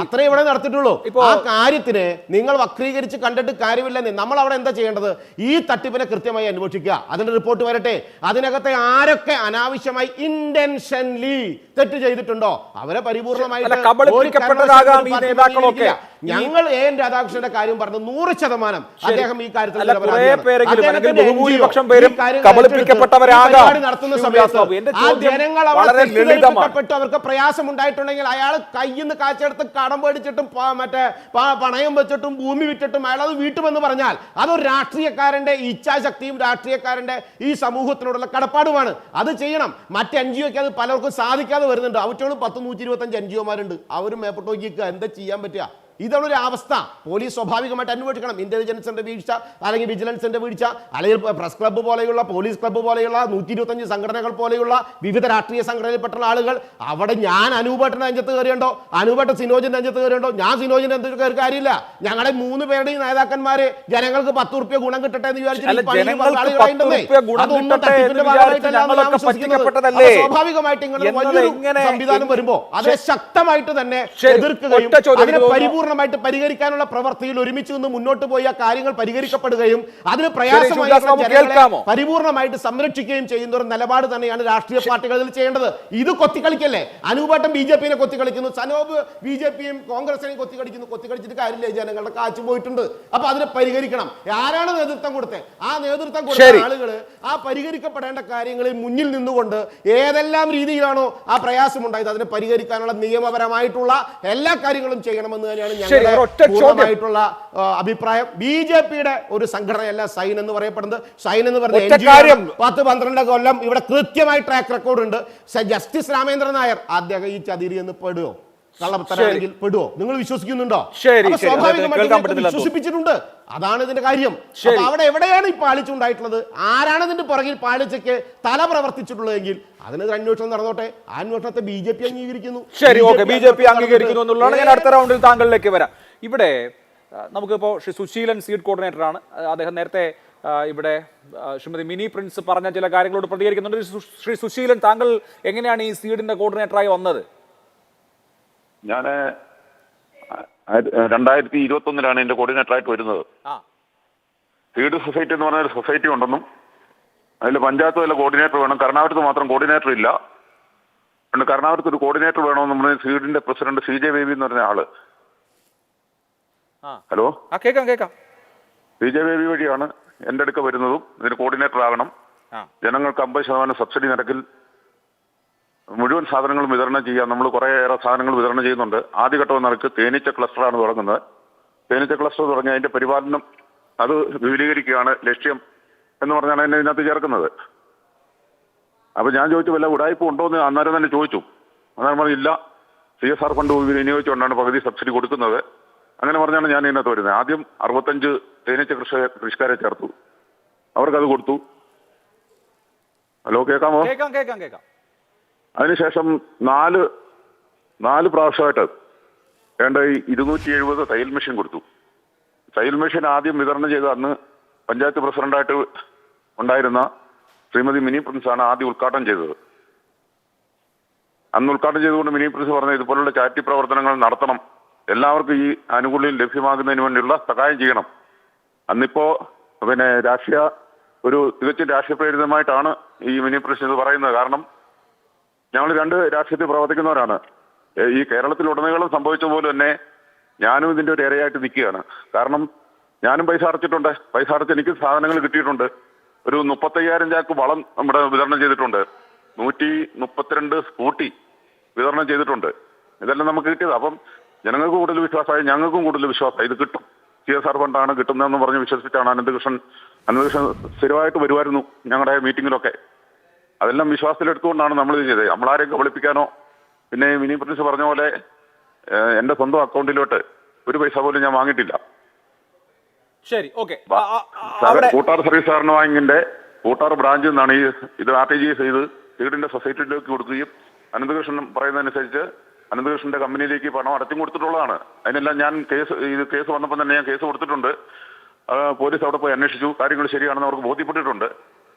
അത്രേ ഇവിടെ നടത്തിയിട്ടുള്ളൂ. ആ കാര്യത്തിന് നിങ്ങൾ വക്രീകരിച്ച് കണ്ടിട്ട് കാര്യമില്ലെന്ന്. നമ്മൾ അവിടെ എന്താ ചെയ്യേണ്ടത്? ഈ തട്ടിപ്പിനെ കൃത്യമായി അന്വേഷിക്കുക. അതിന്റെ റിപ്പോർട്ട് വരട്ടെ. അതിനകത്തെ ആരൊക്കെ അനാവശ്യമായി ഇന്റൻഷൻലി തെറ്റ് ചെയ്തിട്ടുണ്ടോ അവരെ പരിപൂർണമായിട്ട് ഞങ്ങൾ എൻ രാധാകൃഷ്ണന്റെ കാര്യം പറഞ്ഞു 100% അദ്ദേഹം ഈ കാര്യത്തിൽ അല്ല, കുറേ നിരപരാധിയാണ്. പേരെങ്കിലും അല്ലെങ്കിൽ അദ്ദേഹത്തിന്റെ ബഹുഭൂരിപക്ഷം NGO പേരും ഈ കാര്യം കബളിപ്പിക്കപ്പെട്ടവരാകാം. ഈ പരിപാടി നടത്തുന്ന സമയത്ത് എന്റെ ആ ചോദ്യം ജനങ്ങൾ വളരെ ലളിതമാണ്. അവർക്ക് പ്രയാസം ഉണ്ടായിട്ടുണ്ടെങ്കിൽ അയാൾ കയ്യിൽ നിന്ന് കാച്ചെടുത്ത് കടം പേടിച്ചിട്ടും മറ്റേ പണയം വെച്ചിട്ടും ഭൂമി വിറ്റിട്ടും അയാൾ അത് വീട്ടുമെന്ന് പറഞ്ഞാൽ അതൊരു രാഷ്ട്രീയക്കാരന്റെ ഇച്ഛാശക്തിയും രാഷ്ട്രീയക്കാരന്റെ ഈ സമൂഹത്തിനോടുള്ള കടപ്പാടുമാണ്. അത് ചെയ്യണം. മറ്റ് NGO അത് പലർക്കും സാധിക്കാതെ വരുന്നുണ്ട്. അവറ്റോളും 10-125 NGO-മാരുണ്ട്. അവരും മേപ്പോട്ട് നോക്കിക്കുക എന്താ ചെയ്യാൻ പറ്റുക? ഇതാണ് ഒരു അവസ്ഥ. പോലീസ് സ്വാഭാവികമായിട്ട് അന്വേഷിക്കണം. ഇന്റലിജൻസിന്റെ വീഴ്ച, അല്ലെങ്കിൽ വിജിലൻസിന്റെ വീഴ്ച, അല്ലെങ്കിൽ പ്രസ് ക്ലബ്ബ് പോലെയുള്ള, പോലീസ് ക്ലബ്ബ് പോലെയുള്ള 125 സംഘടനകൾ പോലെയുള്ള വിവിധ രാഷ്ട്രീയ സംഘടനയിൽപ്പെട്ട ആളുകൾ. അവിടെ ഞാൻ അനൂപേട്ടൻ്റെ അഞ്ചത്ത് കയറിയുണ്ടോ, അനൂപേട്ടൻ സിനോജിന്റെ അഞ്ചത്ത് കയറിയുണ്ടോ? ഞാൻ സിനോജിന്റെ അഞ്ചത്ത് കയറി കാര്യമില്ല. ഞങ്ങളുടെ 3 പേരുടെയും നേതാക്കന്മാര് ജനങ്ങൾക്ക് 10 റുപ്യ ഗുണം കിട്ടട്ടെ എന്ന് വിചാരിച്ചു സ്വാഭാവികമായിട്ട് ഇങ്ങനെ വലിയൊരു സംവിധാനം വരുമ്പോ അത് ശക്തമായിട്ട് തന്നെ എതിർക്കുകയും അതിനെ പരിപൂർണമായിട്ട് പരിഹരിക്കാനുള്ള പ്രവർത്തിയിൽ ഒരുമിച്ച് നിന്ന് മുന്നോട്ട് പോയി ആ കാര്യങ്ങൾ പരിഹരിക്കപ്പെടുകയും അതിന് പ്രയാസമായി പരിപൂർണമായിട്ട് സംരക്ഷിക്കുകയും ചെയ്യുന്ന ഒരു നിലപാട് തന്നെയാണ് രാഷ്ട്രീയ പാർട്ടികളിൽ ചെയ്യേണ്ടത്. ഇത് കൊത്തിക്കളിക്കല്ലേ? അനൂപേട്ടൻ BJP-നെ കൊത്തിക്കളിക്കുന്നു, സനോബ് BJP-യും കോൺഗ്രസിനെയും കൊത്തിക്കളിച്ചിട്ട് കാര്യമില്ല. ജനങ്ങളുടെ കാച്ചു പോയിട്ടുണ്ട്. അപ്പൊ അതിനെ പരിഹരിക്കണം. ആരാണ് നേതൃത്വം കൊടുത്തത്? ആ നേതൃത്വം കൊടുത്ത ആളുകൾ ആ പരിഹരിക്കപ്പെടേണ്ട കാര്യങ്ങളിൽ മുന്നിൽ നിന്നുകൊണ്ട് ഏതെല്ലാം രീതിയിലാണോ ആ പ്രയാസം ഉണ്ടായത് അതിനെ പരിഹരിക്കാനുള്ള നിയമപരമായിട്ടുള്ള എല്ലാ കാര്യങ്ങളും ചെയ്യണമെന്ന് തന്നെയാണ് ഞങ്ങളുടെ അഭിപ്രായം. BJP-യുടെ ഒരു സംഘടനയല്ല സൈൻ എന്ന് പറയപ്പെടുന്നത്. സൈൻ എന്ന് പറഞ്ഞ 10-12 കൊല്ലം ഇവിടെ കൃത്യമായി ട്രാക്ക് റെക്കോർഡ് ഉണ്ട്. ജസ്റ്റിസ് രാമേന്ദ്രൻ നായർ അദ്ദേഹം ഈ ചതിരി എന്ന് പെടുവോ, കള്ളത്തരാണെങ്കിൽ പെടുവോ? നിങ്ങൾ വിശ്വസിക്കുന്നുണ്ടോ? സ്വാഭാവികമായിട്ട് വിശ്വസിപ്പിച്ചിട്ടുണ്ട്. അതാണ് ഇതിന്റെ കാര്യം. അവിടെ എവിടെയാണ് ഈ പാളിച്ചുണ്ടായിട്ടുള്ളത്? ആരാണ് ഇതിന്റെ പുറകിൽ പാളിച്ചയ്ക്ക് തല പ്രവർത്തിച്ചിട്ടുള്ളതെങ്കിൽ അതിനൊരു അന്വേഷണം നടന്നോട്ടെ. ആ അന്വേഷണത്തെ BJP അംഗീകരിക്കുന്നു. ശരി, ഓക്കെ, BJP അംഗീകരിക്കുന്നു എന്നുള്ളതാണ്. ഞാൻ അടുത്ത റൗണ്ടിൽ താങ്കളിലേക്ക് വരാം. ഇവിടെ നമുക്കിപ്പോൾ ശ്രീ സുശീലൻ സീഡ് കോർഡിനേറ്ററാണ്. അദ്ദേഹം നേരത്തെ ഇവിടെ ശ്രീമതി മിനി പ്രിൻസ് പറഞ്ഞ ചില കാര്യങ്ങളോട് പ്രതികരിക്കുന്നുണ്ട്. ശ്രീ സുശീലൻ, താങ്കൾ എങ്ങനെയാണ് ഈ സീഡിന്റെ കോർഡിനേറ്ററായി വന്നത്? ഞാൻ 2021 എന്റെ കോർഡിനേറ്ററായിട്ട് വരുന്നത്. സീഡ് സൊസൈറ്റി എന്ന് പറഞ്ഞ ഒരു സൊസൈറ്റി ഉണ്ടെന്നും അതിൽ പഞ്ചായത്ത് വല്ല കോർഡിനേറ്റർ വേണം, കർണാടകത്ത് മാത്രം കോർഡിനേറ്റർ ഇല്ല, അതുകൊണ്ട് കർണാടകത്ത് ഒരു കോർഡിനേറ്റർ വേണമെന്ന് പറഞ്ഞ സീഡിന്റെ പ്രസിഡന്റ് CJ ബേബി എന്ന് പറഞ്ഞ ആള്. ഹലോ, കേൾക്കാം. CJ ബേബി വഴിയാണ് എന്റെ അടുക്ക വരുന്നതും ഇതിന് കോർഡിനേറ്റർ ആകണം, ജനങ്ങൾക്ക് 50% സബ്സിഡി നിരക്കിൽ മുഴുവൻ സാധനങ്ങളും വിതരണം ചെയ്യാം. നമ്മൾ കുറേയേറെ സാധനങ്ങൾ വിതരണം ചെയ്യുന്നുണ്ട്. ആദ്യഘട്ടം നിരക്ക് തേനീച്ച ക്ലസ്റ്ററാണ് തുടങ്ങുന്നത്. തേനീച്ച ക്ലസ്റ്റർ തുടങ്ങി അതിന്റെ പരിപാലനം അത് വിപുലീകരിക്കുകയാണ് ലക്ഷ്യം എന്ന് പറഞ്ഞാണ് എന്നെ ഇതിനകത്ത് ചേർക്കുന്നത്. അപ്പൊ ഞാൻ ചോദിച്ചു വല്ല ഉടായ്പ ഉണ്ടോ എന്ന് അന്നേരം തന്നെ ചോദിച്ചു. അന്നേരം പറഞ്ഞില്ല, CSR ഫണ്ട് വിനിയോഗിച്ചുകൊണ്ടാണ് പകുതി സബ്സിഡി കൊടുക്കുന്നത്. അങ്ങനെ പറഞ്ഞാണ് ഞാൻ ഇതിനകത്ത് വരുന്നത്. ആദ്യം 65 തേനീച്ച കൃഷിക്കാരെ ചേർത്തു, അവർക്കത് കൊടുത്തു. ഹലോ, കേൾക്കാമോ? കേൾക്കാം. അതിനുശേഷം 4 പ്രാവശ്യമായിട്ട് വേണ്ട 270 തയ്യൽ മെഷീൻ കൊടുത്തു. തയ്യൽ മെഷീൻ ആദ്യം വിതരണം ചെയ്ത് അന്ന് പഞ്ചായത്ത് പ്രസിഡന്റായിട്ട് ഉണ്ടായിരുന്ന ശ്രീമതി മിനി പ്രിൻസ് ആണ് ആദ്യം ഉദ്ഘാടനം ചെയ്തത്. അന്ന് ഉദ്ഘാടനം ചെയ്തുകൊണ്ട് മിനി പ്രിൻസ് പറഞ്ഞ ഇതുപോലുള്ള ചാരിറ്റി പ്രവർത്തനങ്ങൾ നടത്തണം, എല്ലാവർക്കും ഈ ആനുകൂല്യം ലഭ്യമാകുന്നതിന് വേണ്ടിയുള്ള സഹായം ചെയ്യണം. അന്നിപ്പോ തികച്ചും രാഷ്ട്രീയ പ്രേരിതമായിട്ടാണ് ഈ മിനി പ്രിൻസ് ഇത് പറയുന്നത്. കാരണം ഞങ്ങൾ 2 രാഷ്ട്രീയത്തിൽ പ്രവർത്തിക്കുന്നവരാണ്. ഈ കേരളത്തിലുടനീളം സംഭവിച്ച പോലെ തന്നെ ഞാനും ഇതിന്റെ ഒരു ഇരയായിട്ട് നിൽക്കുകയാണ്. കാരണം ഞാനും പൈസ അടച്ചിട്ടുണ്ട്. പൈസ അടച്ച് എനിക്ക് സാധനങ്ങൾ കിട്ടിയിട്ടുണ്ട്. ഒരു 35,000 ചാക്ക് വളം നമ്മുടെ വിതരണം ചെയ്തിട്ടുണ്ട്. 132 സ്കൂട്ടി വിതരണം ചെയ്തിട്ടുണ്ട്. ഇതെല്ലാം നമുക്ക് കിട്ടിയത്. അപ്പം ജനങ്ങൾക്ക് കൂടുതൽ വിശ്വാസമായി, ഞങ്ങൾക്കും കൂടുതൽ വിശ്വാസമായി. ഇത് കിട്ടും, CSR ഫണ്ടാണ് കിട്ടുന്നതെന്ന് പറഞ്ഞ് വിശ്വസിച്ചിട്ടാണ് അനന്തകൃഷ്ണൻ സ്ഥിരമായിട്ട് വരുമായിരുന്നു ഞങ്ങളുടെ മീറ്റിങ്ങിലൊക്കെ. അതെല്ലാം വിശ്വാസത്തിലെടുത്തുകൊണ്ടാണ് നമ്മളിത് ചെയ്തത്. നമ്മളാരെയും കബളിപ്പിക്കാനോ പിന്നെ മിനി പ്രിൻസ് പറഞ്ഞ പോലെ എൻ്റെ സ്വന്തം അക്കൗണ്ടിലോട്ട് ഒരു പൈസ പോലും ഞാൻ വാങ്ങിയിട്ടില്ല. ശരി, ഓക്കെ. കൂട്ടാർ സർവീസ് സഹകരണ ബാങ്കിന്റെ കൂട്ടാർ ബ്രാഞ്ചിൽ നിന്നാണ് ഇത് RTGS ചെയ്ത് സീഡിന്റെ സൊസൈറ്റിയിലേക്ക് കൊടുക്കുകയും അനന്തകൃഷ്ണൻ പറയുന്നതനുസരിച്ച് അനന്തകൃഷ്ണന്റെ കമ്പനിയിലേക്ക് പണം അടച്ചും കൊടുത്തിട്ടുള്ളതാണ്. അതിനെല്ലാം ഞാൻ കേസ് വന്നപ്പോൾ തന്നെ ഞാൻ കേസ് കൊടുത്തിട്ടുണ്ട്. പോലീസ് അവിടെ പോയി അന്വേഷിച്ചു. കാര്യങ്ങൾ ശരിയാണെന്ന് അവർക്ക് ബോധ്യപ്പെട്ടിട്ടുണ്ട്.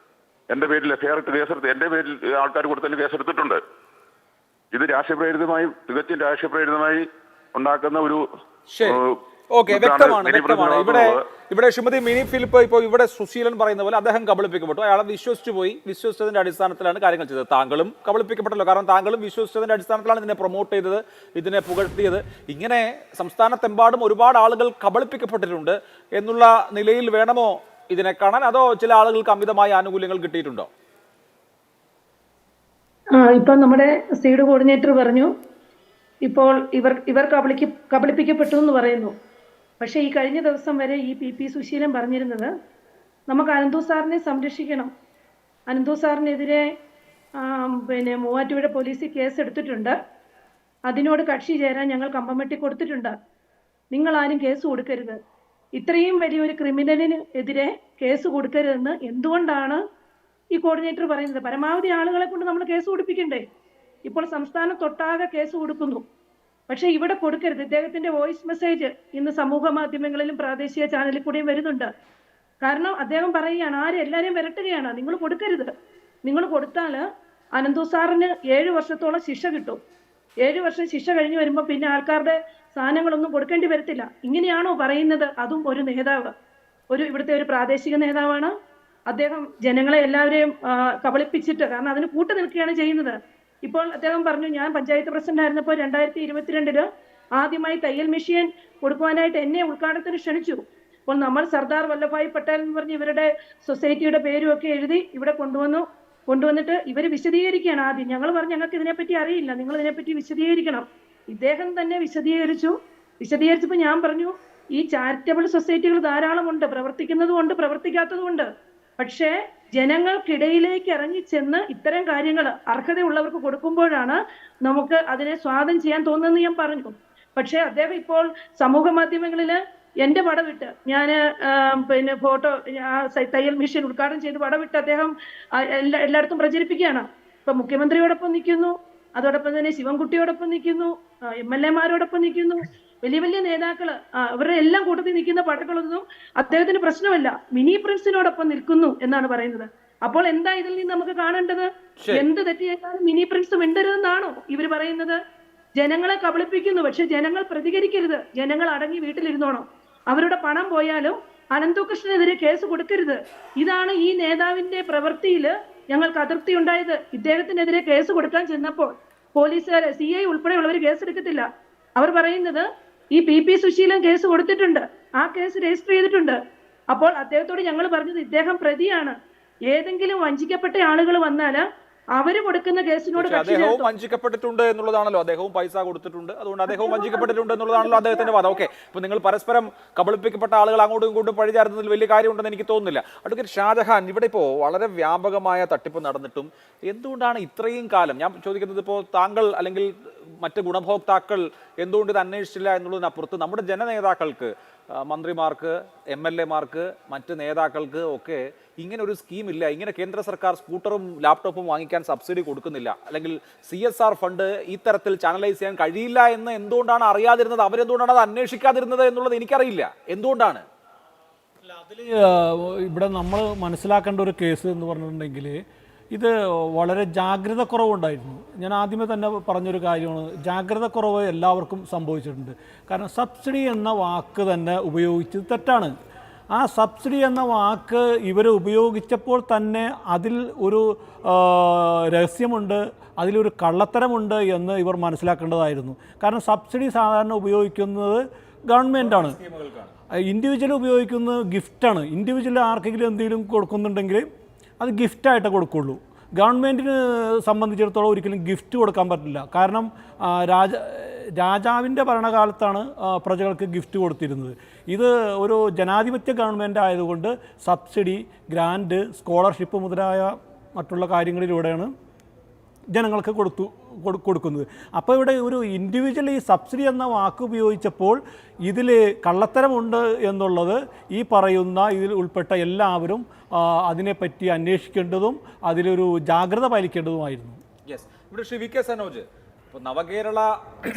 എന്റെ പേരിൽ FIR ഇട്ട് കേസെടുത്ത്, എന്റെ പേരിൽ ആൾക്കാർ കൊടുത്തതിന് കേസെടുത്തിട്ടുണ്ട്. ഇത് തികച്ചും രാഷ്ട്രീയ പ്രേരിതമായി ഉണ്ടാക്കുന്ന ഒരു ഓക്കെ, വ്യക്തമാണ്. ഇവിടെ ശ്രീമതി മിനി ഫിലിപ്പ് ഇപ്പോൾ ഇവിടെ സുശീലൻ പറയുന്ന പോലെ അദ്ദേഹം കബളിപ്പിക്കപ്പെട്ടു, അയാളെ വിശ്വസിച്ചതിന്റെ അടിസ്ഥാനത്തിലാണ് കാര്യങ്ങൾ ചെയ്തത്. താങ്കളും കബളിപ്പിക്കപ്പെട്ടല്ലോ, കാരണം താങ്കളും വിശ്വസിച്ചതിന്റെ അടിസ്ഥാനത്തിലാണ് ഇതിനെ പ്രൊമോട്ട് ചെയ്തത്, ഇതിനെ പുകഴ്ത്തിയത്. ഇങ്ങനെ സംസ്ഥാനത്തെമ്പാടും ഒരുപാട് ആളുകൾ കബളിപ്പിക്കപ്പെട്ടിട്ടുണ്ട് എന്നുള്ള നിലയിൽ വേണമോ ഇതിനെ കാണാൻ, അതോ ചില ആളുകൾക്ക് അമിതമായ ആനുകൂല്യങ്ങൾ കിട്ടിയിട്ടുണ്ടോ? ഇപ്പൊ നമ്മുടെ സീഡ് കോർഡിനേറ്റർ പറഞ്ഞു ഇപ്പോൾ ഇവർ കബളിപ്പിക്കപ്പെട്ടു എന്ന് പറയുന്നു. പക്ഷേ ഈ കഴിഞ്ഞ ദിവസം വരെ ഈ പി സുശീലൻ പറഞ്ഞിരുന്നത് നമുക്ക് അനന്തു സാറിനെ സംരക്ഷിക്കണം, അനന്തു സാറിനെതിരെ മൂവാറ്റുപുഴ പോലീസ് കേസ് എടുത്തിട്ടുണ്ട്, അതിനോട് കക്ഷി ചേരാൻ ഞങ്ങൾ കമ്പമെട്ടി കൊടുത്തിട്ടുണ്ട്, നിങ്ങൾ ആരും കേസ് കൊടുക്കരുത്, ഇത്രയും വലിയൊരു ക്രിമിനലിന് എതിരെ കേസ് കൊടുക്കരുതെന്ന് എന്തുകൊണ്ടാണ് ഈ കോർഡിനേറ്റർ പറയുന്നത്? പരമാവധി ആളുകളെ കൊണ്ട് നമ്മൾ കേസ് കൊടുപ്പിക്കണ്ടേ? ഇപ്പോൾ സംസ്ഥാനത്തൊട്ടാകെ കേസ് കൊടുക്കുന്നു, പക്ഷെ ഇവിടെ കൊടുക്കരുത്. ഇദ്ദേഹത്തിന്റെ വോയിസ് മെസ്സേജ് ഇന്ന് സമൂഹ മാധ്യമങ്ങളിലും പ്രാദേശിക ചാനലിൽ കൂടിയും വരുന്നുണ്ട്. കാരണം അദ്ദേഹം പറയുകയാണ് എല്ലാവരെയും വിരട്ടുകയാണ്, നിങ്ങൾ കൊടുക്കരുത്, നിങ്ങൾ കൊടുത്താൽ അനന്തു സാറിന് 7 വർഷത്തോളം ശിക്ഷ കിട്ടും, 7 വർഷം ശിക്ഷ കഴിഞ്ഞ് വരുമ്പോൾ പിന്നെ ആൾക്കാരുടെ സാധനങ്ങളൊന്നും കൊടുക്കേണ്ടി വരത്തില്ല. ഇങ്ങനെയാണോ പറയുന്നത്? അതും ഒരു നേതാവ്, ഇവിടുത്തെ ഒരു പ്രാദേശിക നേതാവാണ് അദ്ദേഹം. ജനങ്ങളെ എല്ലാവരെയും കബളിപ്പിച്ചിട്ട്, കാരണം അതിന് കൂട്ടു നിൽക്കുകയാണ് ചെയ്യുന്നത്. ഇപ്പോൾ അദ്ദേഹം പറഞ്ഞു, ഞാൻ പഞ്ചായത്ത് പ്രസിഡന്റ് ആയിരുന്നപ്പോൾ 2022 ആദ്യമായി തയ്യൽ മെഷീൻ കൊടുക്കുവാനായിട്ട് എന്നെ ഉദ്ഘാടനത്തിന് ക്ഷണിച്ചു. അപ്പോൾ നമ്മൾ സർദാർ വല്ലഭായ് പട്ടേൽ എന്ന് പറഞ്ഞ് ഇവരുടെ സൊസൈറ്റിയുടെ പേരും ഒക്കെ എഴുതി ഇവിടെ കൊണ്ടുവന്നിട്ട് ഇവർ വിശദീകരിക്കുകയാണ്. ആദ്യം ഞങ്ങൾ പറഞ്ഞു ഞങ്ങൾക്ക് ഇതിനെപ്പറ്റി അറിയില്ല, നിങ്ങൾ ഇതിനെപ്പറ്റി വിശദീകരിക്കണം. ഇദ്ദേഹം തന്നെ വിശദീകരിച്ചപ്പോൾ ഞാൻ പറഞ്ഞു ഈ ചാരിറ്റബിൾ സൊസൈറ്റികൾ ധാരാളമുണ്ട്, പ്രവർത്തിക്കുന്നതുമുണ്ട് പ്രവർത്തിക്കാത്തതുമുണ്ട്. പക്ഷേ ജനങ്ങൾക്കിടയിലേക്ക് ഇറങ്ങിച്ചെന്ന് ഇത്തരം കാര്യങ്ങൾ അർഹതയുള്ളവർക്ക് കൊടുക്കുമ്പോഴാണ് നമുക്ക് അതിനെ സ്വാഗതം ചെയ്യാൻ തോന്നുന്നതെന്ന് ഞാൻ പറഞ്ഞു. പക്ഷേ അദ്ദേഹം ഇപ്പോൾ സമൂഹ മാധ്യമങ്ങളിൽ എൻ്റെ പടവിട്ട്, ഞാൻ ഫോട്ടോ തയ്യൽ മെഷീൻ ഉദ്ഘാടനം ചെയ്ത് പടവിട്ട് അദ്ദേഹം എല്ലായിടത്തും പ്രചരിപ്പിക്കുകയാണ്. ഇപ്പൊ മുഖ്യമന്ത്രിയോടൊപ്പം നിൽക്കുന്നു, അതോടൊപ്പം തന്നെ ശിവൻകുട്ടിയോടൊപ്പം നിൽക്കുന്നു, MLA-മാരോടൊപ്പം നിൽക്കുന്നു, വലിയ നേതാക്കള്, അവരുടെ എല്ലാം കൂട്ടത്തിൽ നിൽക്കുന്ന പടകളൊന്നും അദ്ദേഹത്തിന് പ്രശ്നമല്ല. മിനി പ്രിൻസിനോടൊപ്പം നിൽക്കുന്നു എന്നാണ് പറയുന്നത്. അപ്പോൾ എന്താ ഇതിൽ നിന്ന് നമുക്ക് കാണേണ്ടത്? എന്ത് തെറ്റ് ചെയ്താലും മിനി പ്രിൻസ് മിണ്ടരുതെന്നാണോ ഇവർ പറയുന്നത്? ജനങ്ങളെ കബളിപ്പിക്കുന്നു, പക്ഷെ ജനങ്ങൾ പ്രതികരിക്കരുത്, ജനങ്ങൾ അടങ്ങി വീട്ടിലിരുന്നോണം. അവരുടെ പണം പോയാലും അനന്തകൃഷ്ണനെതിരെ കേസ് കൊടുക്കരുത്. ഇതാണ് ഈ നേതാവിന്റെ പ്രവൃത്തിയിൽ ഞങ്ങൾക്ക് അതൃപ്തി ഉണ്ടായത്. ഇദ്ദേഹത്തിനെതിരെ കേസ് കൊടുക്കാൻ ചെന്നപ്പോൾ പോലീസുകാർ, CI ഉൾപ്പെടെയുള്ളവർ കേസെടുക്കത്തില്ല. അവർ പറയുന്നത് ഈ പി സുശീലൻ കേസ് കൊടുത്തിട്ടുണ്ട്, ആ കേസ് രജിസ്റ്റർ ചെയ്തിട്ടുണ്ട്. അപ്പോൾ അദ്ദേഹത്തോട് ഞങ്ങൾ പറഞ്ഞത് ഇദ്ദേഹം പ്രതിയാണ്, ഏതെങ്കിലും വഞ്ചിക്കപ്പെട്ട ആളുകൾ വന്നാൽ അവര് കൊടുക്കുന്ന കേസിനോട് അദ്ദേഹവും വഞ്ചിക്കപ്പെട്ടിട്ടുണ്ട് എന്നുള്ളതാണല്ലോ, അദ്ദേഹവും പൈസ കൊടുത്തിട്ടുണ്ട്, അതുകൊണ്ട് അദ്ദേഹവും വഞ്ചിക്കപ്പെട്ടിട്ടുണ്ട് എന്നുള്ളതാണല്ലോ അദ്ദേഹത്തിന്റെ വാദം. ഓക്കെ, ഇപ്പൊ നിങ്ങൾ പരസ്പരം കബളിപ്പിക്കപ്പെട്ട ആളുകൾ അങ്ങോട്ടും ഇങ്ങോട്ടും പഴിചാരുന്നതിൽ വലിയ കാര്യമുണ്ടെന്ന് എനിക്ക് തോന്നുന്നില്ല. അഡ്വക്കേറ്റ് ഷാജഹാൻ, ഇവിടെ ഇപ്പോൾ വളരെ വ്യാപകമായ തട്ടിപ്പ് നടന്നിട്ടും എന്തുകൊണ്ടാണ് ഇത്രയും കാലം, ഞാൻ ചോദിക്കുന്നത് ഇപ്പോൾ താങ്കൾ അല്ലെങ്കിൽ മറ്റ് ഗുണഭോക്താക്കൾ എന്തുകൊണ്ട് ഇത് അന്വേഷിച്ചില്ല എന്നുള്ളതിനപ്പുറത്ത് നമ്മുടെ ജനനേതാക്കൾക്ക്, മന്ത്രിമാർക്ക്, MLA-മാർക്ക്, മറ്റ് നേതാക്കൾക്ക് ഒക്കെ ഇങ്ങനെ ഒരു സ്കീമില്ല, ഇങ്ങനെ കേന്ദ്ര സർക്കാർ സ്കൂട്ടറും ലാപ്ടോപ്പും വാങ്ങിക്കാൻ സബ്സിഡി കൊടുക്കുന്നില്ല, അല്ലെങ്കിൽ CSR ഫണ്ട് ഈ തരത്തിൽ ചാനലൈസ് ചെയ്യാൻ കഴിയില്ല എന്ന് എന്തുകൊണ്ടാണ് അറിയാതിരുന്നത്? അവരെന്തുകൊണ്ടാണ് അത് അന്വേഷിക്കാതിരുന്നത് എന്നുള്ളത് എനിക്കറിയില്ല. എന്തുകൊണ്ടാണ്? അതിൽ ഇവിടെ നമ്മൾ മനസ്സിലാക്കേണ്ട ഒരു കേസ് എന്ന് പറഞ്ഞിട്ടുണ്ടെങ്കിൽ ഇത് വളരെ ജാഗ്രത കുറവുണ്ടായിരുന്നു. ഞാൻ ആദ്യമേ തന്നെ പറഞ്ഞൊരു കാര്യമാണ്, ജാഗ്രത കുറവ് എല്ലാവർക്കും സംഭവിച്ചിട്ടുണ്ട്. കാരണം സബ്സിഡി എന്ന വാക്ക് തന്നെ ഉപയോഗിച്ചത് തെറ്റാണ്. ആ സബ്സിഡി എന്ന വാക്ക് ഇവർ ഉപയോഗിച്ചപ്പോൾ തന്നെ അതിൽ ഒരു രഹസ്യമുണ്ട്, അതിലൊരു കള്ളത്തരമുണ്ട് എന്ന് ഇവർ മനസ്സിലാക്കേണ്ടതായിരുന്നു. കാരണം സബ്സിഡി സാധാരണ ഉപയോഗിക്കുന്നത് ഗവൺമെൻറ്റാണ്, ഇൻഡിവിജ്വൽ ഉപയോഗിക്കുന്നത് ഗിഫ്റ്റാണ്. ഇൻഡിവിജ്വൽ ആർക്കെങ്കിലും എന്തെങ്കിലും കൊടുക്കുന്നുണ്ടെങ്കിൽ അത് ഗിഫ്റ്റായിട്ട് കൊടുക്കുള്ളൂ. ഗവൺമെൻറ്റിന് സംബന്ധിച്ചിടത്തോളം ഒരിക്കലും ഗിഫ്റ്റ് കൊടുക്കാൻ പറ്റില്ല. കാരണം രാജാവിൻ്റെ ഭരണകാലത്താണ് പ്രജകൾക്ക് ഗിഫ്റ്റ് കൊടുത്തിരുന്നത്. ഇത് ഒരു ജനാധിപത്യ ഗവൺമെൻറ് ആയതുകൊണ്ട് സബ്സിഡി, ഗ്രാൻഡ്, സ്കോളർഷിപ്പ് മുതലായ മറ്റുള്ള കാര്യങ്ങളിലൂടെയാണ് ജനങ്ങൾക്ക് കൊടുക്കുന്നത്. അപ്പോൾ ഇവിടെ ഒരു ഇൻഡിവിജ്വൽ ഈ സബ്സിഡി എന്ന വാക്ക് ഉപയോഗിച്ചപ്പോൾ ഇതിൽ കള്ളത്തരമുണ്ട് എന്നുള്ളത് ഈ പറയുന്ന ഇതിൽ ഉൾപ്പെട്ട എല്ലാവരും അതിനെപ്പറ്റി അന്വേഷിക്കേണ്ടതും അതിലൊരു ജാഗ്രത പാലിക്കേണ്ടതുമായിരുന്നു. യെസ്, ഇവിടെ ശ്രീ VK സനോജ്, ഇപ്പോൾ നവകേരള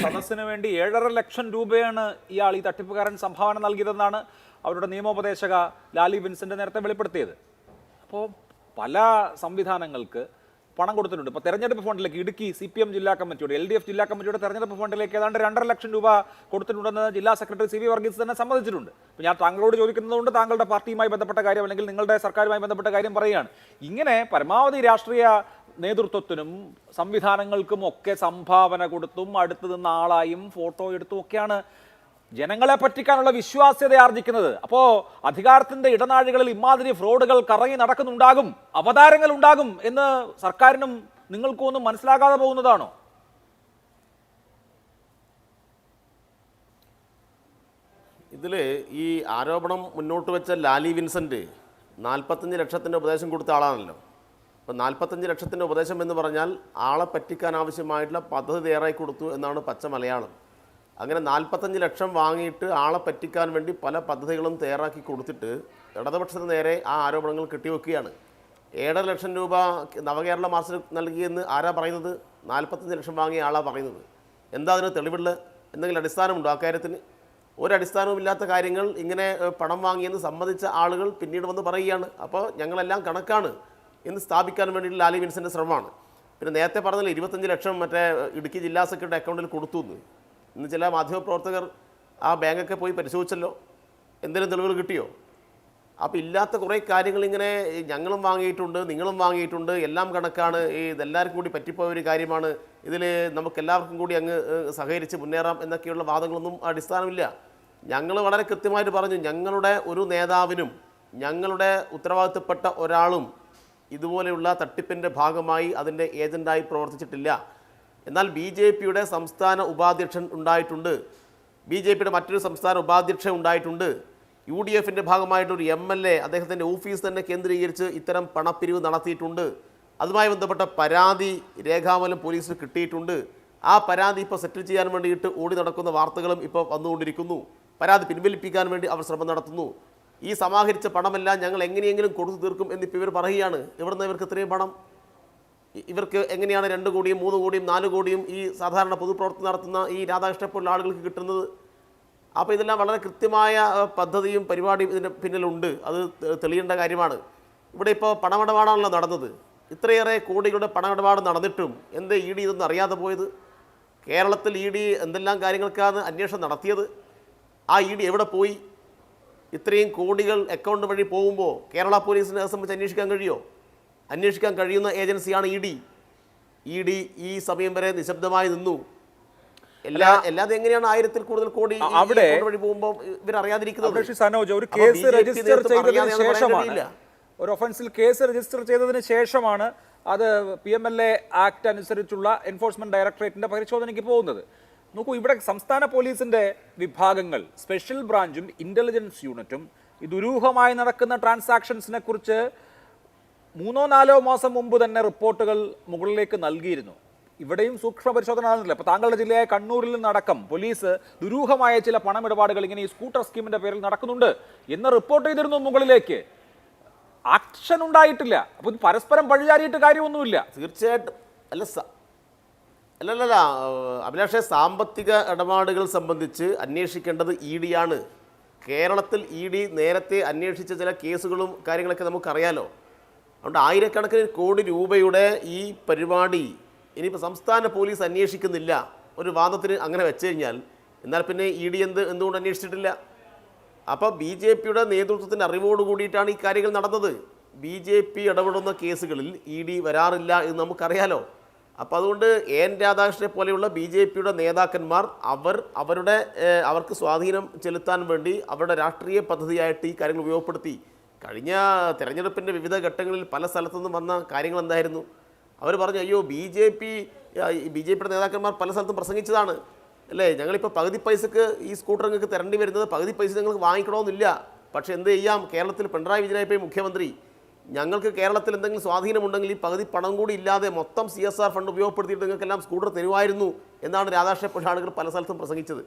സദസ്സിന് വേണ്ടി 7.5 ലക്ഷം രൂപയാണ് ഇയാൾ, ഈ തട്ടിപ്പുകാരൻ സംഭാവന നൽകിയതെന്നാണ് അവരുടെ നിയമോപദേശക ലാലി വിൻസെൻ്റ് നേരത്തെ വെളിപ്പെടുത്തിയത്. അപ്പോൾ പല സംവിധാനങ്ങൾക്ക് പണം കൊടുത്തിട്ടുണ്ട്. ഇപ്പോൾ തെരഞ്ഞെടുപ്പ് ഫണ്ടിലേക്ക് ഇടുക്കി CPM ജില്ലാ കമ്മിറ്റിയുടെ LDF ജില്ലാ കമ്മിറ്റിയുടെ തെരഞ്ഞെടുപ്പ് ഫണ്ടിലേക്ക് ഏതാണ്ട് 2.5 ലക്ഷം രൂപ കൊടുത്തിട്ടുണ്ടെന്ന് ജില്ലാ സെക്രട്ടറി CV വർഗീസ് തന്നെ സമ്മതിച്ചിട്ടുണ്ട്. അപ്പോൾ ഞാൻ താങ്കളോട് ചോദിക്കുന്നതുകൊണ്ട് താങ്കളുടെ പാർട്ടിയുമായി ബന്ധപ്പെട്ട കാര്യം അല്ലെങ്കിൽ നിങ്ങളുടെ സർക്കാരുമായി ബന്ധപ്പെട്ട കാര്യം പറയുകയാണ്. ഇങ്ങനെ പരമാവധി രാഷ്ട്രീയ നേതൃത്വത്തിനും സംവിധാനങ്ങൾക്കും ഒക്കെ സംഭാവന കൊടുത്തും അടുത്ത് നിന്ന ആളായും ഫോട്ടോ എടുത്തും ഒക്കെയാണ് ജനങ്ങളെ പറ്റിക്കാനുള്ള വിശ്വാസ്യത ആർജിക്കുന്നത്. അപ്പോൾ അധികാരത്തിന്റെ ഇടനാഴികളിൽ ഇമാതിരി ഫ്രോഡുകൾ കറങ്ങി നടക്കുന്നുണ്ടാകും, അവതാരങ്ങൾ ഉണ്ടാകും എന്ന് സർക്കാരിനും നിങ്ങൾക്കും ഒന്നും മനസ്സിലാകാതെ പോകുന്നതാണോ? ഇതിൽ ഈ ആരോപണം മുന്നോട്ട് വെച്ച ലാലി വിൻസെൻ്റ് 45 ലക്ഷത്തിൻ്റെ ഉപദേശം കൊടുത്ത ആളാണല്ലോ. അപ്പോൾ 45 ലക്ഷത്തിൻ്റെ ഉപദേശം എന്ന് പറഞ്ഞാൽ ആളെ പറ്റിക്കാൻ ആവശ്യമായിട്ടുള്ള പദ്ധതി തയ്യാറായി കൊടുത്തു എന്നാണ് പച്ച മലയാളം. അങ്ങനെ 45 ലക്ഷം വാങ്ങിയിട്ട് ആളെ പറ്റിക്കാൻ വേണ്ടി പല പദ്ധതികളും തയ്യാറാക്കി കൊടുത്തിട്ട് ഇടതുപക്ഷത്തിന് നേരെ ആ ആരോപണങ്ങൾ കെട്ടിവെക്കുകയാണ്. 7.5 ലക്ഷം രൂപ നവകേരള മാർച്ചിന് നൽകിയെന്ന് ആരാ പറയുന്നത്? 45 ലക്ഷം വാങ്ങിയ ആളാ പറയുന്നത്. എന്താ അതിന് തെളിവുള്ള എന്തെങ്കിലും അടിസ്ഥാനമുണ്ടോ ആ കാര്യത്തിന്? ഒരടിസ്ഥാനവുമില്ലാത്ത കാര്യങ്ങൾ ഇങ്ങനെ പണം വാങ്ങിയെന്ന് സമ്മതിച്ച ആളുകൾ പിന്നീട് വന്ന് പറയുകയാണ്. അപ്പോൾ ഞങ്ങളെല്ലാം കണക്കാണ് എന്ന് സ്ഥാപിക്കാൻ വേണ്ടിയിട്ട് ലാലി വിൻസെൻ്റെ ശ്രമമാണ്. പിന്നെ നേരത്തെ പറഞ്ഞില്ല 25 ലക്ഷം മറ്റേ ഇടുക്കി ജില്ലാ സെക്രട്ടറി അക്കൗണ്ടിൽ കൊടുത്തു എന്ന്. ഇന്ന് ചില മാധ്യമപ്രവർത്തകർ ആ ബാങ്കൊക്കെ പോയി പരിശോധിച്ചല്ലോ. എന്തെങ്കിലും തെളിവുകൾ കിട്ടിയോ? അപ്പോൾ ഇല്ലാത്ത കുറേ കാര്യങ്ങൾ ഇങ്ങനെ ഞങ്ങളും വാങ്ങിയിട്ടുണ്ട്, നിങ്ങളും വാങ്ങിയിട്ടുണ്ട്, എല്ലാം കണക്കാണ്, ഇതെല്ലാവർക്കും കൂടി പറ്റിപ്പോയ ഒരു കാര്യമാണ്, ഇതിൽ നമുക്കെല്ലാവർക്കും കൂടി അങ്ങ് സഹകരിച്ച് മുന്നേറാം എന്നൊക്കെയുള്ള വാദങ്ങളൊന്നും അടിസ്ഥാനമില്ല. ഞങ്ങൾ വളരെ കൃത്യമായിട്ട് പറഞ്ഞു, ഞങ്ങളുടെ ഒരു നേതാവിനും ഞങ്ങളുടെ ഉത്തരവാദിത്തപ്പെട്ട ഒരാളും ഇതുപോലെയുള്ള തട്ടിപ്പിൻ്റെ ഭാഗമായി അതിൻ്റെ ഏജൻ്റായി പ്രവർത്തിച്ചിട്ടില്ല. എന്നാൽ BJPയുടെ സംസ്ഥാന ഉപാധ്യക്ഷൻ ഉണ്ടായിട്ടുണ്ട്, BJPയുടെ മറ്റൊരു സംസ്ഥാന ഉപാധ്യക്ഷൻ ഉണ്ടായിട്ടുണ്ട്, UDFൻ്റെ ഭാഗമായിട്ടൊരു MLA അദ്ദേഹത്തിൻ്റെ ഓഫീസ് തന്നെ കേന്ദ്രീകരിച്ച് ഇത്തരം പണപ്പിരിവ് നടത്തിയിട്ടുണ്ട്. അതുമായി ബന്ധപ്പെട്ട പരാതി രേഖാമൂലം പോലീസിന് കിട്ടിയിട്ടുണ്ട്. ആ പരാതി ഇപ്പോൾ സെറ്റിൽ ചെയ്യാൻ വേണ്ടിയിട്ട് ഓടി നടക്കുന്ന വാർത്തകളും ഇപ്പോൾ വന്നുകൊണ്ടിരിക്കുന്നു. പരാതി പിൻവലിപ്പിക്കാൻ വേണ്ടി അവർ ശ്രമം നടത്തുന്നു. ഈ സമാഹരിച്ച പണമെല്ലാം ഞങ്ങൾ എങ്ങനെയെങ്കിലും കൊടുത്തു തീർക്കും എന്നിപ്പോൾ ഇവർ പറയുകയാണ്. എവിടുന്ന് ഇവർക്ക് ഇത്രയും പണം? ഇവർക്ക് എങ്ങനെയാണ് 2 കോടിയും 3 കോടിയും 4 കോടിയും ഈ സാധാരണ പൊതുപ്രവർത്തനം നടത്തുന്ന ഈ രാധാകൃഷ്ണനെ പോലുള്ള ആളുകൾക്ക് കിട്ടുന്നത്? അപ്പോൾ ഇതെല്ലാം വളരെ കൃത്യമായ പദ്ധതിയും പരിപാടിയും ഇതിൻ്റെ പിന്നിലുണ്ട്. അത് തെളിയേണ്ട കാര്യമാണ്. ഇവിടെ ഇപ്പോൾ പണമിടപാടാണല്ലോ നടന്നത്. ഇത്രയേറെ കോടികളുടെ പണമിടപാട് നടന്നിട്ടും എന്തേ ED ഇതൊന്നും അറിയാതെ പോയത്? കേരളത്തിൽ ED എന്തെല്ലാം കാര്യങ്ങൾക്കാണ് അന്വേഷണം നടത്തിയത്? ആ ED എവിടെ പോയി? ഇത്രയും കോടികൾ അക്കൗണ്ട് വഴി പോകുമ്പോൾ കേരള പോലീസിനെ അത് സംബന്ധിച്ച് അന്വേഷിക്കാൻ കഴിയുമോ? അന്വേഷിക്കാൻ കഴിയുന്ന ഏജൻസിയാണ് ED. ED ഈ സമയം വരെ നിശബ്ദമായി നിന്നു. അല്ലാതെ എങ്ങനെയാണ് 1000-ൽ കൂടുതൽ കോടി അവിടെ വഴി പോകുമ്പോൾ ഇവരറിയാതിരിക്കുന്നത്? ഒരു കേസ് രജിസ്റ്റർ ചെയ്തതിന് ശേഷമാണ്, ഒരു ഒഫൻസിൽ കേസ് രജിസ്റ്റർ ചെയ്തതിന് ശേഷമാണ് അത് PMLA ആക്ട് അനുസരിച്ചുള്ള എൻഫോഴ്സ്മെന്റ് ഡയറക്ടറേറ്റിന്റെ പരിശോധനയ്ക്ക് പോകുന്നത്. നോക്കൂ, ഇവിടെ സംസ്ഥാന പോലീസിന്റെ വിഭാഗങ്ങൾ, സ്പെഷ്യൽ ബ്രാഞ്ചും ഇന്റലിജൻസ് യൂണിറ്റും ഈ ദുരൂഹമായി നടക്കുന്ന ട്രാൻസാക്ഷൻസിനെ കുറിച്ച് 3-4 മാസം മുമ്പ് തന്നെ റിപ്പോർട്ടുകൾ മുകളിലേക്ക് നൽകിയിരുന്നു. ഇവിടെയും സൂക്ഷ്മ പരിശോധന നടന്നില്ല. ഇപ്പോൾ താങ്കളുടെ ജില്ലയായ കണ്ണൂരിൽ നിന്നടക്കം പോലീസ് ദുരൂഹമായ ചില പണമിടപാടുകൾ ഇങ്ങനെ ഈ സ്കൂട്ടർ സ്കീമിന്റെ പേരിൽ നടക്കുന്നുണ്ട് എന്ന് റിപ്പോർട്ട് ചെയ്തിരുന്നു മുകളിലേക്ക്. ആക്ഷൻ ഉണ്ടായിട്ടില്ല. അപ്പോൾ ഇത് പരസ്പരം പഴിചാരിയിട്ട് കാര്യമൊന്നുമില്ല. തീർച്ചയായിട്ടും അല്ലല്ല അഭിലാഷേ, സാമ്പത്തിക ഇടപാടുകൾ സംബന്ധിച്ച് അന്വേഷിക്കേണ്ടത് ED ആണ്. കേരളത്തിൽ ED നേരത്തെ അന്വേഷിച്ച ചില കേസുകളും കാര്യങ്ങളൊക്കെ നമുക്കറിയാലോ. അതുകൊണ്ട് ആയിരക്കണക്കിന് കോടി രൂപയുടെ ഈ പരിപാടി ഇനിയിപ്പോൾ സംസ്ഥാന പോലീസ് അന്വേഷിക്കുന്നില്ല, ഒരു വാദത്തിന് അങ്ങനെ വെച്ച് കഴിഞ്ഞാൽ, എന്നാൽ പിന്നെ ED എന്തുകൊണ്ട് അന്വേഷിച്ചിട്ടില്ല? അപ്പോൾ BJPയുടെ നേതൃത്വത്തിൻ്റെ അറിവോട് കൂടിയിട്ടാണ് ഈ കാര്യങ്ങൾ നടന്നത്. BJP ഇടപെടുന്ന കേസുകളിൽ ED വരാറില്ല എന്ന് നമുക്കറിയാലോ. അപ്പോൾ അതുകൊണ്ട് AN രാധാകൃഷ്ണനെ പോലെയുള്ള BJPയുടെ നേതാക്കന്മാർ അവർക്ക് സ്വാധീനം ചെലുത്താൻ വേണ്ടി അവരുടെ രാഷ്ട്രീയ പദ്ധതിയായിട്ട് ഈ കാര്യങ്ങൾ ഉപയോഗപ്പെടുത്തി. കഴിഞ്ഞ തെരഞ്ഞെടുപ്പിൻ്റെ വിവിധ ഘട്ടങ്ങളിൽ പല സ്ഥലത്തുനിന്നും വന്ന കാര്യങ്ങൾ എന്തായിരുന്നു? അവർ പറഞ്ഞു, അയ്യോ BJPയുടെ നേതാക്കന്മാർ പല സ്ഥലത്തും പ്രസംഗിച്ചതാണ് അല്ലേ, ഞങ്ങളിപ്പോൾ പകുതി പൈസക്ക് ഈ സ്കൂട്ടർ നിങ്ങൾക്ക് തരേണ്ടി വരുന്നത്, പകുതി പൈസ നിങ്ങൾക്ക് വാങ്ങിക്കണമെന്നില്ല, പക്ഷേ എന്ത് ചെയ്യാം, കേരളത്തിൽ പിണറായി വിജയനായി മുഖ്യമന്ത്രി, ഞങ്ങൾക്ക് കേരളത്തിൽ എന്തെങ്കിലും സ്വാധീനമുണ്ടെങ്കിൽ ഈ പകുതി പണം കൂടി ഇല്ലാതെ മൊത്തം CSR ഫണ്ട് ഉപയോഗപ്പെടുത്തിയിട്ട് നിങ്ങൾക്കെല്ലാം സ്കൂട്ടർ തരുമായിരുന്നു എന്നാണ് രാധാകൃഷ്ണനെ പോലെ ആളുകൾ പല സ്ഥലത്തും പ്രസംഗിച്ചത്.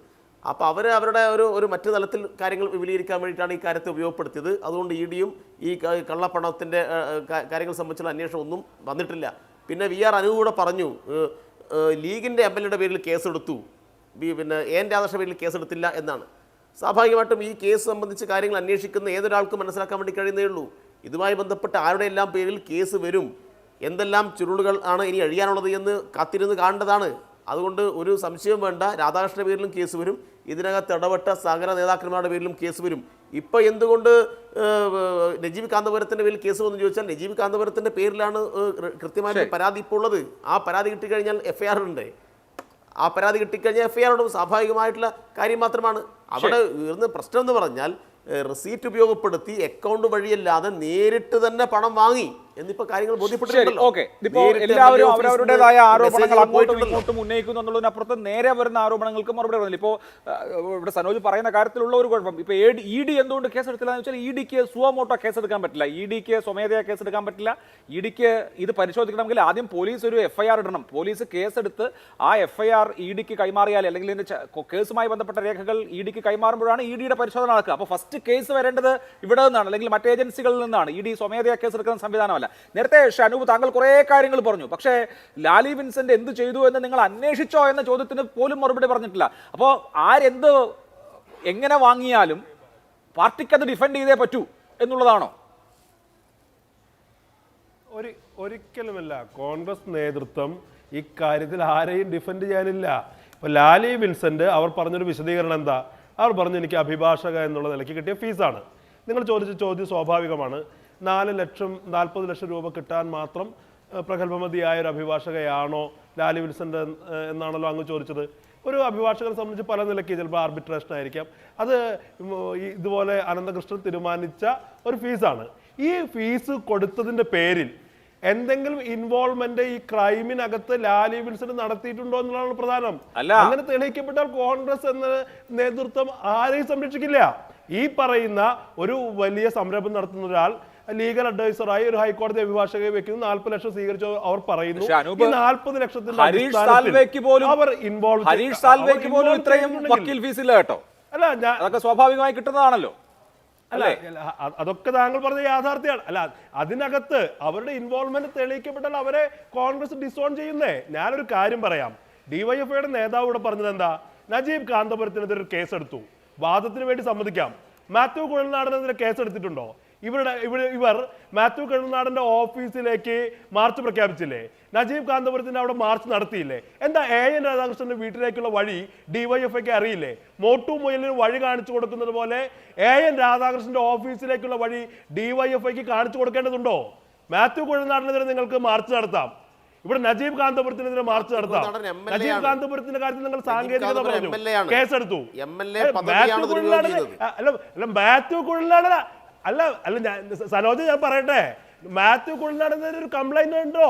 അപ്പോൾ അവരുടെ ഒരു മറ്റു തലത്തിൽ കാര്യങ്ങൾ വിപുലീകരിക്കാൻ വേണ്ടിയിട്ടാണ് ഈ കാര്യത്തെ ഉപയോഗപ്പെടുത്തിയത്. അതുകൊണ്ട് EDയും ഈ കള്ളപ്പണത്തിൻ്റെ കാര്യങ്ങൾ സംബന്ധിച്ചുള്ള അന്വേഷണം ഒന്നും വന്നിട്ടില്ല. പിന്നെ VR അനൂപ് കൂടെ പറഞ്ഞു, ലീഗിൻ്റെ MLAയുടെ പേരിൽ കേസെടുത്തു, പിന്നെ AN രാധാകൃഷ്ണൻ്റെ പേരിൽ കേസെടുത്തില്ല എന്നാണ്. സ്വാഭാവികമായിട്ടും ഈ കേസ് സംബന്ധിച്ച് കാര്യങ്ങൾ അന്വേഷിക്കുന്ന ഏതൊരാൾക്കും മനസ്സിലാക്കാൻ വേണ്ടി കഴിയുന്നേ ഉള്ളൂ. ഇതുമായി ബന്ധപ്പെട്ട് ആരുടെ എല്ലാം പേരിൽ കേസ് വരും, എന്തെല്ലാം ചുരുളുകൾ ആണ് ഇനി അഴിയാനുള്ളത് എന്ന് കാത്തിരുന്ന് കാണേണ്ടതാണ്. അതുകൊണ്ട് ഒരു സംശയം വേണ്ട, രാധാകൃഷ്ണൻ്റെ പേരിലും കേസ് വരും, ഇതിനകത്ത് ഇടപെട്ട സഹകരണ നേതാക്കന്മാരുടെ പേരിലും കേസ് വരും. ഇപ്പോൾ എന്തുകൊണ്ട് നജീബ് കാന്തപുരത്തിൻ്റെ പേരിൽ കേസ് വന്നു ചോദിച്ചാൽ നജീബ് കാന്തപുരത്തിൻ്റെ പേരിലാണ് കൃത്യമായിട്ട് പരാതി ഇപ്പോൾ ഉള്ളത്. ആ പരാതി കിട്ടിക്കഴിഞ്ഞാൽ FIR ഉണ്ട്. ആ പരാതി കിട്ടിക്കഴിഞ്ഞാൽ FIR ഉണ്ട്. സ്വാഭാവികമായിട്ടുള്ള കാര്യം മാത്രമാണ്. അവിടെ ഉയർന്ന പ്രശ്നം എന്ന് പറഞ്ഞാൽ റെസീറ്റ് ഉപയോഗപ്പെടുത്തി അക്കൗണ്ട് വഴിയല്ലാതെ നേരിട്ട് തന്നെ പണം വാങ്ങി എന്നിപ്പോ കാര്യങ്ങൾ ബോധ്യപ്പെട്ടിട്ടുണ്ടല്ലോ. എല്ലാവരും അവരവരുടേതായ ആരോപണങ്ങൾ അങ്ങോട്ടും ഇങ്ങോട്ടും ഉന്നയിക്കുന്നു എന്നുള്ളതിനപ്പുറത്ത് നേരെ വരുന്ന ആരോപണങ്ങൾക്ക് മറുപടി പറയുന്നില്ല. ഇപ്പോൾ ഇവിടെ സനോജ് പറയുന്ന കാര്യത്തിലുള്ള ഒരു കുഴപ്പം, ഇപ്പോൾ ED എന്തുകൊണ്ട് കേസെടുത്തില്ല എന്ന് വെച്ചാൽ EDക്ക് സുവമോട്ടോ കേസെടുക്കാൻ പറ്റില്ല, EDക്ക് സ്വമേധയാ കേസെടുക്കാൻ പറ്റില്ല. EDക്ക് ഇത് പരിശോധിക്കണമെങ്കിൽ ആദ്യം പോലീസ് ഒരു FIR ഇടണം. പോലീസ് കേസെടുത്ത് ആ FIR EDക്ക് കൈമാറിയാൽ, അല്ലെങ്കിൽ ഇതിന്റെ കേസുമായി ബന്ധപ്പെട്ട രേഖകൾ EDക്ക് കൈമാറുമ്പോഴാണ് EDയുടെ പരിശോധന നടക്കുക. അപ്പോൾ ഫസ്റ്റ് കേസ് വരേണ്ടത് ഇവിടെ നിന്നാണ്, അല്ലെങ്കിൽ മറ്റ് ഏജൻസികളിൽ നിന്നാണ്. ED സ്വമേധയാ കേസെടുക്കുന്ന സംവിധാനമല്ല. നേരത്തെ ഷനൂബ് താങ്കൾ കുറേ കാര്യങ്ങൾ പറഞ്ഞു, പക്ഷേ ലാലി വിൻസെന്റ് എന്ത് ചെയ്തു എന്ന് നിങ്ങൾ അന്വേഷിച്ചോ എന്ന ചോദ്യത്തിന് പോലും മറുപടി പറഞ്ഞിട്ടില്ല. അപ്പോൾ ആരെന്ത് എങ്ങനെ വാങ്ങിയാലും പാർട്ടിക്ക് അത് ഡിഫെൻഡ് ചെയ്തേ പറ്റൂ എന്നുള്ളതാണോ? ഒരിക്കലുമല്ല. കോൺഗ്രസ് നേതൃത്വം ഇക്കാര്യത്തിൽ ആരെയും ഡിഫെൻഡ് ചെയ്യാനില്ല. ഇപ്പോൾ ലാലി വിൻസെന്റ് അവർ പറഞ്ഞൊരു വിശദീകരണം എന്താ? അവർ പറഞ്ഞു, എനിക്ക് അഭിഭാഷക എന്നുള്ള നിലയ്ക്ക് കിട്ടിയ ഫീസാണ്. നിങ്ങൾ ചോദിച്ച ചോദ്യം സ്വാഭാവികമാണ്. 40 ലക്ഷം രൂപ കിട്ടാൻ മാത്രം പ്രഗത്ഭമതിയായ ഒരു അഭിഭാഷകയാണോ ലാലി വിൻസെന്റ് എന്നാണല്ലോ അങ്ങ് ചോദിച്ചത്. ഒരു അഭിഭാഷകനെ സംബന്ധിച്ച് പല നിലയ്ക്ക് ചിലപ്പോൾ ആർബിട്രേഷൻ ആയിരിക്കാം. അത് ഇതുപോലെ അനന്തകൃഷ്ണൻ തീരുമാനിച്ച ഒരു ഫീസാണ്. ഈ ഫീസ് കൊടുത്തതിൻ്റെ പേരിൽ എന്തെങ്കിലും ഇൻവോൾവ്മെന്റ് ഈ ക്രൈമിനകത്ത് ലാലി വിൻസെന്റ് നടത്തിയിട്ടുണ്ടോ എന്നുള്ളതാണ് പ്രധാനം. അങ്ങനെ തെളിയിക്കപ്പെട്ടാൽ കോൺഗ്രസ് എന്ന നേതൃത്വം ആരെയും സംരക്ഷിക്കില്ല. ഈ പറയുന്ന ഒരു വലിയ സംരംഭം നടത്തുന്ന ഒരാൾ ലീഗൽ അഡ്വൈസറായി ഒരു ഹൈക്കോടതി അഭിഭാഷകയെ വെക്കുന്നു, 40 ലക്ഷം സ്വീകരിച്ചു അവർ പറയുന്നു. ഈ 40 ലക്ഷത്തിന്റെ അവർ ഇൻവോൾവ് അല്ല, അതൊക്കെ സ്വാഭാവികമായി കിട്ടുന്നതാണല്ലോ. അല്ല, അതൊക്കെ താങ്കൾ പറഞ്ഞ യാഥാർത്ഥ്യമാണ്. അല്ല, അതിനകത്ത് അവരുടെ ഇൻവോൾവ്മെന്റ് തെളിയിക്കപ്പെട്ടാൽ അവരെ കോൺഗ്രസ് ഡിസോൺ ചെയ്യുന്നേ. ഞാനൊരു കാര്യം പറയാം. DYFIയുടെ നേതാവ് ഇവിടെ പറഞ്ഞത് എന്താ? നജീബ് കാന്തപുരത്തിനെതിരെ ഒരു കേസെടുത്തു, വാദത്തിന് വേണ്ടി സമ്മതിക്കാം. മാത്യു കുഴൽനാടനെതിരെ കേസെടുത്തിട്ടുണ്ടോ? ഇവർ മാത്യു കുഴൽനാടന്റെ ഓഫീസിലേക്ക് മാർച്ച് പ്രഖ്യാപിച്ചില്ലേ? നജീബ് കാന്തപുരത്തിന്റെ അവിടെ മാർച്ച് നടത്തിയില്ലേ? എന്താ AN രാധാകൃഷ്ണന്റെ വീട്ടിലേക്കുള്ള വഴി DYFIക്ക് അറിയില്ലേ? മോട്ടു മൊയ്ലിന് വഴി കാണിച്ചു കൊടുക്കുന്നത് പോലെ AN രാധാകൃഷ്ണന്റെ ഓഫീസിലേക്കുള്ള വഴി DYFIക്ക് കാണിച്ചു കൊടുക്കേണ്ടതുണ്ടോ? മാത്യു കുഴൽനാടനെതിരെ നിങ്ങൾക്ക് മാർച്ച് നടത്താം, ഇവിടെ നജീബ് കാന്തപുരത്തിനെതിരെ മാർച്ച് നടത്താം. നജീബ് കാന്തപുരത്തിന്റെ കാര്യത്തിൽ നിങ്ങൾ സാങ്കേതികത പറഞ്ഞു, കേസെടുത്തു. മാത്യു കുഴൽനാടൻ അല്ല സനോജ്, ഞാൻ പറയട്ടെ, മാത്യു കുഴൽനാടനെതിരെ ഒരു കംപ്ലൈന്റ് ഉണ്ടോ?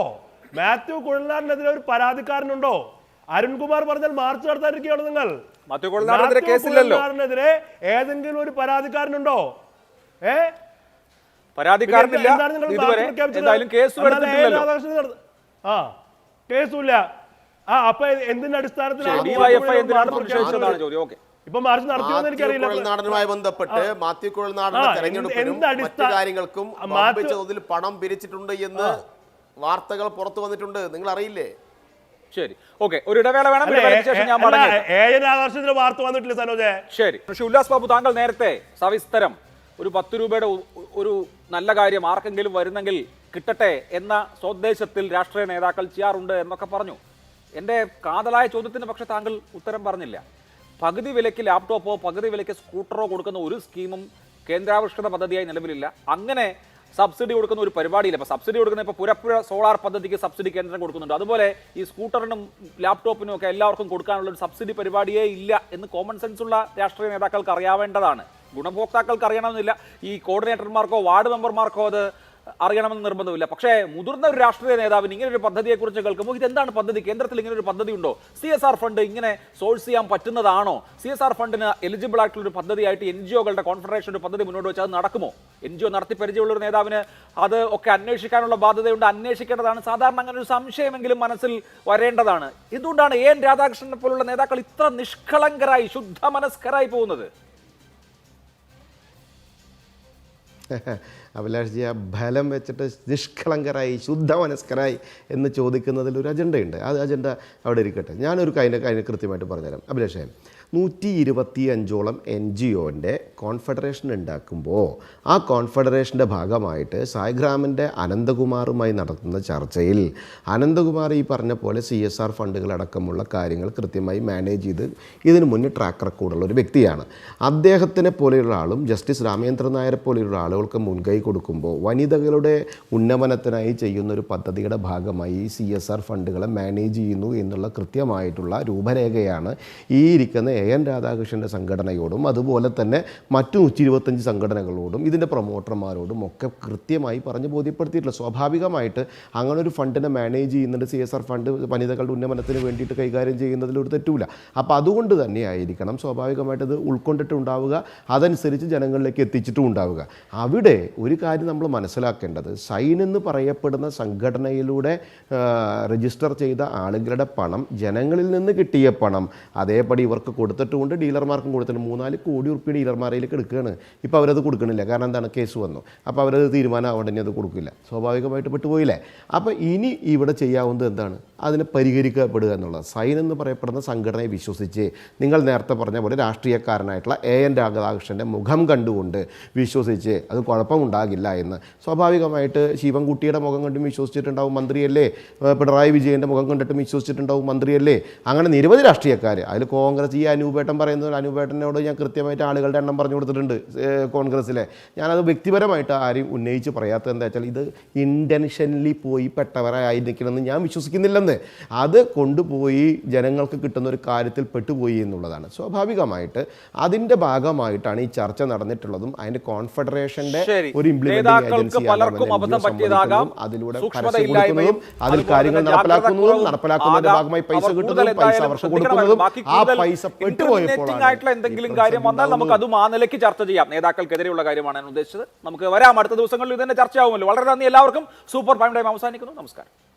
മാത്യു കുഴൽനാടനെതിരെ ഒരു പരാതിക്കാരനുണ്ടോ? അരുൺകുമാർ പറഞ്ഞാൽ മാർച്ച് നടത്താതിരിക്കുകയാണ് നിങ്ങൾ. മാത്യു കുഴൽനാടനെതിരെ ഏതെങ്കിലും ഒരു പരാതിക്കാരനുണ്ടോ? കേസുമില്ല. അപ്പൊ എന്തിന്റെ അടിസ്ഥാനത്തിലാണ് ഇപ്പൊ മാർച്ച് നടത്തിയെന്ന് എനിക്കറിയില്ല. കുഴൽനാടനുമായി ബന്ധപ്പെട്ട് മാത്യു കുഴൽനാടന്റെ തെരഞ്ഞെടുപ്പിനും മറ്റു കാര്യങ്ങൾക്കും തോതിൽ പണം പിരിച്ചിട്ടുണ്ട് എന്ന് വാർത്തകൾ പുറത്തു വന്നിട്ടുണ്ട്, നിങ്ങൾ അറിയില്ലേ? ശരി, ഓക്കെ, ഒരു ഇടവേള വേണം. വാർത്ത വന്നിട്ടില്ല സനോജ്. ശരി, പക്ഷേ ഉല്ലാസ് ബാബു, താങ്കൾ നേരത്തെ സവിസ്തരം ഒരു 10 രൂപയുടെ ഒരു നല്ല കാര്യം ആർക്കെങ്കിലും വരുന്നെങ്കിൽ കിട്ടട്ടെ എന്ന സ്വദേശത്തിൽ രാഷ്ട്രീയ നേതാക്കൾ ചെയ്യാറുണ്ട് എന്നൊക്കെ പറഞ്ഞു. എൻ്റെ കാതലായ ചോദ്യത്തിന് പക്ഷേ താങ്കൾ ഉത്തരം പറഞ്ഞില്ല. പകുതി വിലയ്ക്ക് ലാപ്ടോപ്പോ പകുതി വിലയ്ക്ക് സ്കൂട്ടറോ കൊടുക്കുന്ന ഒരു സ്കീമും കേന്ദ്രാവിഷ്കൃത പദ്ധതിയായി നിലവിലില്ല. അങ്ങനെ സബ്സിഡി കൊടുക്കുന്ന ഒരു പരിപാടിയില്ല. ഇപ്പോൾ സബ്സിഡി കൊടുക്കുന്ന ഇപ്പോൾ പുരപ്പുഴ സോളാർ പദ്ധതിക്ക് സബ്സിഡി കേന്ദ്രം കൊടുക്കുന്നുണ്ട്. അതുപോലെ ഈ സ്കൂട്ടറിനും ലാപ്ടോപ്പിനും ഒക്കെ എല്ലാവർക്കും കൊടുക്കാനുള്ള ഒരു സബ്സിഡി പരിപാടിയേ ഇല്ല എന്ന് കോമൺ സെൻസ് ഉള്ള രാഷ്ട്രീയ നേതാക്കൾക്ക് അറിയാവേണ്ടതാണ്. ഗുണഭോക്താക്കൾക്ക് അറിയണമെന്നില്ല, ഈ കോർഡിനേറ്റർമാർക്കോ വാർഡ് മെമ്പർമാർക്കോ അത് അറിയണമെന്ന് നിർബന്ധമില്ല. പക്ഷേ മുതിർന്ന ഒരു രാഷ്ട്രീയ നേതാവിന് ഇങ്ങനെ ഒരു പദ്ധതിയെക്കുറിച്ച് കേൾക്കുമ്പോൾ ഇതെന്താണ് പദ്ധതി, കേന്ദ്രത്തിൽ ഇങ്ങനെ ഒരു പദ്ധതി ഉണ്ടോ, CSR ഫണ്ട് ഇങ്ങനെ സോഴ്സ് ചെയ്യാൻ പറ്റുന്നതാണോ, CSR ഫണ്ടിന് എലിജിബിൾ ആയിട്ടുള്ള ഒരു പദ്ധതിയായിട്ട് NGOകളുടെ കോൺഫെഡറേഷൻ ഒരു പദ്ധതി മുന്നോട്ട് വെച്ചാൽ അത് നടക്കുമോ? NGO നടത്തി പരിചയമുള്ള ഒരു നേതാവിന് അത് ഒക്കെ അന്വേഷിക്കാനുള്ള ബാധ്യതയുണ്ട്, അന്വേഷിക്കേണ്ടതാണ്. സാധാരണ അങ്ങനെ ഒരു സംശയമെങ്കിലും മനസ്സിൽ വരേണ്ടതാണ്. എന്തുകൊണ്ടാണ് AN രാധാകൃഷ്ണനെ പോലുള്ള നേതാക്കൾ ഇത്ര നിഷ്കളങ്കരായി ശുദ്ധ മനസ്കരായി പോകുന്നത്? അഭിലാഷ്ജി, ആ ഫലം വെച്ചിട്ട് നിഷ്കളങ്കരായി ശുദ്ധമനസ്കരായി എന്ന് ചോദിക്കുന്നതിൽ ഒരു അജണ്ടയുണ്ട്. ആ അജണ്ട അവിടെ ഇരിക്കട്ടെ. ഞാനൊരു അതിനെ കൃത്യമായിട്ട് പറഞ്ഞുതരാം. അഭിലാഷേ, 125ഓളം NGOൻ്റെ കോൺഫെഡറേഷൻ ഉണ്ടാക്കുമ്പോൾ ആ കോൺഫെഡറേഷൻ്റെ ഭാഗമായിട്ട് സായ്ഗ്രാമിൻ്റെ അനന്തകുമാറുമായി നടത്തുന്ന ചർച്ചയിൽ അനന്തകുമാർ ഈ പറഞ്ഞ പോലെ CSR ഫണ്ടുകളടക്കമുള്ള കാര്യങ്ങൾ കൃത്യമായി മാനേജ് ചെയ്ത് ഇതിനു മുന്നേ ട്രാക്ക് റെക്കോർഡുള്ള ഒരു വ്യക്തിയാണ്. അദ്ദേഹത്തിനെ പോലെയുള്ള ആളും ജസ്റ്റിസ് രാമേന്ദ്രൻ നായരെ പോലെയുള്ള ആളുകൾക്ക് മുൻകൈ കൊടുക്കുമ്പോൾ വനിതകളുടെ ഉന്നമനത്തിനായി ചെയ്യുന്ന ഒരു പദ്ധതിയുടെ ഭാഗമായി CSR ഫണ്ടുകളെ മാനേജ് ചെയ്യുന്നു എന്നുള്ള കൃത്യമായിട്ടുള്ള രൂപരേഖയാണ് ഈ ഇരിക്കുന്ന AN രാധാകൃഷ്ണൻ്റെ സംഘടനയോടും അതുപോലെ തന്നെ മറ്റു 125 സംഘടനകളോടും ഇതിൻ്റെ പ്രൊമോട്ടർമാരോടും ഒക്കെ കൃത്യമായി പറഞ്ഞ് ബോധ്യപ്പെടുത്തിയിട്ടുള്ളത്. സ്വാഭാവികമായിട്ട് അങ്ങനെ ഒരു ഫണ്ടിനെ മാനേജ് ചെയ്യുന്നുണ്ട്, CSR ഫണ്ട് വനിതകളുടെ ഉന്നമനത്തിന് വേണ്ടിയിട്ട് കൈകാര്യം ചെയ്യുന്നതിൽ ഒരു തെറ്റുമില്ല. അപ്പോൾ അതുകൊണ്ട് തന്നെ ആയിരിക്കണം സ്വാഭാവികമായിട്ട് ഇത് ഉൾക്കൊണ്ടിട്ടുണ്ടാവുക, അതനുസരിച്ച് ജനങ്ങളിലേക്ക് എത്തിച്ചിട്ടും ഉണ്ടാവുക. അവിടെ ഒരു കാര്യം നമ്മൾ മനസ്സിലാക്കേണ്ടത്, സൈൻ എന്ന് പറയപ്പെടുന്ന സംഘടനയിലൂടെ രജിസ്റ്റർ ചെയ്ത ആളുകളുടെ പണം, ജനങ്ങളിൽ നിന്ന് കിട്ടിയ പണം അതേപടി ഇവർക്ക് കൊടുത്തിട്ടുമുണ്ട്, ഡീലർമാർക്കും കൊടുത്തിട്ടുണ്ട്. 3-4 കോടി ഉറുപ്പിക ഡീലർമാരിലേക്ക് എടുക്കുകയാണ്. ഇപ്പോൾ അവരത് കൊടുക്കണില്ല. കാരണം എന്താണ്? കേസ് വന്നു. അപ്പോൾ അവരത് തീരുമാനമാവേണ്ടത് അത് കൊടുക്കില്ല. സ്വാഭാവികമായിട്ട് പെട്ടുപോയില്ലേ? അപ്പോൾ ഇനി ഇവിടെ ചെയ്യാവുന്നത് എന്താണ്? അതിനെ പരിഹരിക്കപ്പെടുക എന്നുള്ളത്. സൈൻ എന്ന് പറയപ്പെടുന്ന സംഘടനയെ വിശ്വസിച്ച്, നിങ്ങൾ നേരത്തെ പറഞ്ഞ പോലെ രാഷ്ട്രീയക്കാരനായിട്ടുള്ള AN രാധാകൃഷ്ണൻ്റെ മുഖം കണ്ടുകൊണ്ട് വിശ്വസിച്ച് അത് കുഴപ്പമുണ്ടാകില്ല എന്ന് സ്വാഭാവികമായിട്ട് ശിവൻകുട്ടിയുടെ മുഖം കണ്ടും വിശ്വസിച്ചിട്ടുണ്ടാവും, മന്ത്രിയല്ലേ. പിണറായി വിജയൻ്റെ മുഖം കണ്ടിട്ടും വിശ്വസിച്ചിട്ടുണ്ടാവും, മന്ത്രിയല്ലേ. അങ്ങനെ നിരവധി രാഷ്ട്രീയക്കാർ. അതിൽ കോൺഗ്രസ്, ഈ അനൂപേട്ടൻ പറയുന്നത്, അനൂപേട്ടനോട് ഞാൻ കൃത്യമായിട്ട് ആളുകളുടെ എണ്ണം പറഞ്ഞു കൊടുത്തിട്ടുണ്ട് കോൺഗ്രസ്സിലെ. ഞാനത് വ്യക്തിപരമായിട്ട് ആരെയും ഉന്നയിച്ച് പറയാത്തത് എന്താ വെച്ചാൽ ഇത് ഇൻറ്റൻഷനലി പോയി പെട്ടവരായിരിക്കണമെന്ന് ഞാൻ വിശ്വസിക്കുന്നില്ലെന്ന്. അത് കൊണ്ടുപോയി ജനങ്ങൾക്ക് കിട്ടുന്ന ഒരു കാര്യത്തിൽ പെട്ടുപോയി എന്നുള്ളതാണ്. സ്വാഭാവികമായിട്ട് അതിൻ്റെ ഭാഗമായിട്ടാണ് ഈ ചർച്ച നടന്നിട്ടുള്ളതും അതിൻ്റെ കോൺഫെഡറേഷൻ്റെ ഒരു ഇംപ്ലിമെന്റിംഗ് ഏജൻസി അതിലൂടെ പരസ്യം അതിൽ കാര്യങ്ങൾ നടപ്പിലാക്കുന്നതിന്റെ ഭാഗമായി പൈസ കിട്ടുന്നതും പൈസ അവർക്ക് കൊടുക്കുന്നതും ആ പൈസ പെട്ടുപോയപ്പോൾ എന്തെങ്കിലും കാര്യം വന്നാൽ നമുക്ക് അതും ആ നിലയ്ക്ക് ചർച്ച ചെയ്യാം. നേതാക്കൾക്കെതിരെയുള്ള കാര്യമാണ് ഞാൻ ഉദ്ദേശിച്ചത്. നമുക്ക് വരാം, അടുത്ത ദിവസങ്ങളിൽ ഇത് തന്നെ ചർച്ചയാവുമല്ലോ. വളരെ നന്ദി എല്ലാവർക്കും. സൂപ്പർ പ്രൈം ടൈം അവസാനിക്കുന്നു. നമസ്കാരം.